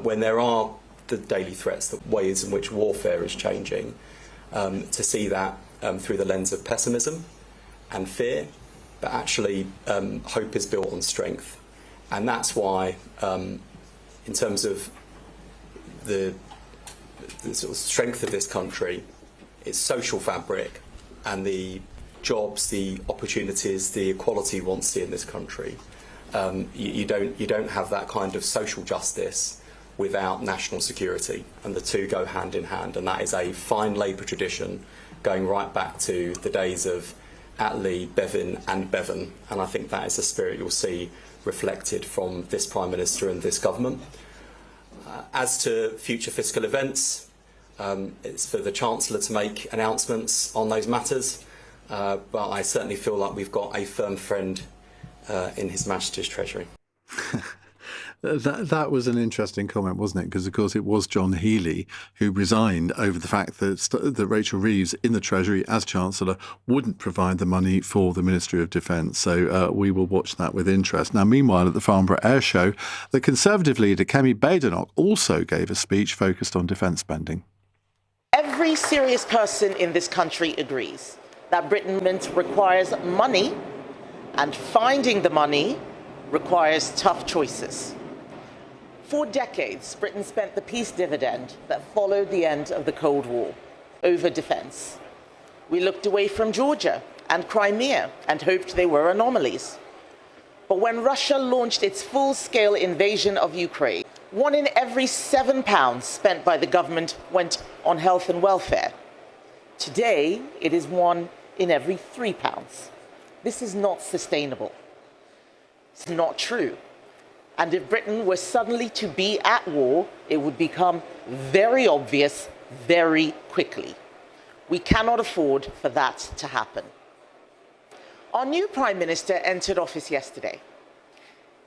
when there are the daily threats, the ways in which warfare is changing, to see that through the lens of pessimism and fear, but actually hope is built on strength. And that's why, in terms of the sort of strength of this country, its social fabric and the jobs, the opportunities, the equality we want to see in this country, you don't have that kind of social justice without national security, and the two go hand in hand. And that is a fine Labour tradition going right back to the days of Attlee, Bevin and Bevan, and I think that is the spirit you'll see reflected from this Prime Minister and this government. As to future fiscal events, it's for the Chancellor to make announcements on those matters, but I certainly feel like we've got a firm friend in His Majesty's Treasury. That was an interesting comment, wasn't it? Because, of course, it was John Healey who resigned over the fact that Rachel Reeves in the Treasury as Chancellor wouldn't provide the money for the Ministry of Defence. So we will watch that with interest. Now, meanwhile, at the Farnborough Air Show, the Conservative leader, Kemi Badenoch, also gave a speech focused on defence spending. Every serious person in this country agrees that Britain requires money, and finding the money requires tough choices. For decades, Britain spent the peace dividend that followed the end of the Cold War over defence. We looked away from Georgia and Crimea and hoped they were anomalies. But when Russia launched its full-scale invasion of Ukraine, 1 in every £7 spent by the government went on health and welfare. Today, it is 1 in every £3. This is not sustainable. It's not true. And if Britain were suddenly to be at war, it would become very obvious very quickly. We cannot afford for that to happen. Our new Prime Minister entered office yesterday.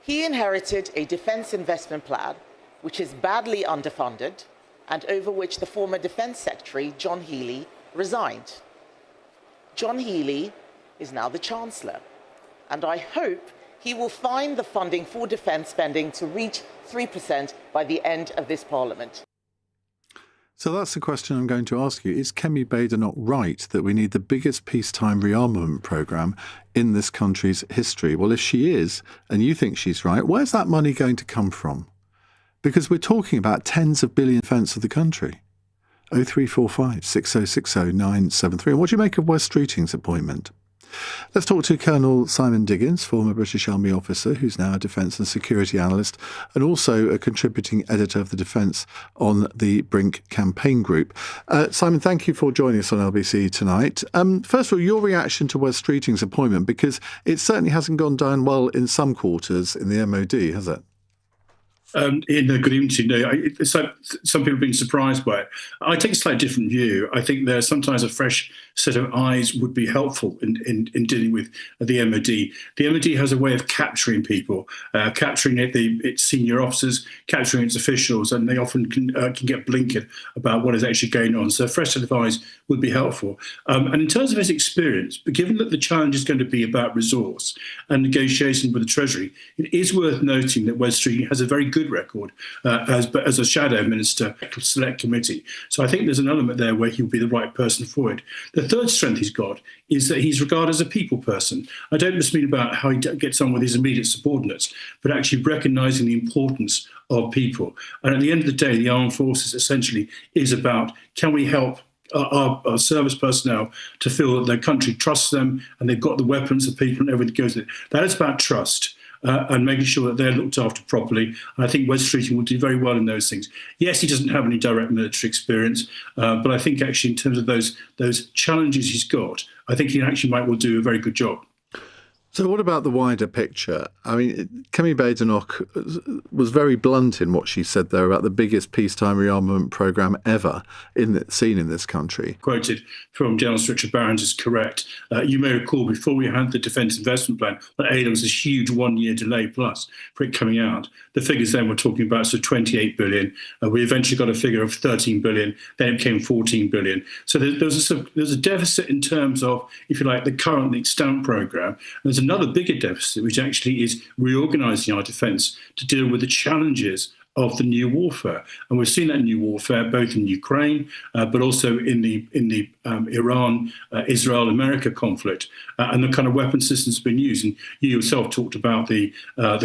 He inherited a defence investment plan which is badly underfunded and over which the former Defence Secretary, John Healey, resigned. John Healey is now the Chancellor, and I hope he will find the funding for defence spending to reach 3% by the end of this Parliament. So that's the question I'm going to ask you. Is Kemi Badenoch right that we need the biggest peacetime rearmament programme in this country's history? Well, if she is, and you think she's right, where's that money going to come from? Because we're talking about tens of billion defence of the country. 0345 6060 973. And what do you make of Wes Streeting's appointment? Let's talk to Colonel Simon Diggins, former British Army officer who's now a defence and security analyst and also a contributing editor of the Defence on the Brink campaign group. Simon, thank you for joining us on LBC tonight. First of all, your reaction to Wes Streeting's appointment, because it certainly hasn't gone down well in some quarters in the MOD, has it? Good evening to you. Some people have been surprised by it. I take a slightly different view. I think there's sometimes a fresh set of eyes would be helpful in dealing with the MOD. The MOD has a way of capturing people, capturing its senior officers, capturing its officials, and they often can get blinkered about what is actually going on. So a fresh set of eyes would be helpful. And in terms of his experience, given that the challenge is going to be about resource and negotiation with the Treasury, it is worth noting that Wes Streeting has a very good record as a shadow minister, select committee. So I think there's an element there where he'll be the right person for it. The third strength he's got is that he's regarded as a people person. I don't just mean about how he gets on with his immediate subordinates, but actually recognising the importance of people. And at the end of the day, the armed forces essentially is about, can we help our service personnel to feel that their country trusts them and they've got the weapons, the people and everything that goes with it. That is about trust. And making sure that they're looked after properly. And I think Wes Streeting will do very well in those things. Yes, he doesn't have any direct military experience, but I think actually in terms of those challenges he's got, I think he actually might well do a very good job. So what about the wider picture? I mean, Kemi Badenoch was very blunt in what she said there about the biggest peacetime rearmament programme ever seen in this country. Quoted from Journalist Richard Barrons is correct. You may recall before we had the Defence Investment Plan, that there was this huge 1 year delay plus for it coming out. The figures then were talking about 28 billion. We eventually got a figure of 13 billion. Then it became 14 billion. So there's a deficit in terms of, if you like, the current extant programme. There's another bigger deficit, which actually is reorganising our defence to deal with the challenges of the new warfare. And we've seen that new warfare both in Ukraine, but also in the Iran, Israel, America conflict, and the kind of weapon systems being used. And you yourself talked about the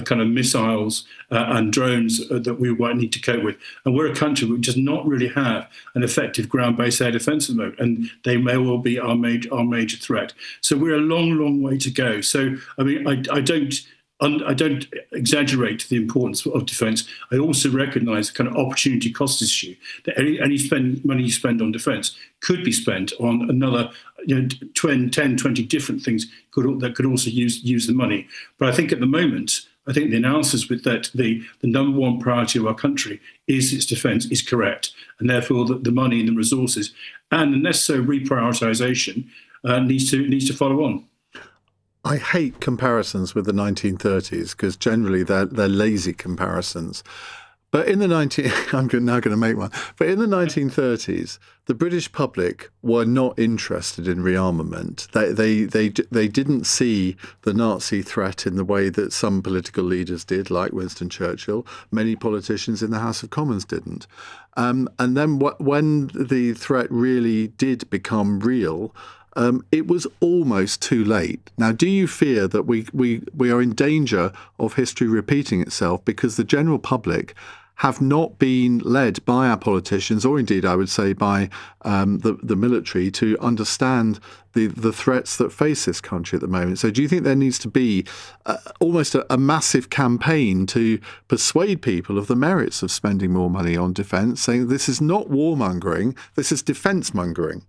kind of missiles and drones that we might need to cope with. And we're a country which does not really have an effective ground-based air defence at the moment, and they may well be our major threat. So we're a long, long way to go. So, I mean, I don't exaggerate the importance of defence. I also recognise the kind of opportunity cost issue, that any money you spend on defence could be spent on another 10, 20 different things that could also use the money. But I think at the moment, I think the analysis with that the number one priority of our country is its defence is correct, and therefore the money and the resources and the necessary reprioritisation needs to follow on. I hate comparisons with the 1930s because generally they're lazy comparisons. But in the I'm now going to make one. But in the 1930s, the British public were not interested in rearmament. They didn't see the Nazi threat in the way that some political leaders did, like Winston Churchill. Many politicians in the House of Commons didn't. And then when the threat really did become real, it was almost too late. Now, do you fear that we are in danger of history repeating itself because the general public have not been led by our politicians, or indeed, I would say, by the military, to understand the threats that face this country at the moment? So do you think there needs to be almost a massive campaign to persuade people of the merits of spending more money on defence, saying this is not warmongering, this is defence-mongering?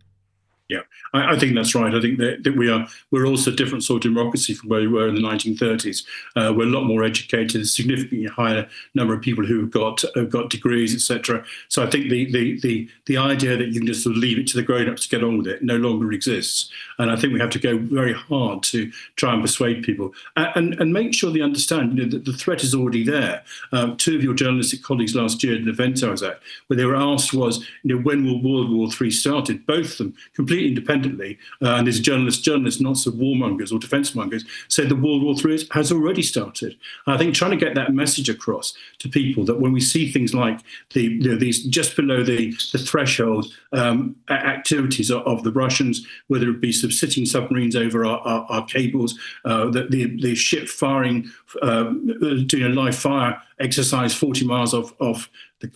Yeah, I think that's right. I think that we're also a different sort of democracy from where we were in the 1930s. We're a lot more educated, a significantly higher number of people who have got degrees, etc. So I think the idea that you can just sort of leave it to the grown-ups to get on with it no longer exists. And I think we have to go very hard to try and persuade people and make sure they understand that the threat is already there. Two of your journalistic colleagues last year at an event I was at, where they were asked was, when will World War III started? Both of them completely independently, and these journalists, not so warmongers or defence mongers, said that World War III has already started. I think trying to get that message across to people that when we see things like these just below the threshold activities of the Russians, whether it be sitting submarines over our cables, the ship firing, doing a live fire exercise 40 miles off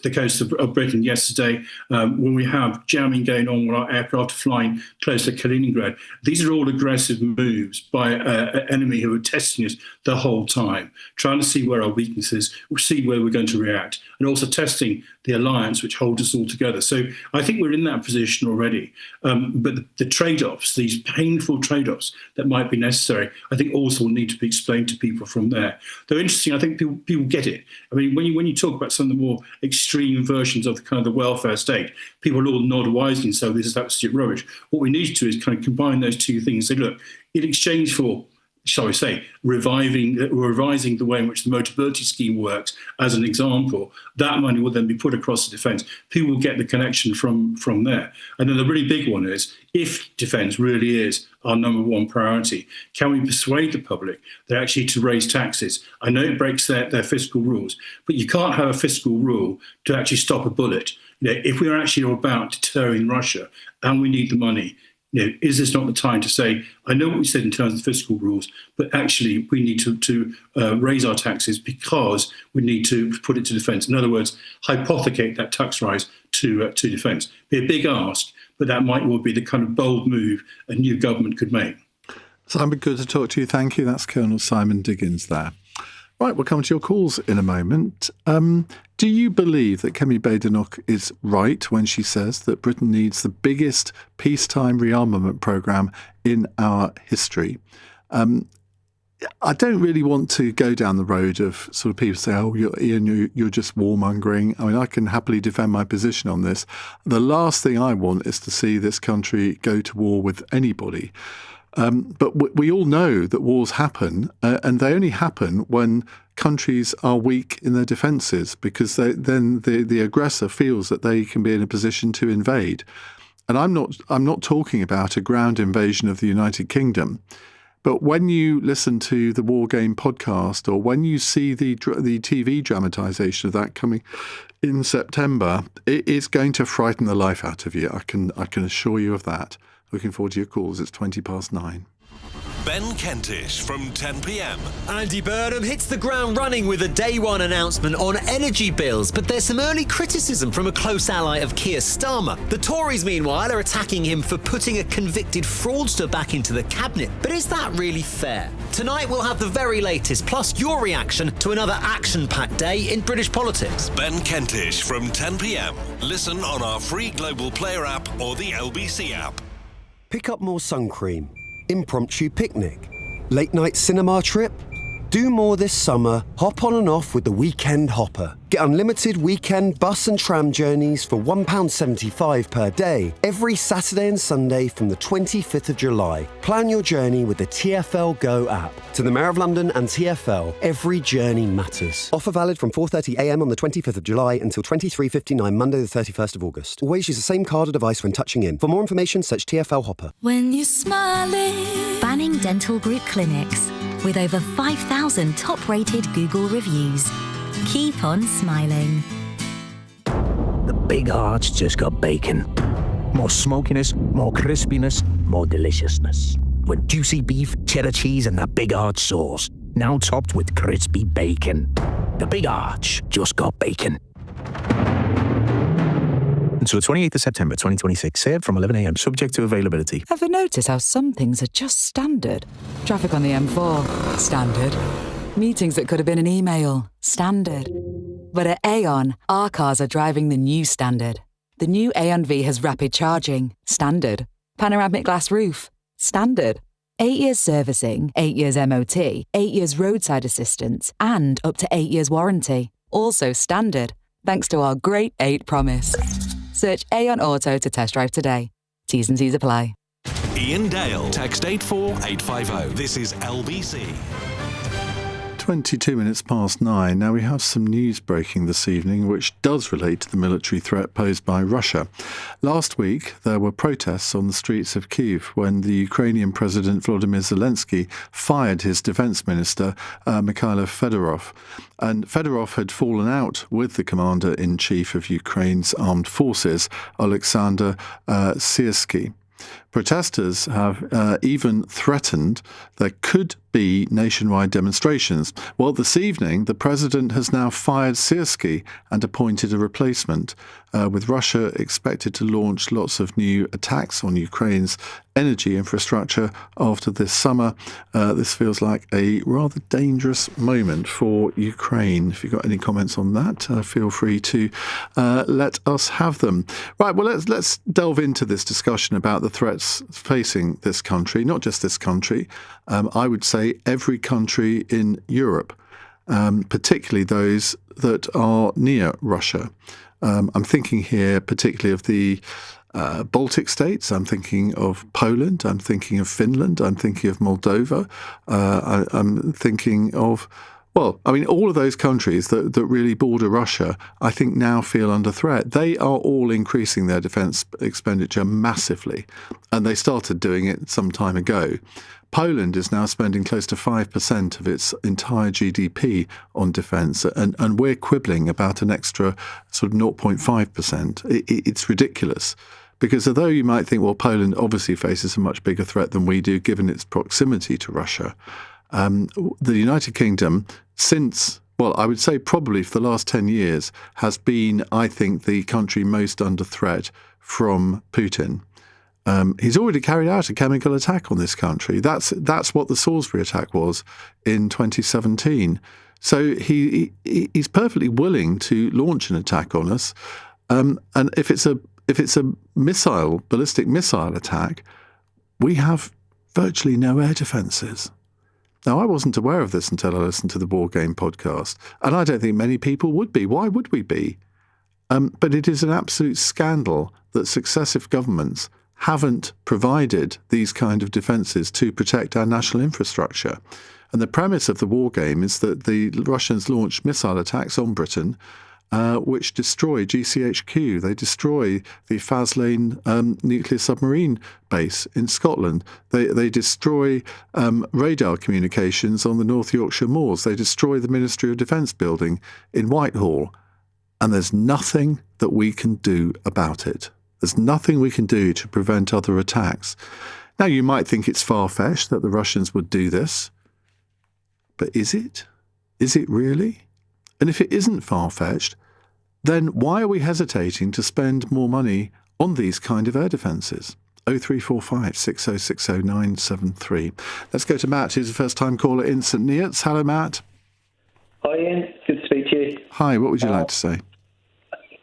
the coast of Britain yesterday, when we have jamming going on when our aircraft are flying close to Kaliningrad. These are all aggressive moves by an enemy who are testing us the whole time, trying to see where our weaknesses, see where we're going to react, and also testing the alliance which holds us all together. So I think we're in that position already. But the trade-offs, these painful trade-offs that might be necessary, I think also will need to be explained to people from there. Though interesting, I think people get it. I mean, when you talk about some of the more extreme versions of the kind of the welfare state, people all nod wisely and say, this is absolute rubbish. What we need to do is kind of combine those two things. Say, look, in exchange for, shall we say, revising the way in which the Motability Scheme works, as an example, that money will then be put across to defence. People will get the connection from there. And then the really big one is, if defence really is our number one priority, can we persuade the public that actually to raise taxes? I know it breaks their fiscal rules, but you can't have a fiscal rule to actually stop a bullet. If we are actually about deterring Russia and we need the money, is this not the time to say, I know what we said in terms of fiscal rules, but actually we need to raise our taxes because we need to put it to defence. In other words, hypothecate that tax rise to defence. Be a big ask, but that might well be the kind of bold move a new government could make. Simon, good to talk to you. Thank you. That's Colonel Simon Diggins there. Right, we'll come to your calls in a moment. Do you believe that Kemi Badenoch is right when she says that Britain needs the biggest peacetime rearmament programme in our history? I don't really want to go down the road of sort of people say, oh, Iain, you're just warmongering. I mean, I can happily defend my position on this. The last thing I want is to see this country go to war with anybody. But we all know that wars happen, and they only happen when countries are weak in their defences, because then the aggressor feels that they can be in a position to invade. And I'm not talking about a ground invasion of the United Kingdom. But when you listen to the War Game podcast, or when you see the TV dramatisation of that coming in September, it is going to frighten the life out of you. I can assure you of that. Looking forward to your calls. It's 9:20. Ben Kentish from 10 p.m. Andy Burnham hits the ground running with a day one announcement on energy bills, but there's some early criticism from a close ally of Keir Starmer. The Tories, meanwhile, are attacking him for putting a convicted fraudster back into the cabinet. But is that really fair? Tonight we'll have the very latest, plus your reaction to another action-packed day in British politics. Ben Kentish from 10 p.m. Listen on our free Global Player app or the LBC app. Pick up more sun cream. Impromptu picnic. Late night cinema trip. Do more this summer. Hop on and off with the Weekend Hopper. Get unlimited weekend bus and tram journeys for £1.75 per day every Saturday and Sunday from the 25th of July. Plan your journey with the TfL Go app. To the Mayor of London and TfL, every journey matters. Offer valid from 4:30am on the 25th of July until 23:59 Monday the 31st of August. Always use the same card or device when touching in. For more information, search TfL Hopper. When you're smiling. Banning Dental Group clinics with over 5,000 top-rated Google reviews. Keep on smiling. The Big Arch just got bacon. More smokiness, more crispiness, more deliciousness. With juicy beef, cheddar cheese, and the Big Arch sauce. Now topped with crispy bacon. The Big Arch just got bacon. Until the 28th of September 2026, served from 11am, subject to availability. Ever notice how some things are just standard? Traffic on the M4, standard. Meetings that could have been an email, standard. But at Aon, our cars are driving the new standard. The new Aon V has rapid charging, standard. Panoramic glass roof, standard. 8 years servicing, 8 years MOT, 8 years roadside assistance, and up to 8 years warranty. Also standard, thanks to our great 8 promise. Search Aon Auto to test drive today. T's and C's apply. Iain Dale, text 84850. This is LBC. 9:22. Now we have some news breaking this evening which does relate to the military threat posed by Russia. Last week there were protests on the streets of Kyiv when the Ukrainian President Volodymyr Zelensky fired his defence minister Mikhailo Fedorov. And Fedorov had fallen out with the Commander-in-Chief of Ukraine's armed forces, Oleksandr Syrsky. Protesters have even threatened there could be nationwide demonstrations. Well, this evening, the president has now fired Syrsky and appointed a replacement, with Russia expected to launch lots of new attacks on Ukraine's energy infrastructure after this summer. This feels like a rather dangerous moment for Ukraine. If you've got any comments on that, feel free to let us have them. Right, well, let's delve into this discussion about the threats facing this country, not just this country. I would say every country in Europe, particularly those that are near Russia. I'm thinking here particularly of the Baltic states. I'm thinking of Poland. I'm thinking of Finland. I'm thinking of Moldova. I'm thinking of, well, I mean, all of those countries that really border Russia, I think now feel under threat. They are all increasing their defence expenditure massively, and they started doing it some time ago. Poland is now spending close to 5% of its entire GDP on defence, and we're quibbling about an extra sort of 0.5%. It's ridiculous. Because although you might think, well, Poland obviously faces a much bigger threat than we do, given its proximity to Russia, the United Kingdom, since, well, I would say probably for the last 10 years, has been, I think, the country most under threat from Putin. He's already carried out a chemical attack on this country. That's what the Salisbury attack was in 2017. So he's perfectly willing to launch an attack on us. And if it's a ballistic missile attack, we have virtually no air defences. Now, I wasn't aware of this until I listened to the War Game podcast, and I don't think many people would be. Why would we be? But it is an absolute scandal that successive governments haven't provided these kind of defences to protect our national infrastructure. And the premise of the War Game is that the Russians launched missile attacks on Britain, which destroy GCHQ. They destroy the Faslane nuclear submarine base in Scotland. They destroy radar communications on the North Yorkshire moors. They destroy the Ministry of Defence building in Whitehall. And there's nothing that we can do about it. There's nothing we can do to prevent other attacks. Now, you might think it's far-fetched that the Russians would do this, but is it? Is it really? And if it isn't far-fetched, then why are we hesitating to spend more money on these kind of air defences? 0345 6060 973. Let's go to Matt, who's a first-time caller in St Neots. Hello, Matt. Hi, Ian. Good to speak to you. Hi, what would you like to say?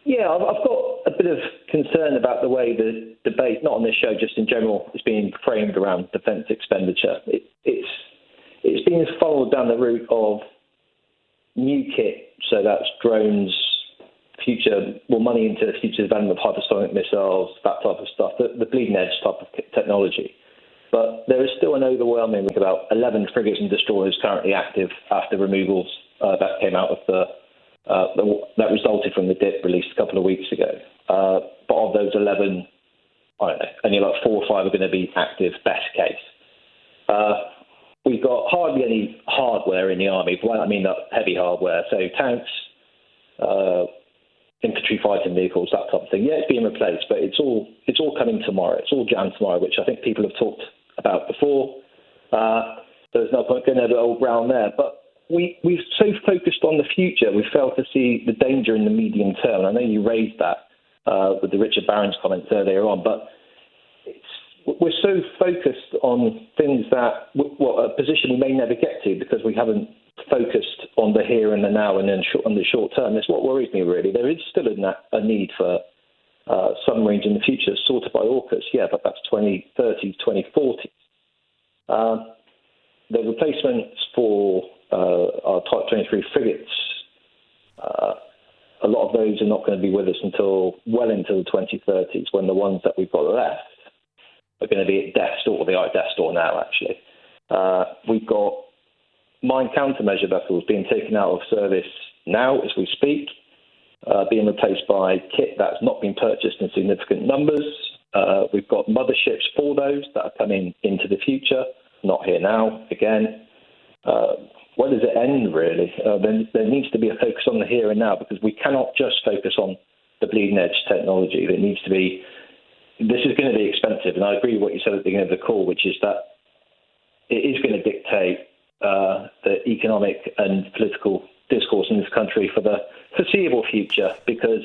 Yeah, I've got a bit of concern about the way the debate, not on this show, just in general, is being framed around defence expenditure. It's being followed down the route of new kit, so that's drones, money into future development of hypersonic missiles, that type of stuff, the bleeding edge type of technology. But there is still an overwhelming, about 11 frigates and destroyers currently active after removals that came out of that resulted from the dip released a couple of weeks ago. But of those 11, I don't know, only like 4 or 5 are going to be active, best case. We've got hardly any hardware in the army. By that I mean heavy hardware, so tanks, infantry fighting vehicles, that type of thing. Yeah, it's being replaced, but it's all coming tomorrow. It's all jammed tomorrow, which I think people have talked about before. There's no point going over old ground there. But we've so focused on the future, we failed to see the danger in the medium term. And I know you raised that with the Richard Barron's comments earlier on, but we're so focused on things that, a position we may never get to because we haven't focused on the here and the now and then on the short term. That's what worries me, really. There is still a need for submarines in the future, sorted by AUKUS, yeah, but that's 2030, 2040. The replacements for our Type 23 frigates, a lot of those are not going to be with us until well into the 2030s, when the ones that we've got left are going to be at death's door. They are at death's door now, actually. We've got mine countermeasure vessels being taken out of service now as we speak, being replaced by kit that's not been purchased in significant numbers. We've got motherships for those that are coming into the future, not here now, again. Where does it end, really? There needs to be a focus on the here and now, because we cannot just focus on the bleeding edge technology. There needs to be. This is going to be expensive, and I agree with what you said at the beginning of the call, which is that it is going to dictate the economic and political discourse in this country for the foreseeable future, because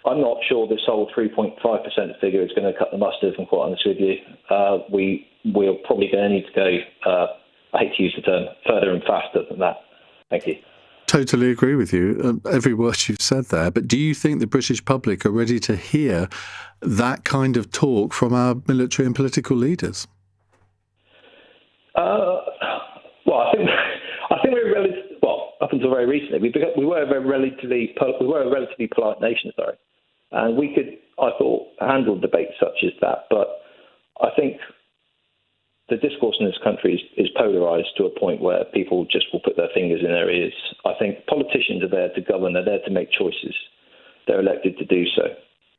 I'm not sure this whole 3.5% figure is going to cut the mustard, if I'm quite honest with you. We're probably going to need to go, I hate to use the term, further and faster than that. Thank you. Totally agree with you, every word you've said there. But do you think the British public are ready to hear that kind of talk from our military and political leaders? Well, I think we're up until very recently, we were a relatively polite nation, and we could, I thought, handle debates such as that. But I think the discourse in this country is polarised to a point where people just will put their fingers in their ears. I think politicians are there to govern, they're there to make choices. They're elected to do so.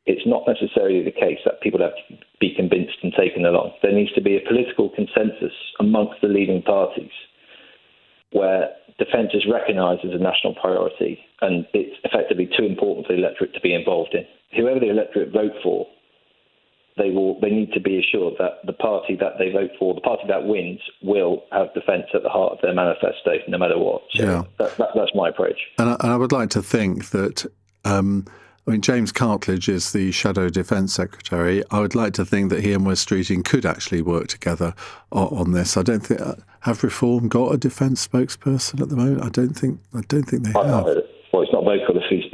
It's not necessarily the case that people have to be convinced and taken along. There needs to be a political consensus amongst the leading parties where defence is recognised as a national priority, and it's effectively too important for the electorate to be involved in. Whoever the electorate vote for, they need to be assured that the party that they vote for, the party that wins, will have defence at the heart of their manifesto, no matter what. So yeah. That's my approach. And I would like to think that, James Cartledge is the Shadow Defence Secretary. I would like to think that he and Wes Streeting could actually work together on this. I don't think have Reform got a defence spokesperson at the moment. I don't think they have. Well, it's not vocal if he's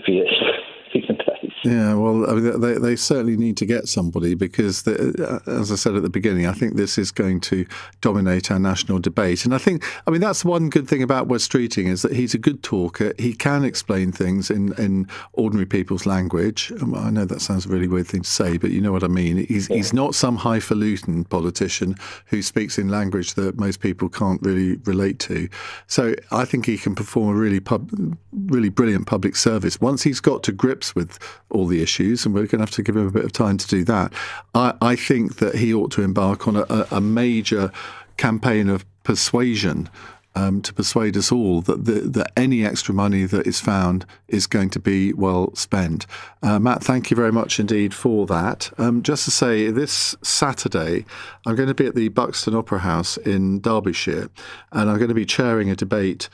in place. Yeah, well, I mean, they certainly need to get somebody because, as I said at the beginning, I think this is going to dominate our national debate. And I think, I mean, that's one good thing about Wes Streeting is that he's a good talker. He can explain things in ordinary people's language. I know that sounds a really weird thing to say, but you know what I mean. He's not some highfalutin politician who speaks in language that most people can't really relate to. So I think he can perform a really brilliant public service. Once he's got to grips with all the issues, and we're going to have to give him a bit of time to do that, I think that he ought to embark on a major campaign of persuasion to persuade us all that any extra money that is found is going to be well spent. Matt, thank you very much indeed for that. Just to say, this Saturday, I'm going to be at the Buxton Opera House in Derbyshire, and I'm going to be chairing a debate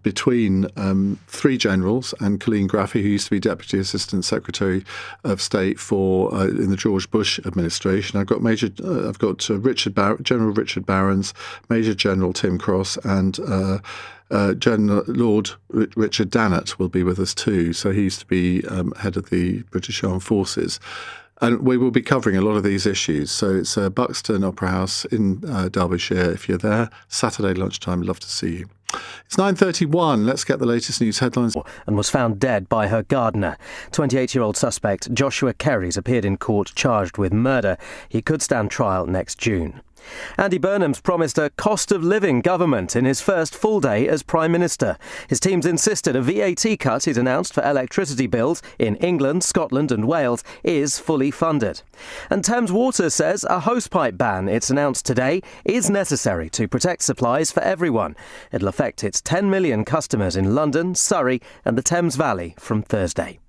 between three generals and Colleen Graffy, who used to be Deputy Assistant Secretary of State in the George Bush administration. I've got General Richard Barrons, Major General Tim Cross, and Lord Richard Dannett will be with us too. So he used to be head of the British Armed Forces. And we will be covering a lot of these issues. So it's Buxton Opera House in Derbyshire. If you're there, Saturday lunchtime, love to see you. It's 9:31. Let's get the latest news headlines. And was found dead by her gardener. 28-year-old suspect Joshua Kerry's appeared in court charged with murder. He could stand trial next June. Andy Burnham's promised a cost-of-living government in his first full day as Prime Minister. His team's insisted a VAT cut he's announced for electricity bills in England, Scotland and Wales is fully funded. And Thames Water says a hosepipe ban it's announced today is necessary to protect supplies for everyone. It'll affect its 10 million customers in London, Surrey and the Thames Valley from Thursday.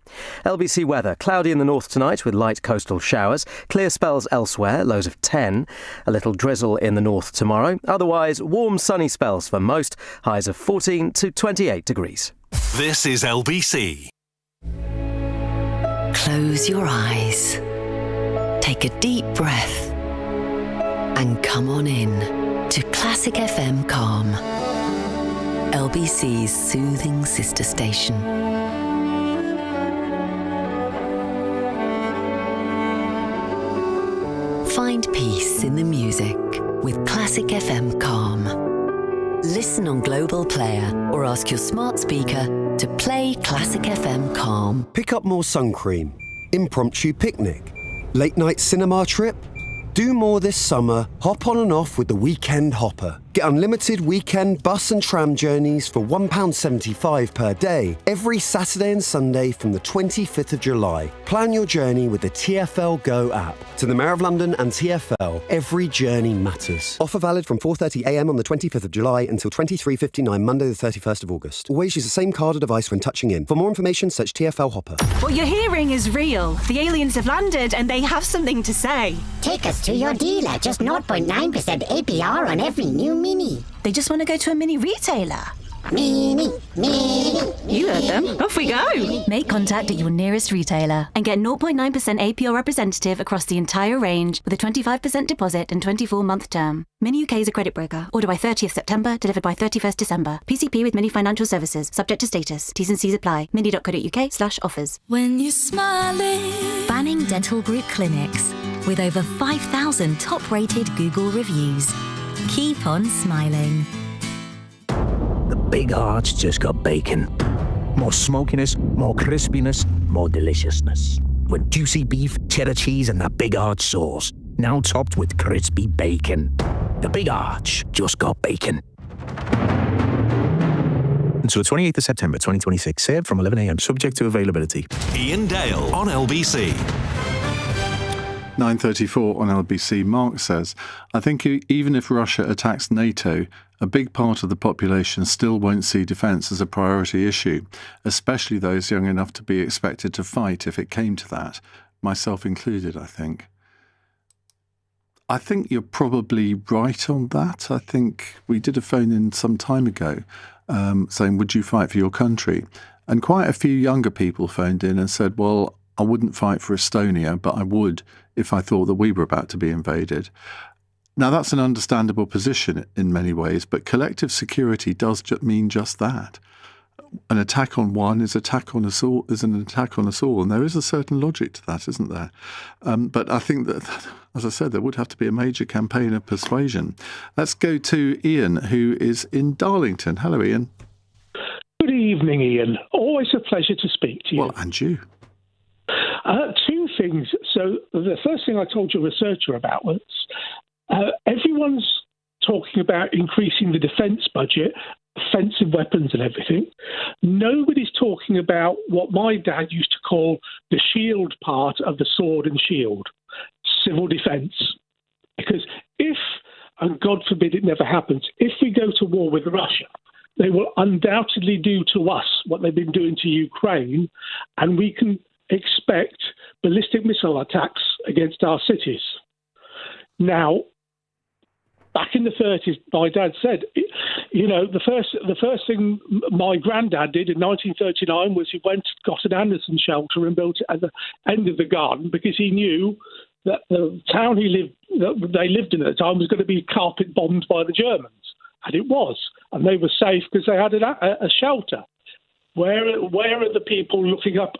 LBC weather, cloudy in the north tonight with light coastal showers, clear spells elsewhere, lows of 10, a little drizzle in the north tomorrow, otherwise warm sunny spells for most, highs of 14 to 28 degrees. This is LBC. Close your eyes, take a deep breath and come on in to Classic FM Calm, LBC's soothing sister station. Find peace in the music with Classic FM Calm. Listen on Global Player or ask your smart speaker to play Classic FM Calm. Pick up more sun cream. Impromptu picnic. Late night cinema trip. Do more this summer. Hop on and off with the Weekend Hopper. Get unlimited weekend bus and tram journeys for £1.75 per day every Saturday and Sunday from the 25th of July. Plan your journey with the TfL Go app. To the Mayor of London and TfL, every journey matters. Offer valid from 4:30 a.m. on the 25th of July until 23:59 Monday the 31st of August. Always use the same card or device when touching in. For more information, search TfL Hopper. What you're hearing is real. The aliens have landed and they have something to say. Take us to your dealer. Just 0.9% APR on every new Mini. They just want to go to a mini retailer. Mini. You heard them. Off we go. Make contact at your nearest retailer and get 0.9% APR representative across the entire range with a 25% deposit and 24-month term. Mini UK is a credit broker. Order by 30th September, delivered by 31st December. PCP with Mini Financial Services. Subject to status. T's and C's apply. mini.co.uk/offers. When you're smiling. Banning Dental Group clinics with over 5,000 top-rated Google reviews. Keep on smiling. The big arch just got bacon. More smokiness, more crispiness, more deliciousness. With juicy beef, cheddar cheese and that big arch sauce. Now topped with crispy bacon. The big arch just got bacon. Until 28th of September 2026. Served from 11 a.m. Subject to availability. Iain Dale on LBC. 9:34 on LBC. Mark says, I think even if Russia attacks NATO, a big part of the population still won't see defence as a priority issue, especially those young enough to be expected to fight if it came to that, myself included, I think. I think you're probably right on that. I think we did a phone in some time ago saying, would you fight for your country? And quite a few younger people phoned in and said, well, I wouldn't fight for Estonia, but I would if I thought that we were about to be invaded. Now, that's an understandable position in many ways, but collective security does mean just that. an attack on one is an attack on us all, and there is a certain logic to that, isn't there? But I think that, as I said, there would have to be a major campaign of persuasion. Let's go to Ian, who is in Darlington. Hello, Ian. Good evening, Ian. Always a pleasure to speak to you. Well, and you. Two things. So the first thing I told your researcher about was everyone's talking about increasing the defence budget, offensive weapons and everything. Nobody's talking about what my dad used to call the shield part of the sword and shield, civil defence. Because if, and God forbid it never happens, if we go to war with Russia, they will undoubtedly do to us what they've been doing to Ukraine, and we can expect ballistic missile attacks against our cities. Now, back in the 30s, my dad said, the first thing my granddad did in 1939 was he went, got an Anderson shelter and built it at the end of the garden because he knew that the town they lived in at the time was going to be carpet bombed by the Germans. And it was. And they were safe because they had a shelter. Where are the people looking up,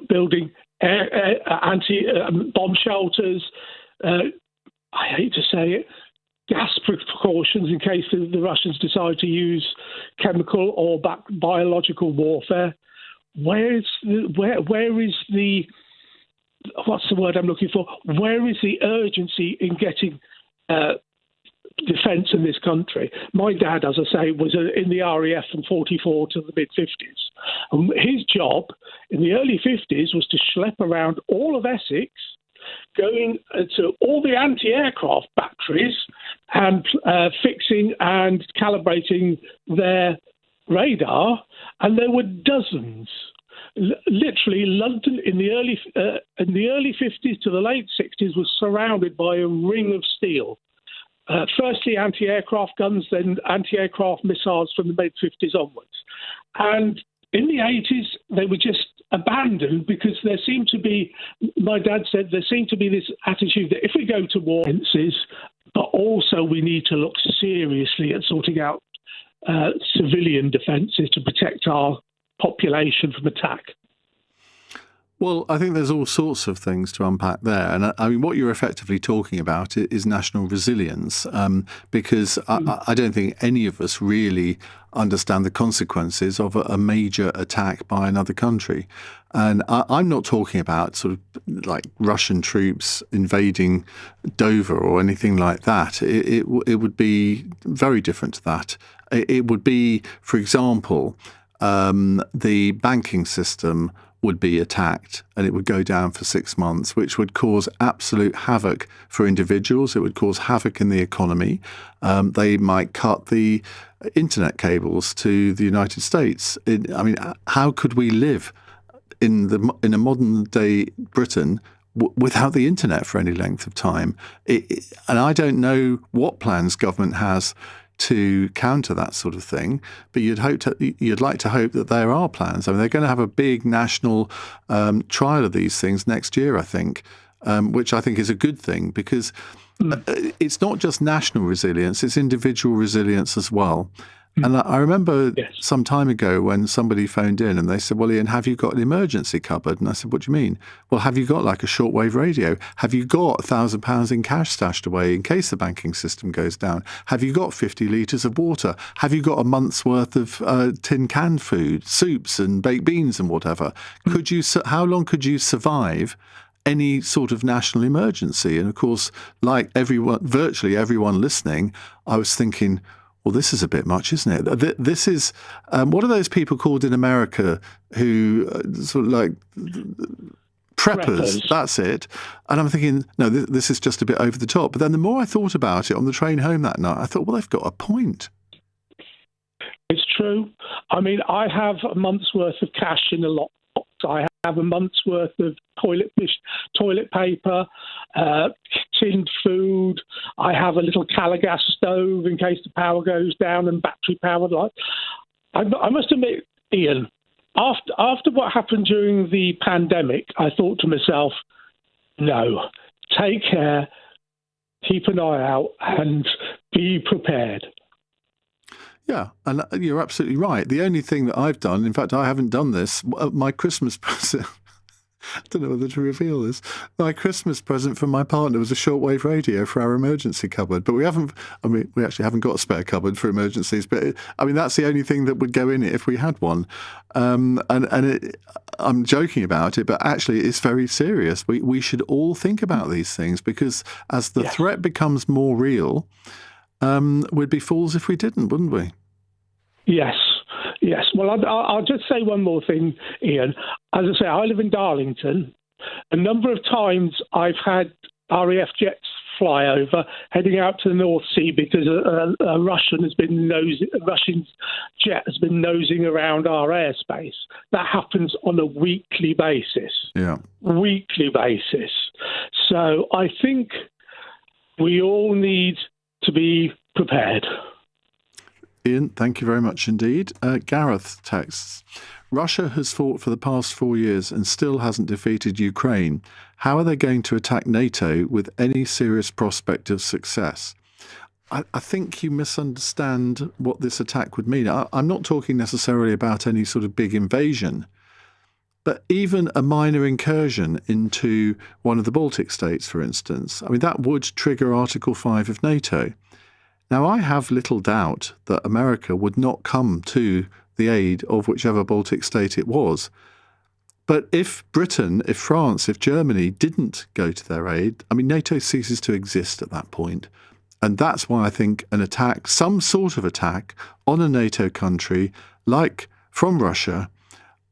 building anti-bomb shelters? I hate to say it, gas precautions in case the Russians decide to use chemical or biological warfare. Where is the what's the word I'm looking for? Where is the urgency in getting defence in this country? My dad, as I say, was in the RAF from 44 to the mid-50s. His job in the early 50s was to schlep around all of Essex, going to all the anti-aircraft batteries and fixing and calibrating their radar, and there were dozens. Literally, London in the early 50s to the late 60s was surrounded by a ring of steel. Firstly, anti-aircraft guns, then anti-aircraft missiles from the mid-50s onwards. And in the 80s, they were just abandoned because there seemed to be, my dad said, there seemed to be this attitude that if we go to war, but also we need to look seriously at sorting out civilian defences to protect our population from attack. Well, I think there's all sorts of things to unpack there. And I mean, what you're effectively talking about is national resilience, because I don't think any of us really understand the consequences of a major attack by another country. And I'm not talking about sort of like Russian troops invading Dover or anything like that. It would be very different to that. It would be, for example, the banking system would be attacked and it would go down for 6 months, which would cause absolute havoc for individuals. It would cause havoc in the economy. They might cut the internet cables to the United States. I mean, how could we live in a modern day Britain without the internet for any length of time? And I don't know what plans government has to counter that sort of thing, but you'd like to hope that there are plans. I mean, they're going to have a big national trial of these things next year, I think, which I think is a good thing because it's not just national resilience, it's individual resilience as well. And I remember some time ago when somebody phoned in and they said, well, Ian, have you got an emergency cupboard? And I said, what do you mean? Well, have you got like a shortwave radio? Have you got £1,000 in cash stashed away in case the banking system goes down? Have you got 50 litres of water? Have you got a month's worth of tin canned food, soups and baked beans and whatever? How long could you survive any sort of national emergency? And of course, like virtually everyone listening, I was thinking, well, this is a bit much, isn't it? This is, what are those people called in America who sort of like preppers? That's it. And I'm thinking, no, this is just a bit over the top. But then the more I thought about it on the train home that night, I thought, well, they've got a point. It's true. I mean, I have a month's worth of cash in a lockbox. I have a month's worth of toilet paper, tinned food. I have a little Calagas stove in case the power goes down and battery powered light. I must admit, Ian, after what happened during the pandemic, I thought to myself, no, take care, keep an eye out and be prepared. Yeah, and you're absolutely right. The only thing that I've done, in fact, I haven't done this, my Christmas present, I don't know whether to reveal this, my Christmas present from my partner was a shortwave radio for our emergency cupboard. But we actually haven't got a spare cupboard for emergencies. But that's the only thing that would go in it if we had one. I'm joking about it, but actually it's very serious. We should all think about these things, because as the threat becomes more real, we'd be fools if we didn't, wouldn't we? Yes. Well, I'll just say one more thing, Ian. As I say, I live in Darlington. A number of times I've had RAF jets fly over, heading out to the North Sea because a Russian jet has been nosing around our airspace. That happens on a weekly basis. Yeah. Weekly basis. So I think we all need to be prepared. Ian, thank you very much indeed. Gareth texts, Russia has fought for the past 4 years and still hasn't defeated Ukraine. How are they going to attack NATO with any serious prospect of success? I think you misunderstand what this attack would mean. I'm not talking necessarily about any sort of big invasion, but even a minor incursion into one of the Baltic states, for instance. That would trigger Article 5 of NATO. Now, I have little doubt that America would not come to the aid of whichever Baltic state it was. But if Britain, if France, if Germany didn't go to their aid, NATO ceases to exist at that point. And that's why I think an attack, some sort of attack on a NATO country, like from Russia,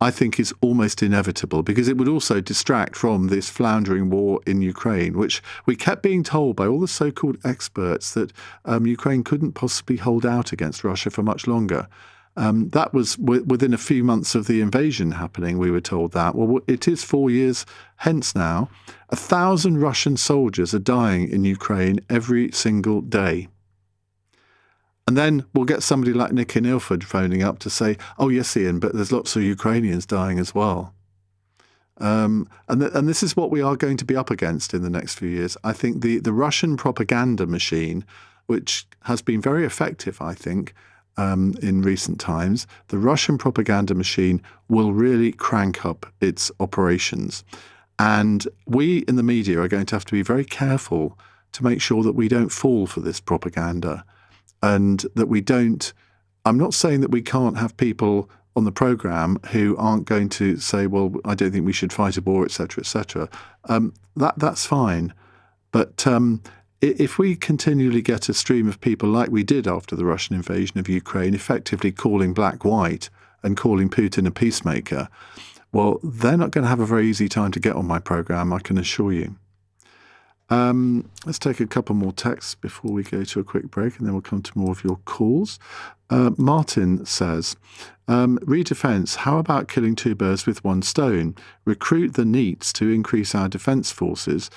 I think is almost inevitable, because it would also distract from this floundering war in Ukraine, which we kept being told by all the so-called experts that Ukraine couldn't possibly hold out against Russia for much longer. That was within a few months of the invasion happening, we were told that. Well, it is 4 years hence now. 1,000 Russian soldiers are dying in Ukraine every single day. And then we'll get somebody like Nick in Ilford phoning up to say, oh, yes, Ian, but there's lots of Ukrainians dying as well. And this is what we are going to be up against in the next few years. I think the Russian propaganda machine, which has been very effective, I think, in recent times, the Russian propaganda machine will really crank up its operations. And we in the media are going to have to be very careful to make sure that we don't fall for this propaganda. And that we don't, I'm not saying that we can't have people on the programme who aren't going to say, well, I don't think we should fight a war, etc., etc. That's fine. But if we continually get a stream of people like we did after the Russian invasion of Ukraine, effectively calling black white and calling Putin a peacemaker, well, they're not going to have a very easy time to get on my programme, I can assure you. Let's take a couple more texts before we go to a quick break, and then we'll come to more of your calls. Martin says, re-defence, how about killing two birds with one stone? Recruit the NEETs to increase our defence forces,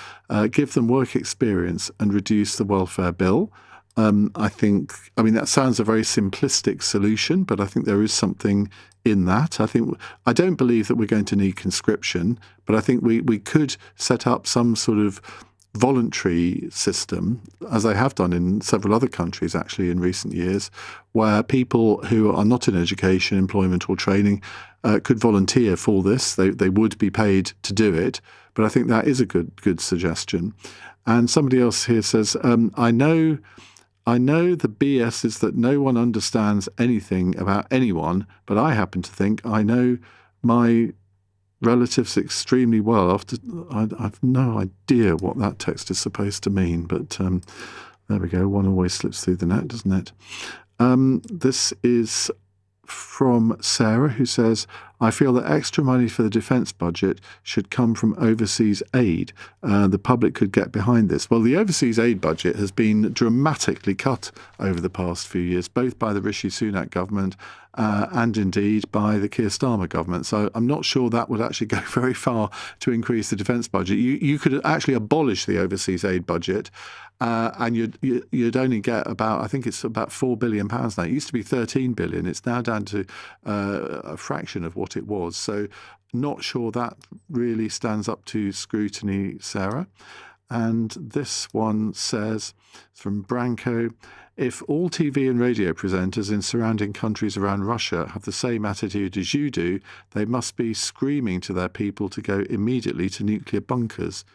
give them work experience and reduce the welfare bill. That sounds a very simplistic solution, but I think there is something in that. I don't believe that we're going to need conscription, but I think we could set up some sort of voluntary system, as they have done in several other countries actually in recent years, where people who are not in education, employment or training could volunteer for this. They would be paid to do it, but I think that is a good suggestion. And somebody else here says, I know the BS is that no one understands anything about anyone, but I happen to think I know my relatives extremely well. I've no idea what that text is supposed to mean, but there we go. One always slips through the net, doesn't it? This is from Sarah, who says, I feel that extra money for the defence budget should come from overseas aid. The public could get behind this. Well, the overseas aid budget has been dramatically cut over the past few years, both by the Rishi Sunak government and indeed by the Keir Starmer government. So I'm not sure that would actually go very far to increase the defence budget. You could actually abolish the overseas aid budget and you'd only get about, I think it's about £4 billion now. It used to be 13 billion. It's now down to a fraction of what it was. So not sure that really stands up to scrutiny, Sarah. And this one says, from Branko, If all TV and radio presenters in surrounding countries around Russia have the same attitude as you do, they must be screaming to their people to go immediately to nuclear bunkers.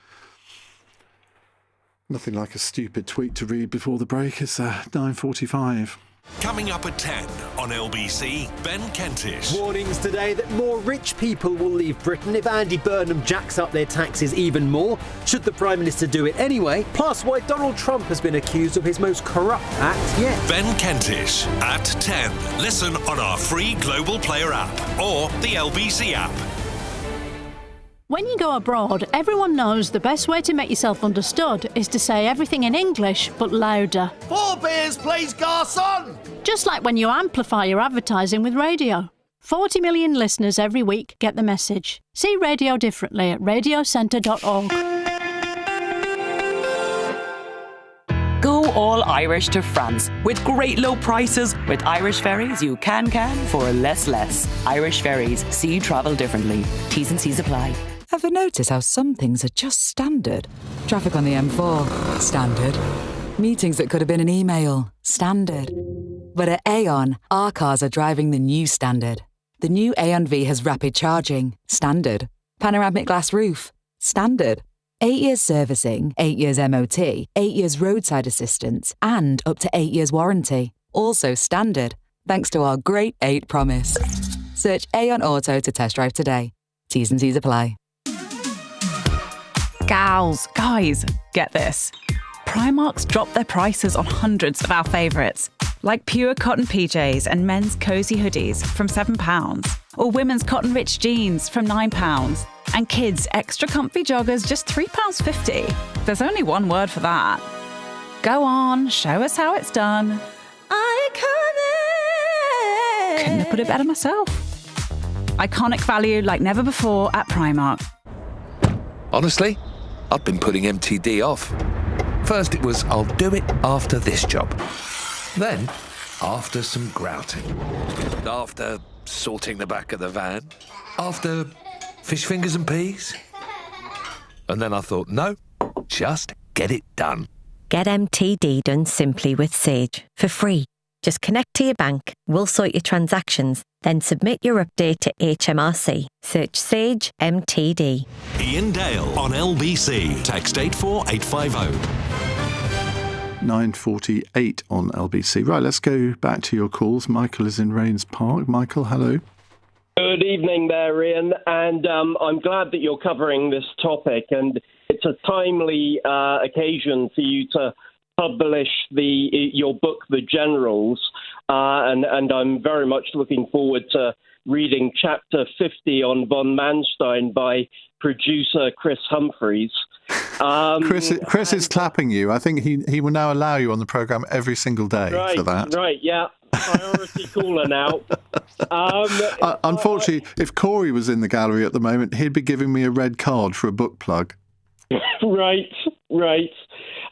Nothing like a stupid tweet to read before the break. It's 9:45. Coming up at 10 on LBC, Ben Kentish. Warnings today that more rich people will leave Britain if Andy Burnham jacks up their taxes even more. Should the Prime Minister do it anyway? Plus, why Donald Trump has been accused of his most corrupt act yet. Ben Kentish at 10. Listen on our free Global Player app or the LBC app. When you go abroad, everyone knows the best way to make yourself understood is to say everything in English, but louder. 4 beers, please, garçon! Just like when you amplify your advertising with radio. 40 million listeners every week get the message. See radio differently at radiocentre.org. Go all Irish to France with great low prices. With Irish Ferries, you can for less. Irish Ferries, see travel differently. T's and C's apply. Ever notice how some things are just standard? Traffic on the M4, standard. Meetings that could have been an email, standard. But at Aon, our cars are driving the new standard. The new Aon V has rapid charging, standard. Panoramic glass roof, standard. 8 years servicing, 8 years MOT, 8 years roadside assistance, and up to 8 years warranty. Also standard, thanks to our great 8 promise. Search Aon Auto to test drive today. T's and C's apply. Gals, guys, get this. Primark's dropped their prices on hundreds of our favourites, like pure cotton PJs and men's cosy hoodies from £7, or women's cotton rich jeans from £9, and kids' extra comfy joggers just £3.50. There's only one word for that. Go on, show us how it's done. Iconic! Couldn't have put it better myself. Iconic value like never before at Primark. Honestly, I've been putting MTD off. First it was, I'll do it after this job. Then, after some grouting. After sorting the back of the van. After fish fingers and peas. And then I thought, no, just get it done. Get MTD done simply with Sage for free. Just connect to your bank, we'll sort your transactions, then submit your update to HMRC. Search Sage MTD. Iain Dale on LBC. Text 84850. 9:48 on LBC. Right, let's go back to your calls. Michael is in Rains Park. Michael, hello. Good evening there, Ian, and I'm glad that you're covering this topic, and it's a timely occasion for you to publish your book, The Generals, and I'm very much looking forward to reading chapter 50 on von Manstein by producer Chris Humphreys. Chris is clapping you. I think he will now allow you on the programme every single day for that. Right, yeah. Priority caller now. Unfortunately, if Corey was in the gallery at the moment, he'd be giving me a red card for a book plug. Right.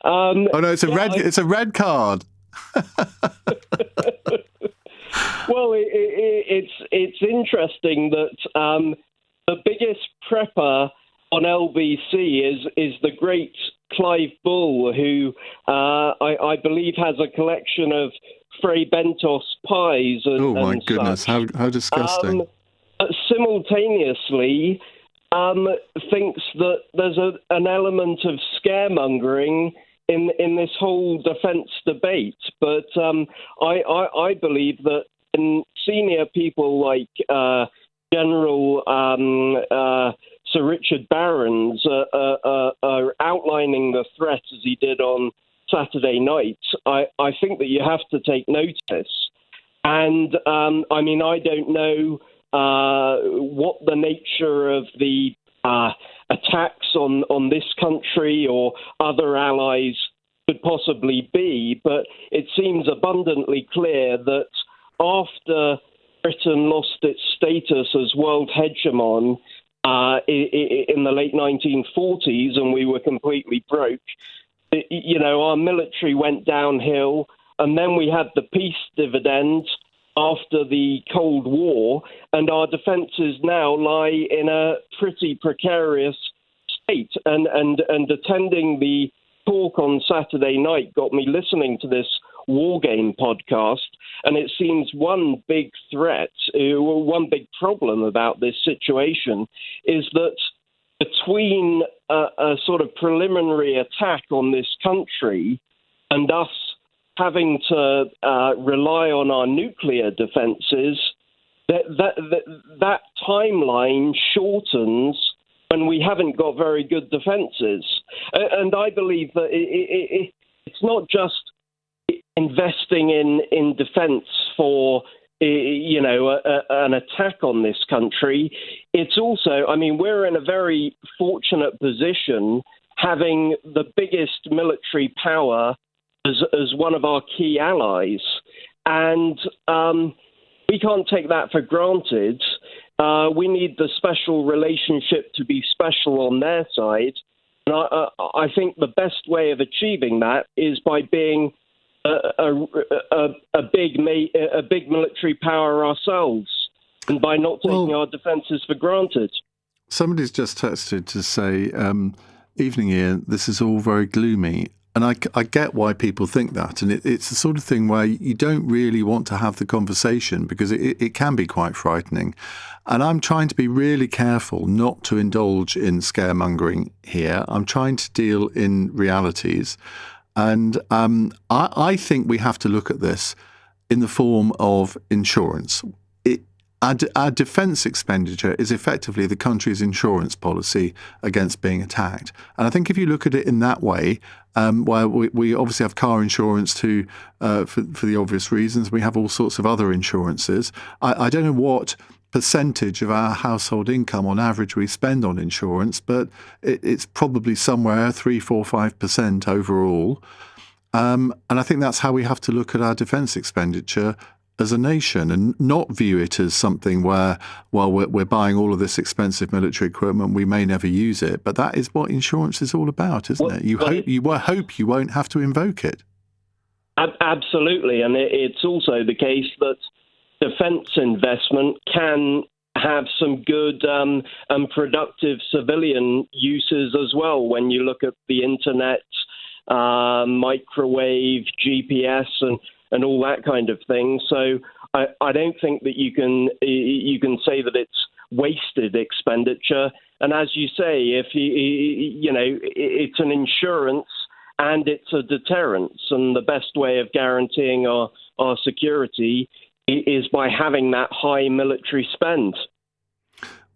Oh no, it's a red card. Well, it's interesting that the biggest prepper on LBC is the great Clive Bull, who I believe has a collection of Fray Bentos pies. Oh my goodness, how disgusting! Simultaneously, thinks that there's an element of scaremongering in this whole defence debate, but I believe that in senior people like General Sir Richard Barrons are outlining the threat as he did on Saturday night, I think that you have to take notice. And I mean, I don't know what the nature of the attacks on this country or other allies could possibly be, but it seems abundantly clear that after Britain lost its status as world hegemon in the late 1940s and we were completely broke, our military went downhill, and then we had the peace dividend after the Cold War, and our defences now lie in a pretty precarious state. And attending the talk on Saturday night got me listening to this War Game podcast, and it seems one big threat, one big problem about this situation is that between a sort of preliminary attack on this country and us having to rely on our nuclear defences, that timeline shortens when we haven't got very good defences. And I believe that it's not just investing in defence for an attack on this country. It's also, I mean, we're in a very fortunate position having the biggest military power as one of our key allies. And we can't take that for granted. We need the special relationship to be special on their side. And I think the best way of achieving that is by being a big military power ourselves, and by not taking our defences for granted. Somebody's just texted to say, "Evening, Ian. This is all very gloomy." And I get why people think that. And it's the sort of thing where you don't really want to have the conversation because it can be quite frightening. And I'm trying to be really careful not to indulge in scaremongering here. I'm trying to deal in realities. And I think we have to look at this in the form of insurance. Our defence expenditure is effectively the country's insurance policy against being attacked. And I think if you look at it in that way, where we obviously have car insurance for the obvious reasons, we have all sorts of other insurances. I don't know what percentage of our household income on average we spend on insurance, but it's probably somewhere 3, 4, 5% overall. And I think that's how we have to look at our defence expenditure as a nation, and not view it as something where, while we're buying all of this expensive military equipment, we may never use it. But that is what insurance is all about, isn't it? You hope you won't have to invoke it. Absolutely, and it's also the case that defence investment can have some good and productive civilian uses as well. When you look at the internet, microwave, GPS, and all that kind of thing. So I don't think that you can say that it's wasted expenditure. And as you say, if it's an insurance and it's a deterrence, and the best way of guaranteeing our security is by having that high military spend.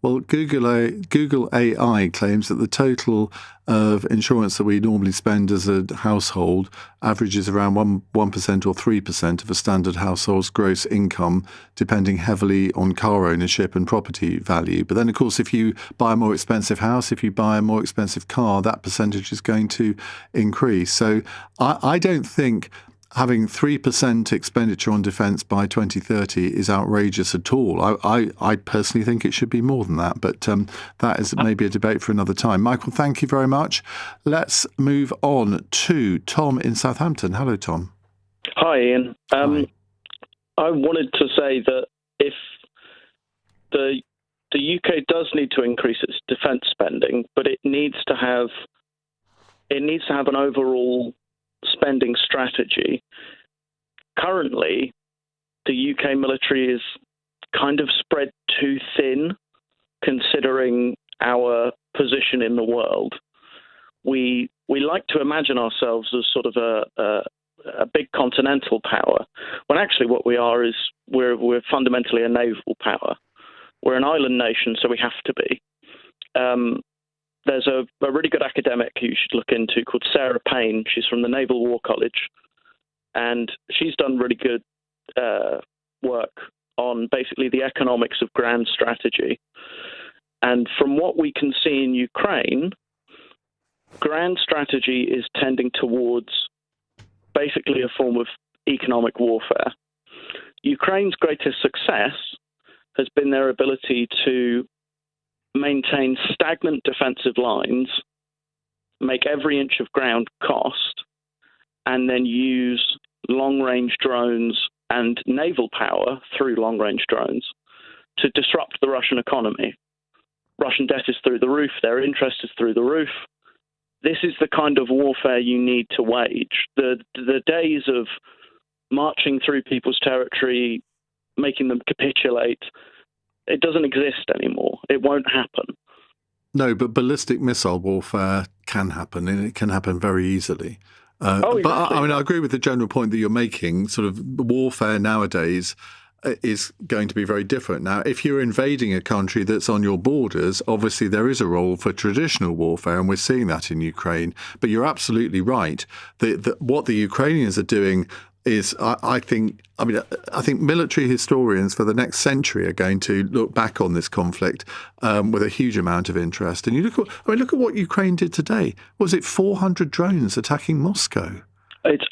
Well, Google AI claims that the total of insurance that we normally spend as a household averages around 1% or 3% of a standard household's gross income, depending heavily on car ownership and property value. But then, of course, if you buy a more expensive house, if you buy a more expensive car, that percentage is going to increase. So I don't think having 3% expenditure on defence by 2030 is outrageous at all. I personally think it should be more than that, but that is maybe a debate for another time. Michael, thank you very much. Let's move on to Tom in Southampton. Hello, Tom. Hi, Ian. Hi. I wanted to say that if the UK does need to increase its defence spending, but it needs to have an overall spending strategy. Currently, the UK military is kind of spread too thin, considering our position in the world. We like to imagine ourselves as sort of a big continental power, when actually what we are is we're fundamentally a naval power. We're an island nation, so we have to be. There's a really good academic who you should look into called Sarah Payne. She's from the Naval War College, and she's done really good work on basically the economics of grand strategy. And from what we can see in Ukraine, grand strategy is tending towards basically a form of economic warfare. Ukraine's greatest success has been their ability to maintain stagnant defensive lines, make every inch of ground cost, and then use long-range drones and naval power through long-range drones to disrupt the Russian economy. Russian debt is through the roof, their interest is through the roof. This is the kind of warfare you need to wage. The days of marching through people's territory, making them capitulate. It doesn't exist anymore. It won't happen. No, but ballistic missile warfare can happen, and it can happen very easily. Exactly. But I agree with the general point that you're making. Sort of warfare nowadays is going to be very different. Now, if you're invading a country that's on your borders, obviously there is a role for traditional warfare, and we're seeing that in Ukraine. But you're absolutely right that what the Ukrainians are doing is, I think military historians for the next century are going to look back on this conflict with a huge amount of interest. And you look at what Ukraine did today. Was it 400 drones attacking Moscow? It's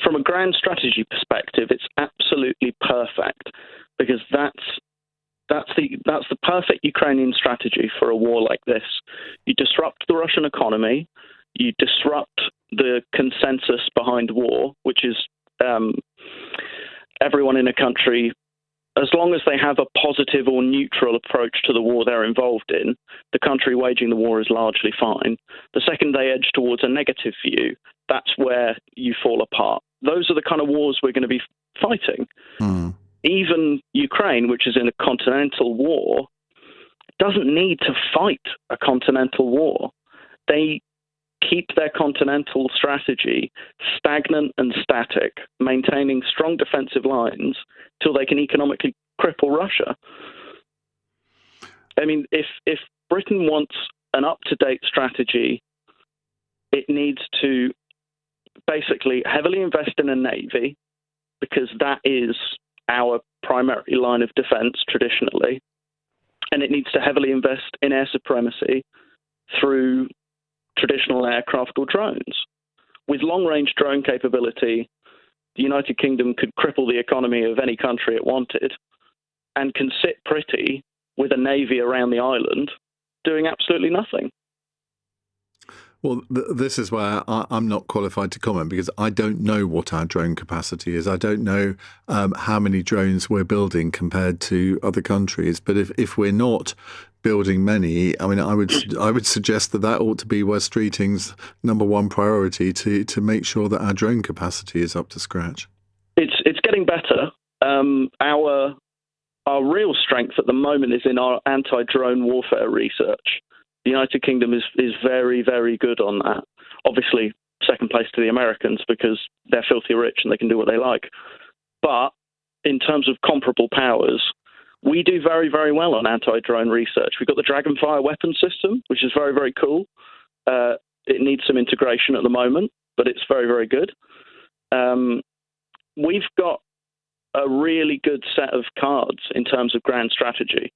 from a grand strategy perspective, it's absolutely perfect, because that's the perfect Ukrainian strategy for a war like this. You disrupt the Russian economy, you disrupt the consensus behind war, which is everyone in a country, as long as they have a positive or neutral approach to the war they're involved in, the country waging the war is largely fine. The second they edge towards a negative view, that's where you fall apart. Those are the kind of wars we're going to be fighting. Even Ukraine, which is in a continental war, doesn't need to fight a continental war. They keep their continental strategy stagnant and static, maintaining strong defensive lines till they can economically cripple Russia. I mean, if Britain wants an up-to-date strategy, it needs to basically heavily invest in a navy, because that is our primary line of defense traditionally, and it needs to heavily invest in air supremacy through traditional aircraft or drones. With long-range drone capability, the United Kingdom could cripple the economy of any country it wanted, and can sit pretty with a navy around the island doing absolutely nothing. Well, this is where I'm not qualified to comment, because I don't know what our drone capacity is. I don't know how many drones we're building compared to other countries. But if we're not building many, I mean, I would suggest that ought to be West Streeting's number one priority, to make sure that our drone capacity is up to scratch. It's getting better. Our real strength at the moment is in our anti-drone warfare research. The United Kingdom is very, very good on that. Obviously, second place to the Americans, because they're filthy rich and they can do what they like. But in terms of comparable powers, we do very, very well on anti-drone research. We've got the Dragonfire weapon system, which is very, very cool. It needs some integration at the moment, but it's very, very good. We've got a really good set of cards in terms of grand strategy.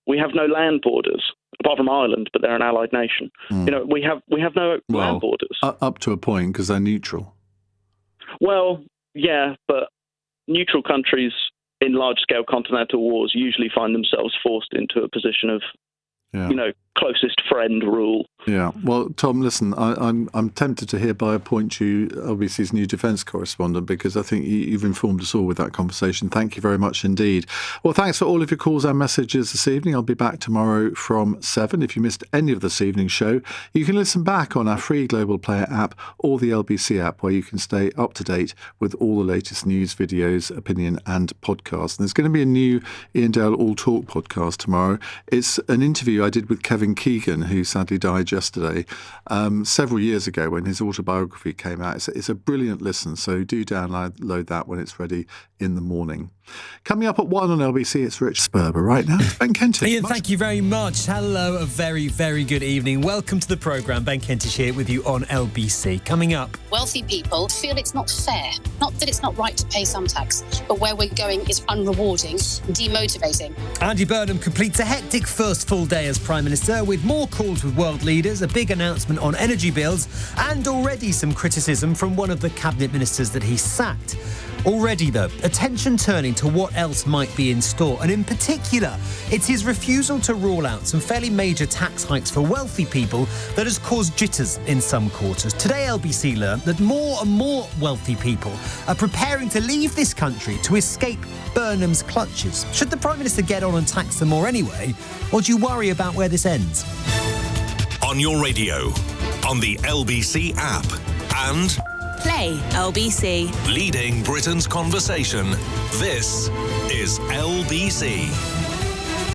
We have no land borders, apart from Ireland, but they're an allied nation. You know, we have no land borders. Up to a point, because they're neutral. Well, yeah, but neutral countries in large-scale continental wars usually find themselves forced into a position of, closest friend rule. Yeah. Well, Tom, listen, I'm tempted to hereby appoint you LBC's new defence correspondent, because I think you've informed us all with that conversation. Thank you very much indeed. Well, thanks for all of your calls and messages this evening. I'll be back tomorrow from 7. If you missed any of this evening's show, you can listen back on our free Global Player app or the LBC app, where you can stay up to date with all the latest news, videos, opinion and podcasts. And there's going to be a new Iain Dale All Talk podcast tomorrow. It's an interview I did with Kevin Keegan, who sadly died yesterday, several years ago when his autobiography came out. It's a brilliant listen, so do download that when it's ready in the morning. Coming up at 1 on LBC, it's Rich Sperber. Right now, it's Ben Kentish. Iain, thank you very much. Hello, a very, very good evening. Welcome to the programme. Ben Kentish here with you on LBC. Coming up. Wealthy people feel it's not fair. Not that it's not right to pay some tax, but where we're going is unrewarding, demotivating. Andy Burnham completes a hectic first full day as Prime Minister, with more calls with world leaders, a big announcement on energy bills, and already some criticism from one of the cabinet ministers that he sacked. Already, though, attention turning to what else might be in store, and in particular, it's his refusal to rule out some fairly major tax hikes for wealthy people that has caused jitters in some quarters. Today, LBC learned that more and more wealthy people are preparing to leave this country to escape Burnham's clutches. Should the Prime Minister get on and tax them more anyway, or do you worry about where this ends? On your radio, on the LBC app, and Play LBC. Leading Britain's conversation. This is LBC.